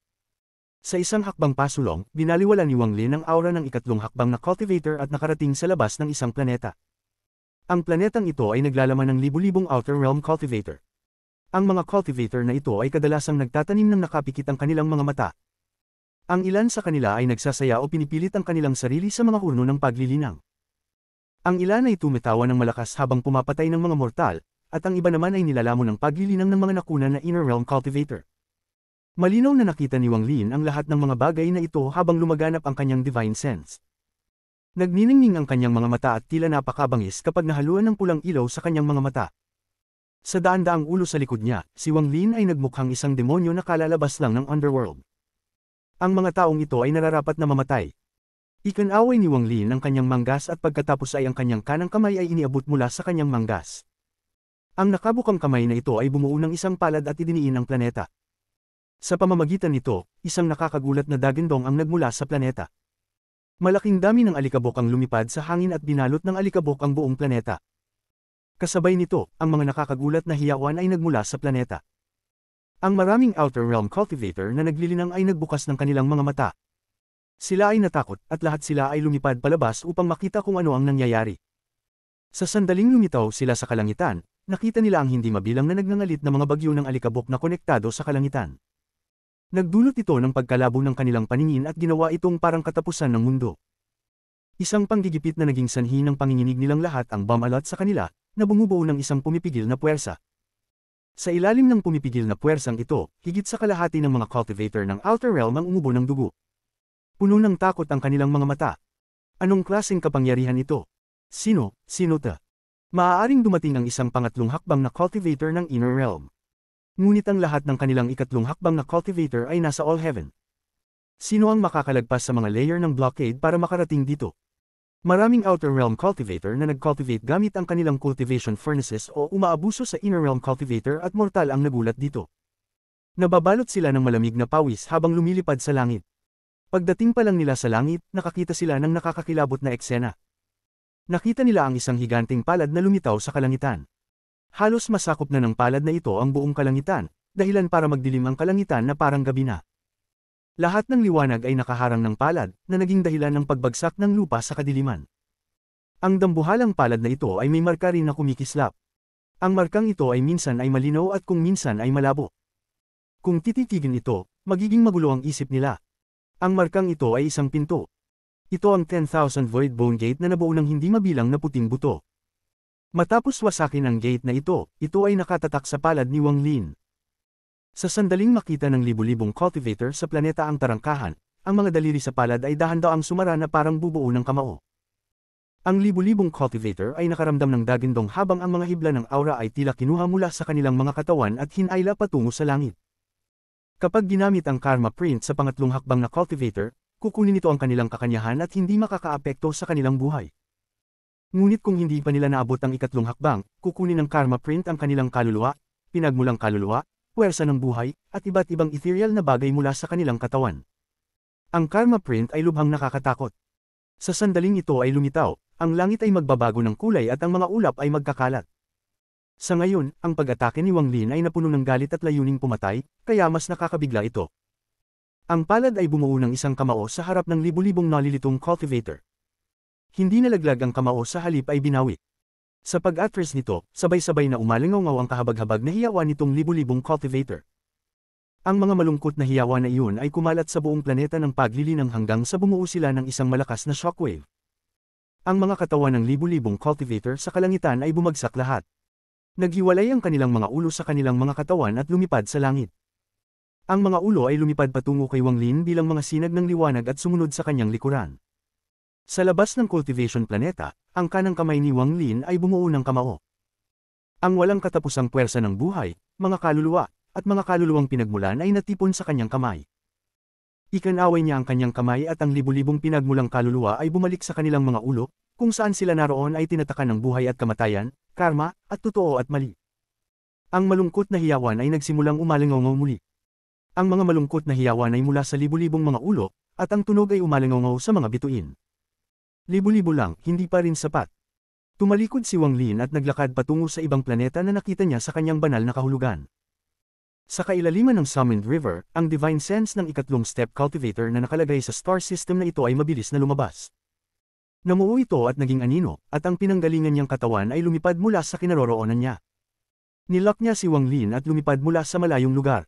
Sa isang hakbang pasulong, binaliwala ni Wang Lin ang aura ng ikatlong hakbang na cultivator at nakarating sa labas ng isang planeta. Ang planetang ito ay naglalaman ng libu-libong Outer Realm Cultivator. Ang mga cultivator na ito ay kadalasang nagtatanim ng nakapikit ang kanilang mga mata. Ang ilan sa kanila ay nagsasaya o pinipilit ang kanilang sarili sa mga hurno ng paglilinang. Ang ilan ay tumatawa ng malakas habang pumapatay ng mga mortal, at ang iba naman ay nilalamon ng paglilinang ng mga nakunan na Inner Realm Cultivator. Malinaw na nakita ni Wang Lin ang lahat ng mga bagay na ito habang lumaganap ang kanyang divine sense. Nagniningning ang kanyang mga mata at tila napakabangis kapag nahaluan ng pulang ilaw sa kanyang mga mata. Sa daan-daang ulo sa likod niya, si Wang Lin ay nagmukhang isang demonyo na kalalabas lang ng underworld. Ang mga taong ito ay nararapat na mamatay. Ikinaway ni Wang Lin ang kanyang manggas at pagkatapos ay ang kanyang kanang kamay ay iniabot mula sa kanyang manggas. Ang nakabukang kamay na ito ay bumuo ng isang palad at idiniin ang planeta. Sa pamamagitan nito, isang nakakagulat na dagindong ang nagmula sa planeta. Malaking dami ng alikabok ang lumipad sa hangin at binalot ng alikabok ang buong planeta. Kasabay nito, ang mga nakakagulat na hiyawan ay nagmula sa planeta. Ang maraming Outer Realm Cultivator na naglilinang ay nagbukas ng kanilang mga mata. Sila ay natakot at lahat sila ay lumipad palabas upang makita kung ano ang nangyayari. Sa sandaling lumitaw sila sa kalangitan, nakita nila ang hindi mabilang na nagngangalit na mga bagyo ng alikabok na konektado sa kalangitan. Nagdulot ito ng pagkalabo ng kanilang paningin at ginawa itong parang katapusan ng mundo. Isang panggigipit na naging sanhi ng panginginig nilang lahat ang bumalat sa kanila, na bumubuo ng isang pumipigil na puwersa. Sa ilalim ng pumipigil na puwersang ito, higit sa kalahati ng mga cultivator ng Outer Realm ang umubo ng dugo. Puno ng takot ang kanilang mga mata. Anong klaseng kapangyarihan ito? Sino ta? Maaaring dumating ang isang pangatlong hakbang na cultivator ng Inner Realm. Ngunit ang lahat ng kanilang ikatlong hakbang na cultivator ay nasa All Heaven. Sino ang makakalagpas sa mga layer ng blockade para makarating dito? Maraming Outer Realm cultivator na nag-cultivate gamit ang kanilang cultivation furnaces o umaabuso sa Inner Realm cultivator at mortal ang nagulat dito. Nababalot sila ng malamig na pawis habang lumilipad sa langit. Pagdating pa lang nila sa langit, nakakita sila ng nakakakilabot na eksena. Nakita nila ang isang higanting palad na lumitaw sa kalangitan. Halos masakop na ng palad na ito ang buong kalangitan, dahilan para magdilim ang kalangitan na parang gabi na. Lahat ng liwanag ay nakaharang ng palad, na naging dahilan ng pagbagsak ng lupa sa kadiliman. Ang dambuhalang palad na ito ay may marka rin na kumikislap. Ang markang ito ay minsan ay malinaw at kung minsan ay malabo. Kung tititigin ito, magiging magulo ang isip nila. Ang markang ito ay isang pinto. Ito ang 10,000 Void Bone Gate na nabuo ng hindi mabilang na puting buto. Matapos wasakin ang gate na ito ay nakatatak sa palad ni Wang Lin. Sa sandaling makita ng libu-libong cultivator sa planeta ang tarangkahan, ang mga daliri sa palad ay dahan-daang sumara na parang bubuo ng kamao. Ang libu-libong cultivator ay nakaramdam ng dagindong habang ang mga hibla ng aura ay tila kinuha mula sa kanilang mga katawan at hinayla patungo sa langit. Kapag ginamit ang Karma Print sa pangatlong hakbang na cultivator, kukunin nito ang kanilang kakanyahan at hindi makakaapekto sa kanilang buhay. Ngunit kung hindi pa nila naabot ang ikatlong hakbang, kukunin ng Karma Print ang kanilang kaluluwa, pinagmulang kaluluwa, puwersa ng buhay, at iba't ibang ethereal na bagay mula sa kanilang katawan. Ang Karma Print ay lubhang nakakatakot. Sa sandaling ito ay lumitaw, ang langit ay magbabago ng kulay at ang mga ulap ay magkakalat. Sa ngayon, ang pag-atake ni Wang Lin ay napuno ng galit at layuning pumatay, kaya mas nakakabigla ito. Ang palad ay bumuo ng isang kamao sa harap ng libu-libong nalilitong cultivator. Hindi nalaglag ang kamao sa halip ay binawi. Sa pag-atras nito, sabay-sabay na umalingaw ang kahabag-habag na hiyawan nitong libu-libong cultivator. Ang mga malungkot na hiyawan na iyon ay kumalat sa buong planeta ng paglilinang hanggang sa bumuo sila ng isang malakas na shockwave. Ang mga katawan ng libu-libong cultivator sa kalangitan ay bumagsak lahat. Naghiwalay ang kanilang mga ulo sa kanilang mga katawan at lumipad sa langit. Ang mga ulo ay lumipad patungo kay Wang Lin bilang mga sinag ng liwanag at sumunod sa kanyang likuran. Sa labas ng cultivation planeta, ang kanang kamay ni Wang Lin ay bumuo ng kamao. Ang walang katapusang puwersa ng buhay, mga kaluluwa, at mga kaluluwang pinagmulan ay natipon sa kanyang kamay. Ikinaway niya ang kanyang kamay at ang libu-libong pinagmulang kaluluwa ay bumalik sa kanilang mga ulo, kung saan sila naroon ay tinatakan ng buhay at kamatayan, karma, at totoo at mali. Ang malungkot na hiyawan ay nagsimulang umalingaw muli. Ang mga malungkot na hiyawan ay mula sa libu-libong mga ulo, at ang tunog ay umalingaw sa mga bituin. Libu-libo lang, hindi pa rin sapat. Tumalikod si Wang Lin at naglakad patungo sa ibang planeta na nakita niya sa kanyang banal na kahulugan. Sa kailaliman ng Summoned River, ang Divine Sense ng ikatlong step cultivator na nakalagay sa star system na ito ay mabilis na lumabas. Namuo ito at naging anino, at ang pinanggalingan niyang katawan ay lumipad mula sa kinaroroonan niya. Nilock niya si Wang Lin at lumipad mula sa malayong lugar.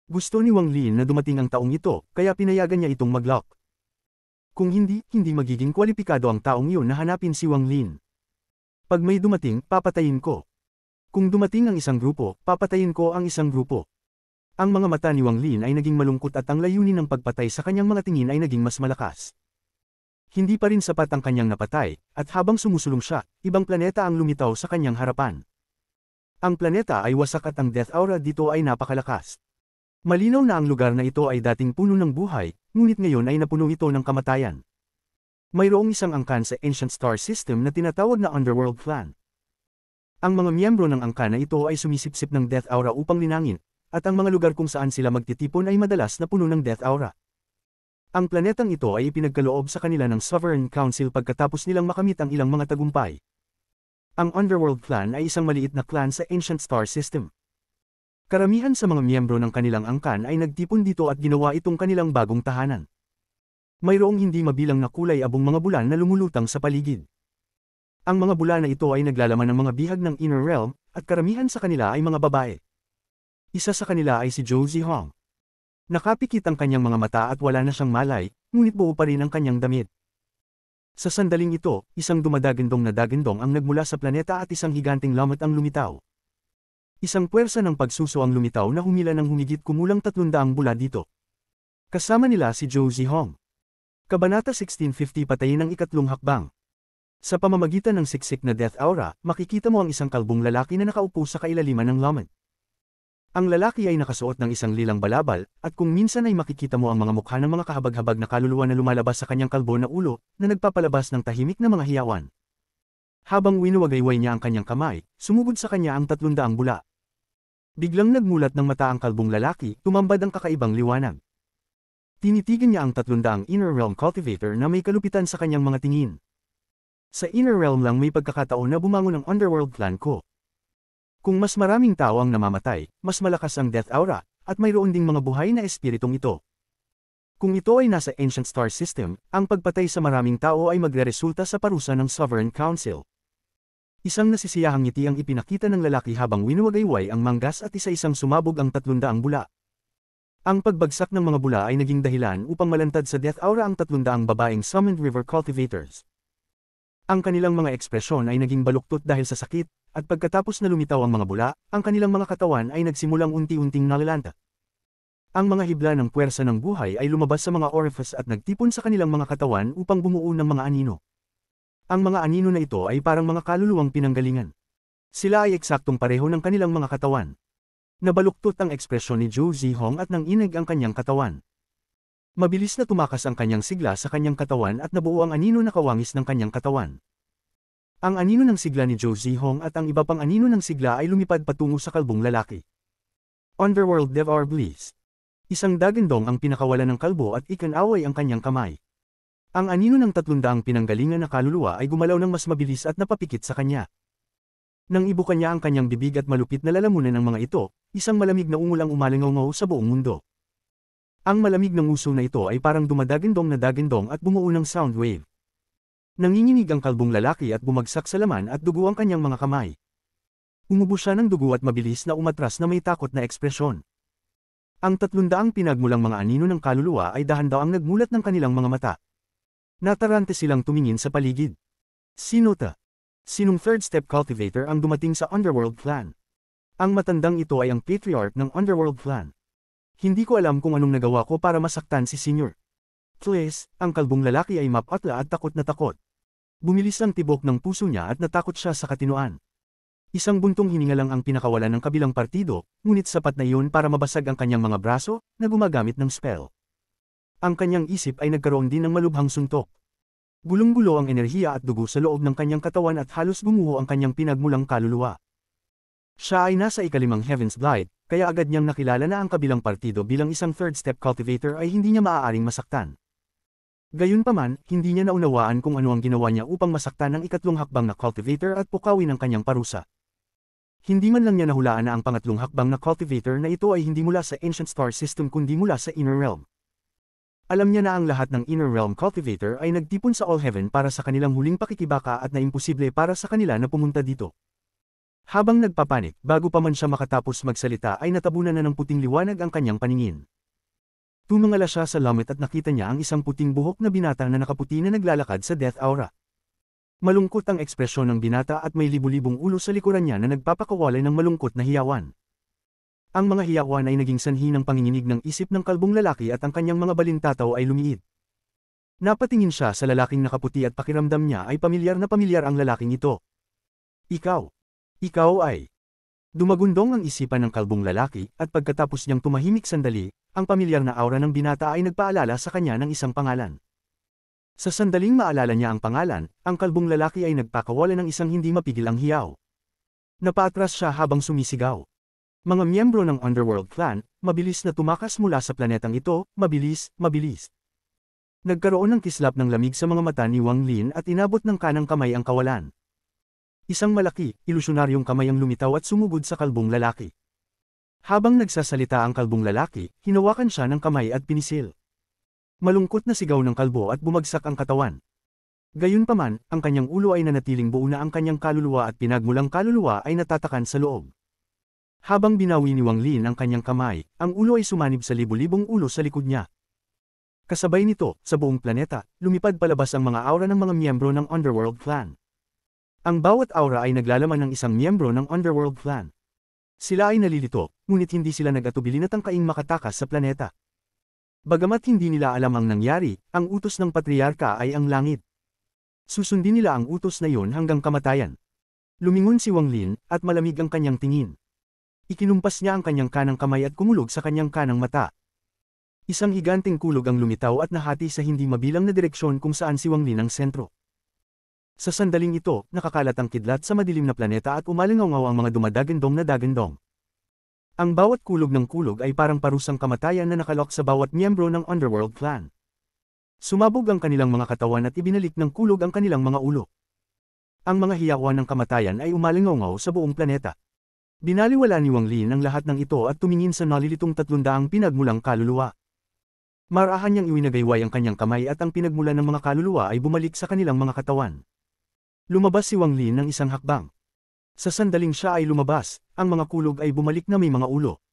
Gusto ni Wang Lin na dumating ang taong ito, kaya pinayagan niya itong mag-lock. Kung hindi magiging kwalipikado ang taong iyon na hanapin si Wang Lin. Pag may dumating, papatayin ko. Kung dumating ang isang grupo, papatayin ko ang isang grupo. Ang mga mata ni Wang Lin ay naging malungkot at ang layunin ng pagpatay sa kanyang mga tingin ay naging mas malakas. Hindi pa rin sapat ang kanyang napatay, at habang sumusulong siya, ibang planeta ang lumitaw sa kanyang harapan. Ang planeta ay wasak at ang death aura dito ay napakalakas. Malinaw na ang lugar na ito ay dating puno ng buhay, ngunit ngayon ay napuno ito ng kamatayan. Mayroong isang angkan sa Ancient Star System na tinatawag na Underworld Clan. Ang mga miyembro ng angkan na ito ay sumisipsip ng death aura upang linangin, at ang mga lugar kung saan sila magtitipon ay madalas na puno ng death aura. Ang planetang ito ay ipinagkaloob sa kanila ng Sovereign Council pagkatapos nilang makamit ang ilang mga tagumpay. Ang Underworld Clan ay isang maliit na clan sa Ancient Star System. Karamihan sa mga miyembro ng kanilang angkan ay nagtipon dito at ginawa itong kanilang bagong tahanan. Mayroong hindi mabilang na kulay abong mga bulan na lumulutang sa paligid. Ang mga bulan na ito ay naglalaman ng mga bihag ng Inner Realm, at karamihan sa kanila ay mga babae. Isa sa kanila ay si Zhou Zihong. Nakapikit ang kanyang mga mata at wala na siyang malay, ngunit buo pa rin ang kanyang damit. Sa sandaling ito, isang dumadagindong na dagindong ang nagmula sa planeta at isang higanting lamat ang lumitaw. Isang puwersa ng pagsuso ang lumitaw na humila ng humigit kumulang 300 bula dito. Kasama nila si Zhou Zihong. Kabanata 1650 Patayin ang ikatlong hakbang. Sa pamamagitan ng siksik na death aura, makikita mo ang isang kalbong lalaki na nakaupo sa kailaliman ng lamat. Ang lalaki ay nakasuot ng isang lilang balabal, at kung minsan ay makikita mo ang mga mukha ng mga kahabag-habag na kaluluwa na lumalabas sa kanyang kalbo na ulo, na nagpapalabas ng tahimik na mga hiyawan. Habang winuwagayway niya ang kanyang kamay, sumugod sa kanya ang 300 bula. Biglang nagmulat ng mata ang kalbong lalaki, tumambad ang kakaibang liwanag. Tinitigan niya ang 300 Inner Realm Cultivator na may kalupitan sa kanyang mga tingin. Sa Inner Realm lang may pagkakataon na bumangon ang Underworld clan ko. Kung mas maraming tao ang namamatay, mas malakas ang death aura, at mayroon ding mga buhay na espiritong ito. Kung ito ay nasa Ancient Star System, ang pagpatay sa maraming tao ay magreresulta sa parusa ng Sovereign Council. Isang nasisiyahang ngiti ang ipinakita ng lalaki habang winuwagayway ang manggas at isa-isang sumabog ang 300 bula. Ang pagbagsak ng mga bula ay naging dahilan upang malantad sa death aura ang 300 babaeng Summoned River Cultivators. Ang kanilang mga ekspresyon ay naging baluktot dahil sa sakit, at pagkatapos na lumitaw ang mga bula, ang kanilang mga katawan ay nagsimulang unti-unting nalalanta. Ang mga hibla ng puwersa ng buhay ay lumabas sa mga orifice at nagtipon sa kanilang mga katawan upang bumuo ng mga anino. Ang mga anino na ito ay parang mga kaluluwang pinanggalingan. Sila ay eksaktong pareho ng kanilang mga katawan. Nabaluktot ang ekspresyon ni Zhou Zihong at nanginig ang kanyang katawan. Mabilis na tumakas ang kanyang sigla sa kanyang katawan at nabuo ang anino na kawangis ng kanyang katawan. Ang anino ng sigla ni Zhou Zihong at ang iba pang anino ng sigla ay lumipad patungo sa kalbong lalaki. Underworld Devour Bliss. Isang dagindong ang pinakawalan ng kalbo at ikinaway ang kanyang kamay. Ang anino ng 300 pinanggalingan na kaluluwa ay gumalaw ng mas mabilis at napapikit sa kanya. Nang ibuka niya ang kanyang bibig at malupit na lalamunan ng mga ito, isang malamig na ungol ang umalingaw sa buong mundo. Ang malamig na nguso na ito ay parang dumadagindong na dagindong at bumuo ng sound wave. Nanginginig ang kalbong lalaki at bumagsak sa laman at dugo ang kanyang mga kamay. Umubo siya ng dugo at mabilis na umatras na may takot na ekspresyon. Ang 300 pinagmulang mga anino ng kaluluwa ay dahan-daang nagmulat ng kanilang mga mata. Natarante silang tumingin sa paligid. Sinota. Sinong third step cultivator ang dumating sa Underworld clan? Ang matandang ito ay ang patriarch ng Underworld clan. Hindi ko alam kung anong nagawa ko para masaktan si Senior. Please, ang kalbong lalaki ay mapatla at takot na takot. Bumilis ang tibok ng puso niya at natakot siya sa katinoan. Isang buntong hininga lang ang pinakawalan ng kabilang partido, ngunit sapat na iyon para mabasag ang kanyang mga braso, na gumagamit ng spell. Ang kanyang isip ay nagkaroon din ng malubhang suntok. Gulong-gulo ang enerhiya at dugo sa loob ng kanyang katawan at halos gumuho ang kanyang pinagmulang kaluluwa. Siya ay nasa ikalimang Heaven's Blight, kaya agad niyang nakilala na ang kabilang partido bilang isang third step cultivator ay hindi niya maaaring masaktan. Gayunpaman, hindi niya naunawaan kung ano ang ginawa niya upang masaktan ang ikatlong hakbang na cultivator at pukawin ang kanyang parusa. Hindi man lang niya nahulaan na ang pangatlong hakbang na cultivator na ito ay hindi mula sa Ancient Star System kundi mula sa Inner Realm. Alam niya na ang lahat ng Inner Realm cultivator ay nagtipon sa All Heaven para sa kanilang huling pakikibaka at na imposible para sa kanila na pumunta dito. Habang nagpapanik, bago pa man siya makatapos magsalita ay natabunan na ng puting liwanag ang kanyang paningin. Tumingala siya sa lamat at nakita niya ang isang puting buhok na binata na nakaputi na naglalakad sa death aura. Malungkot ang ekspresyon ng binata at may libu-libong ulo sa likuran niya na nagpapakawalay ng malungkot na hiyawan. Ang mga hiyawan ay naging sanhi ng panginginig ng isip ng kalbong lalaki at ang kanyang mga balintataw ay lumiit. Napatingin siya sa lalaking nakaputi at pakiramdam niya ay pamilyar na pamilyar ang lalaking ito. Ikaw ay. Dumagundong ang isipan ng kalbong lalaki, at pagkatapos niyang tumahimik sandali, ang pamilyar na aura ng binata ay nagpaalala sa kanya ng isang pangalan. Sa sandaling maalala niya ang pangalan, ang kalbong lalaki ay nagpakawala ng isang hindi mapigil ang hiyaw. Napaatras siya habang sumisigaw. Mga miyembro ng Underworld clan, mabilis na tumakas mula sa planetang ito, mabilis. Nagkaroon ng kislap ng lamig sa mga mata ni Wang Lin at inabot ng kanang kamay ang kawalan. Isang malaki, ilusyunaryong kamay ang lumitaw at sumugod sa kalbong lalaki. Habang nagsasalita ang kalbong lalaki, hinawakan siya ng kamay at pinisil. Malungkot na sigaw ng kalbo at bumagsak ang katawan. Gayunpaman, ang kanyang ulo ay nanatiling buo na ang kanyang kaluluwa at pinagmulang kaluluwa ay natatakan sa loob. Habang binawi ni Wang Lin ang kanyang kamay, ang ulo ay sumanib sa libu-libong ulo sa likod niya. Kasabay nito, sa buong planeta, lumipad palabas ang mga aura ng mga miyembro ng Underworld Clan. Ang bawat aura ay naglalaman ng isang miyembro ng Underworld Clan. Sila ay nalilito, ngunit hindi sila nag-atubili na tangkaing makatakas sa planeta. Bagamat hindi nila alam ang nangyari, ang utos ng patriarka ay ang langit. Susundin nila ang utos na iyon hanggang kamatayan. Lumingon si Wang Lin, at malamig ang kanyang tingin. Ikinumpas niya ang kanyang kanang kamay at kumulog sa kanyang kanang mata. Isang higanteng kulog ang lumitaw at nahati sa hindi mabilang na direksyon kung saan si Wang Lin ang sentro. Sa sandaling ito, nakakalat ang kidlat sa madilim na planeta at umalingaw ang mga dumadagandong na dagandong. Ang bawat kulog ng kulog ay parang parusang kamatayan na nakalok sa bawat miyembro ng Underworld Clan. Sumabog ang kanilang mga katawan at ibinalik ng kulog ang kanilang mga ulo. Ang mga hiyawan ng kamatayan ay umalingaw sa buong planeta. Binaliwala ni Wang Lin ang lahat ng ito at tumingin sa nalilitong 300 pinagmulang kaluluwa. Marahan niyang iwinagayway ang kanyang kamay at ang pinagmulan ng mga kaluluwa ay bumalik sa kanilang mga katawan. Lumabas si Wang Lin ng isang hakbang. Sa sandaling siya ay lumabas, ang mga kulog ay bumalik na may mga ulo.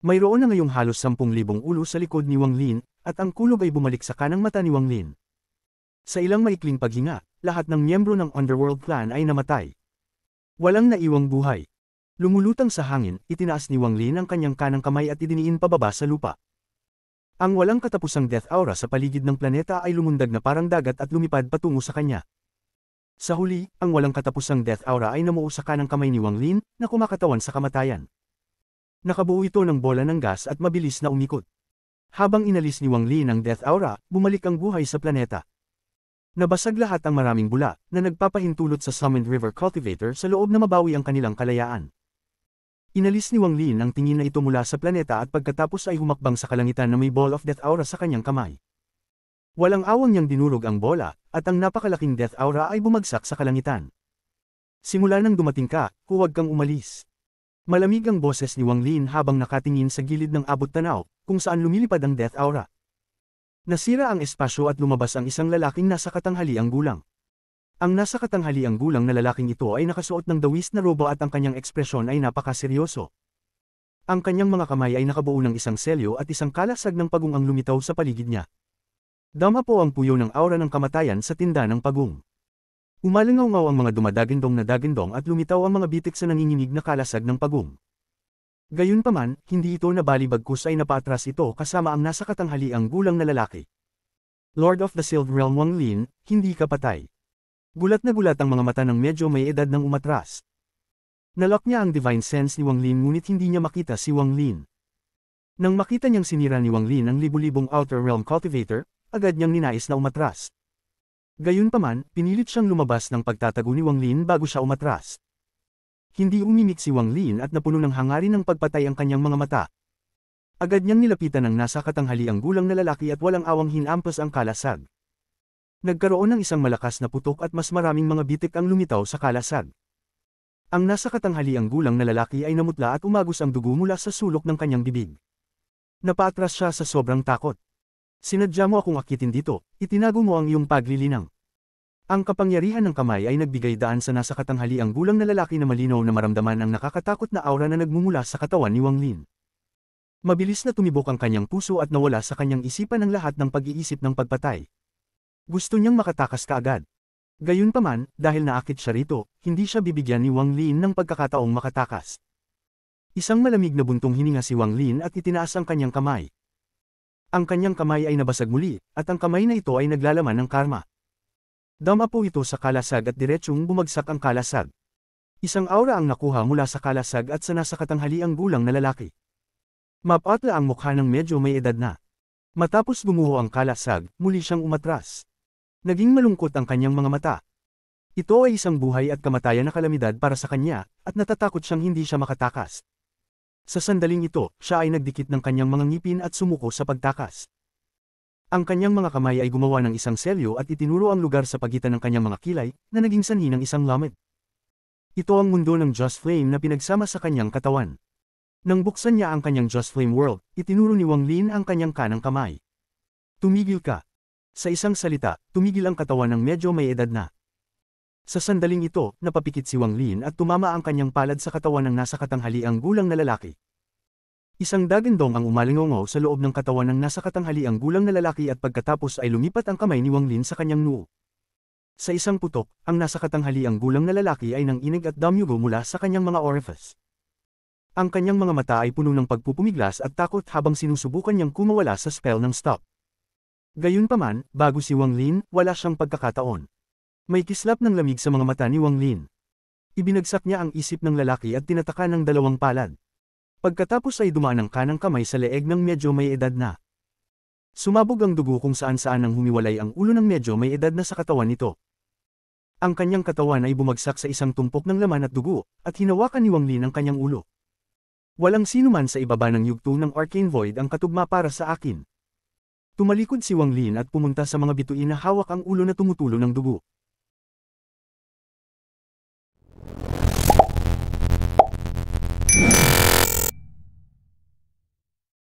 Mayroon na ngayong halos 10,000 ulo sa likod ni Wang Lin, at ang kulog ay bumalik sa kanang mata ni Wang Lin. Sa ilang maikling paghinga, lahat ng miyembro ng Underworld Clan ay namatay. Walang naiwang buhay. Lumulutang sa hangin, itinaas ni Wang Lin ang kanyang kanang kamay at idiniin pababa sa lupa. Ang walang katapusang death aura sa paligid ng planeta ay lumundag na parang dagat at lumipad patungo sa kanya. Sa huli, ang walang katapusang death aura ay namuo sa kanang kamay ni Wang Lin, na kumakatawan sa kamatayan. Nakabuo ito ng bola ng gas at mabilis na umikot. Habang inalis ni Wang Lin ang death aura, bumalik ang buhay sa planeta. Nabasag lahat ang maraming bula, na nagpapahintulot sa Summoned River Cultivator sa loob na mabawi ang kanilang kalayaan. Inalis ni Wang Lin ang tingin na ito mula sa planeta at pagkatapos ay humakbang sa kalangitan na may ball of death aura sa kanyang kamay. Walang awang niyang dinurog ang bola, at ang napakalaking death aura ay bumagsak sa kalangitan. Simula nang dumating ka, huwag kang umalis. Malamig ang boses ni Wang Lin habang nakatingin sa gilid ng abot tanaw, kung saan lumilipad ang death aura. Nasira ang espasyo at lumabas ang isang lalaking nasa katanghaliang gulang. Ang nasa katanghaliang gulang na lalaking ito ay nakasuot ng dawis na robo at ang kanyang ekspresyon ay napakaseryoso. Ang kanyang mga kamay ay nakabuo ng isang selyo at isang kalasag ng pagong ang lumitaw sa paligid niya. Dama po ang puyo ng aura ng kamatayan sa tinda ng pagong. Umalingaw ang mga dumadagandong na dagandong at lumitaw ang mga bitik sa nanginginig na kalasag ng pagong. Gayunpaman, hindi ito nabali bagkus ay napaatras ito kasama ang nasa katanghaliang gulang na lalaki. Lord of the Sealed Realm Wang Lin, hindi ka patay. Gulat na gulat ang mga mata ng medyo may edad nang umatras. Nalock niya ang divine sense ni Wang Lin ngunit hindi niya makita si Wang Lin. Nang makita niyang sinira ni Wang Lin ang libu-libong Outer Realm Cultivator, agad niyang ninais na umatras. Gayunpaman, pinilit siyang lumabas ng pagtatago ni Wang Lin bago siya umatras. Hindi umimik si Wang Lin at napuno ng hangarin ng pagpatay ang kanyang mga mata. Agad niyang nilapitan ang nasa katanghaliang gulang na lalaki at walang awang hinampas ang kalasag. Nagkaroon ng isang malakas na putok at mas maraming mga bitik ang lumitaw sa kalasag. Ang nasa katanghaliang gulang na lalaki ay namutla at umagos ang dugo mula sa sulok ng kanyang bibig. Napaatras siya sa sobrang takot. Sinadya mo akong akitin dito, itinago mo ang iyong paglilinang. Ang kapangyarihan ng kamay ay nagbigay daan sa nasa katanghaliang gulang na lalaki na malinaw na maramdaman ang nakakatakot na aura na nagmumula sa katawan ni Wang Lin. Mabilis na tumibok ang kanyang puso at nawala sa kanyang isipan ang lahat ng pag-iisip ng pagpatay. Gusto niyang makatakas kaagad. Gayunpaman, dahil naakit siya rito, hindi siya bibigyan ni Wang Lin ng pagkakataong makatakas. Isang malamig na buntong hininga si Wang Lin at itinaas ang kanyang kamay. Ang kanyang kamay ay nabasag muli, at ang kamay na ito ay naglalaman ng karma. Dama po ito sa kalasag at diretsyong bumagsak ang kalasag. Isang aura ang nakuha mula sa kalasag at sa nasa katanghaliang gulang na lalaki. Mapatla ang mukha ng medyo may edad na. Matapos gumuho ang kalasag, muli siyang umatras. Naging malungkot ang kanyang mga mata. Ito ay isang buhay at kamatayan na kalamidad para sa kanya, at natatakot siyang hindi siya makatakas. Sa sandaling ito, siya ay nagdikit ng kanyang mga ngipin at sumuko sa pagtakas. Ang kanyang mga kamay ay gumawa ng isang selyo at itinuro ang lugar sa pagitan ng kanyang mga kilay, na naging sanhi ng isang lamed. Ito ang mundo ng Just Flame na pinagsama sa kanyang katawan. Nang buksan niya ang kanyang Just Flame World, itinuro ni Wang Lin ang kanyang kanang kamay. Tumigil ka. Sa isang salita, tumigil ang katawan ng medyo may edad na. Sa sandaling ito, napapikit si Wang Lin at tumama ang kanyang palad sa katawan ng nasa katanghaliang gulang na lalaki. Isang dagandong ang umalingaw sa loob ng katawan ng nasa katanghaliang gulang na lalaki at pagkatapos ay lumipat ang kamay ni Wang Lin sa kanyang noo. Sa isang putok, ang nasa katanghaliang gulang na lalaki ay nanginig at damyugo mula sa kanyang mga orifice. Ang kanyang mga mata ay puno ng pagpupumiglas at takot habang sinusubukan niyang kumawala sa spell ng stop. Gayunpaman, bago si Wang Lin, wala siyang pagkakataon. May kislap ng lamig sa mga mata ni Wang Lin. Ibinagsak niya ang isip ng lalaki at tinataka ng dalawang palad. Pagkatapos ay dumaan ang kanang kamay sa leeg ng medyo may edad na. Sumabog ang dugo kung saan-saan nang humiwalay ang ulo ng medyo may edad na sa katawan nito. Ang kanyang katawan ay bumagsak sa isang tumpok ng laman at dugo, at hinawakan ni Wang Lin ang kanyang ulo. Walang sinuman sa ibaba ng yugto ng Arcane Void ang katugma para sa akin. Tumalikod si Wang Lin at pumunta sa mga bituin na hawak ang ulo na tumutulo ng dugo.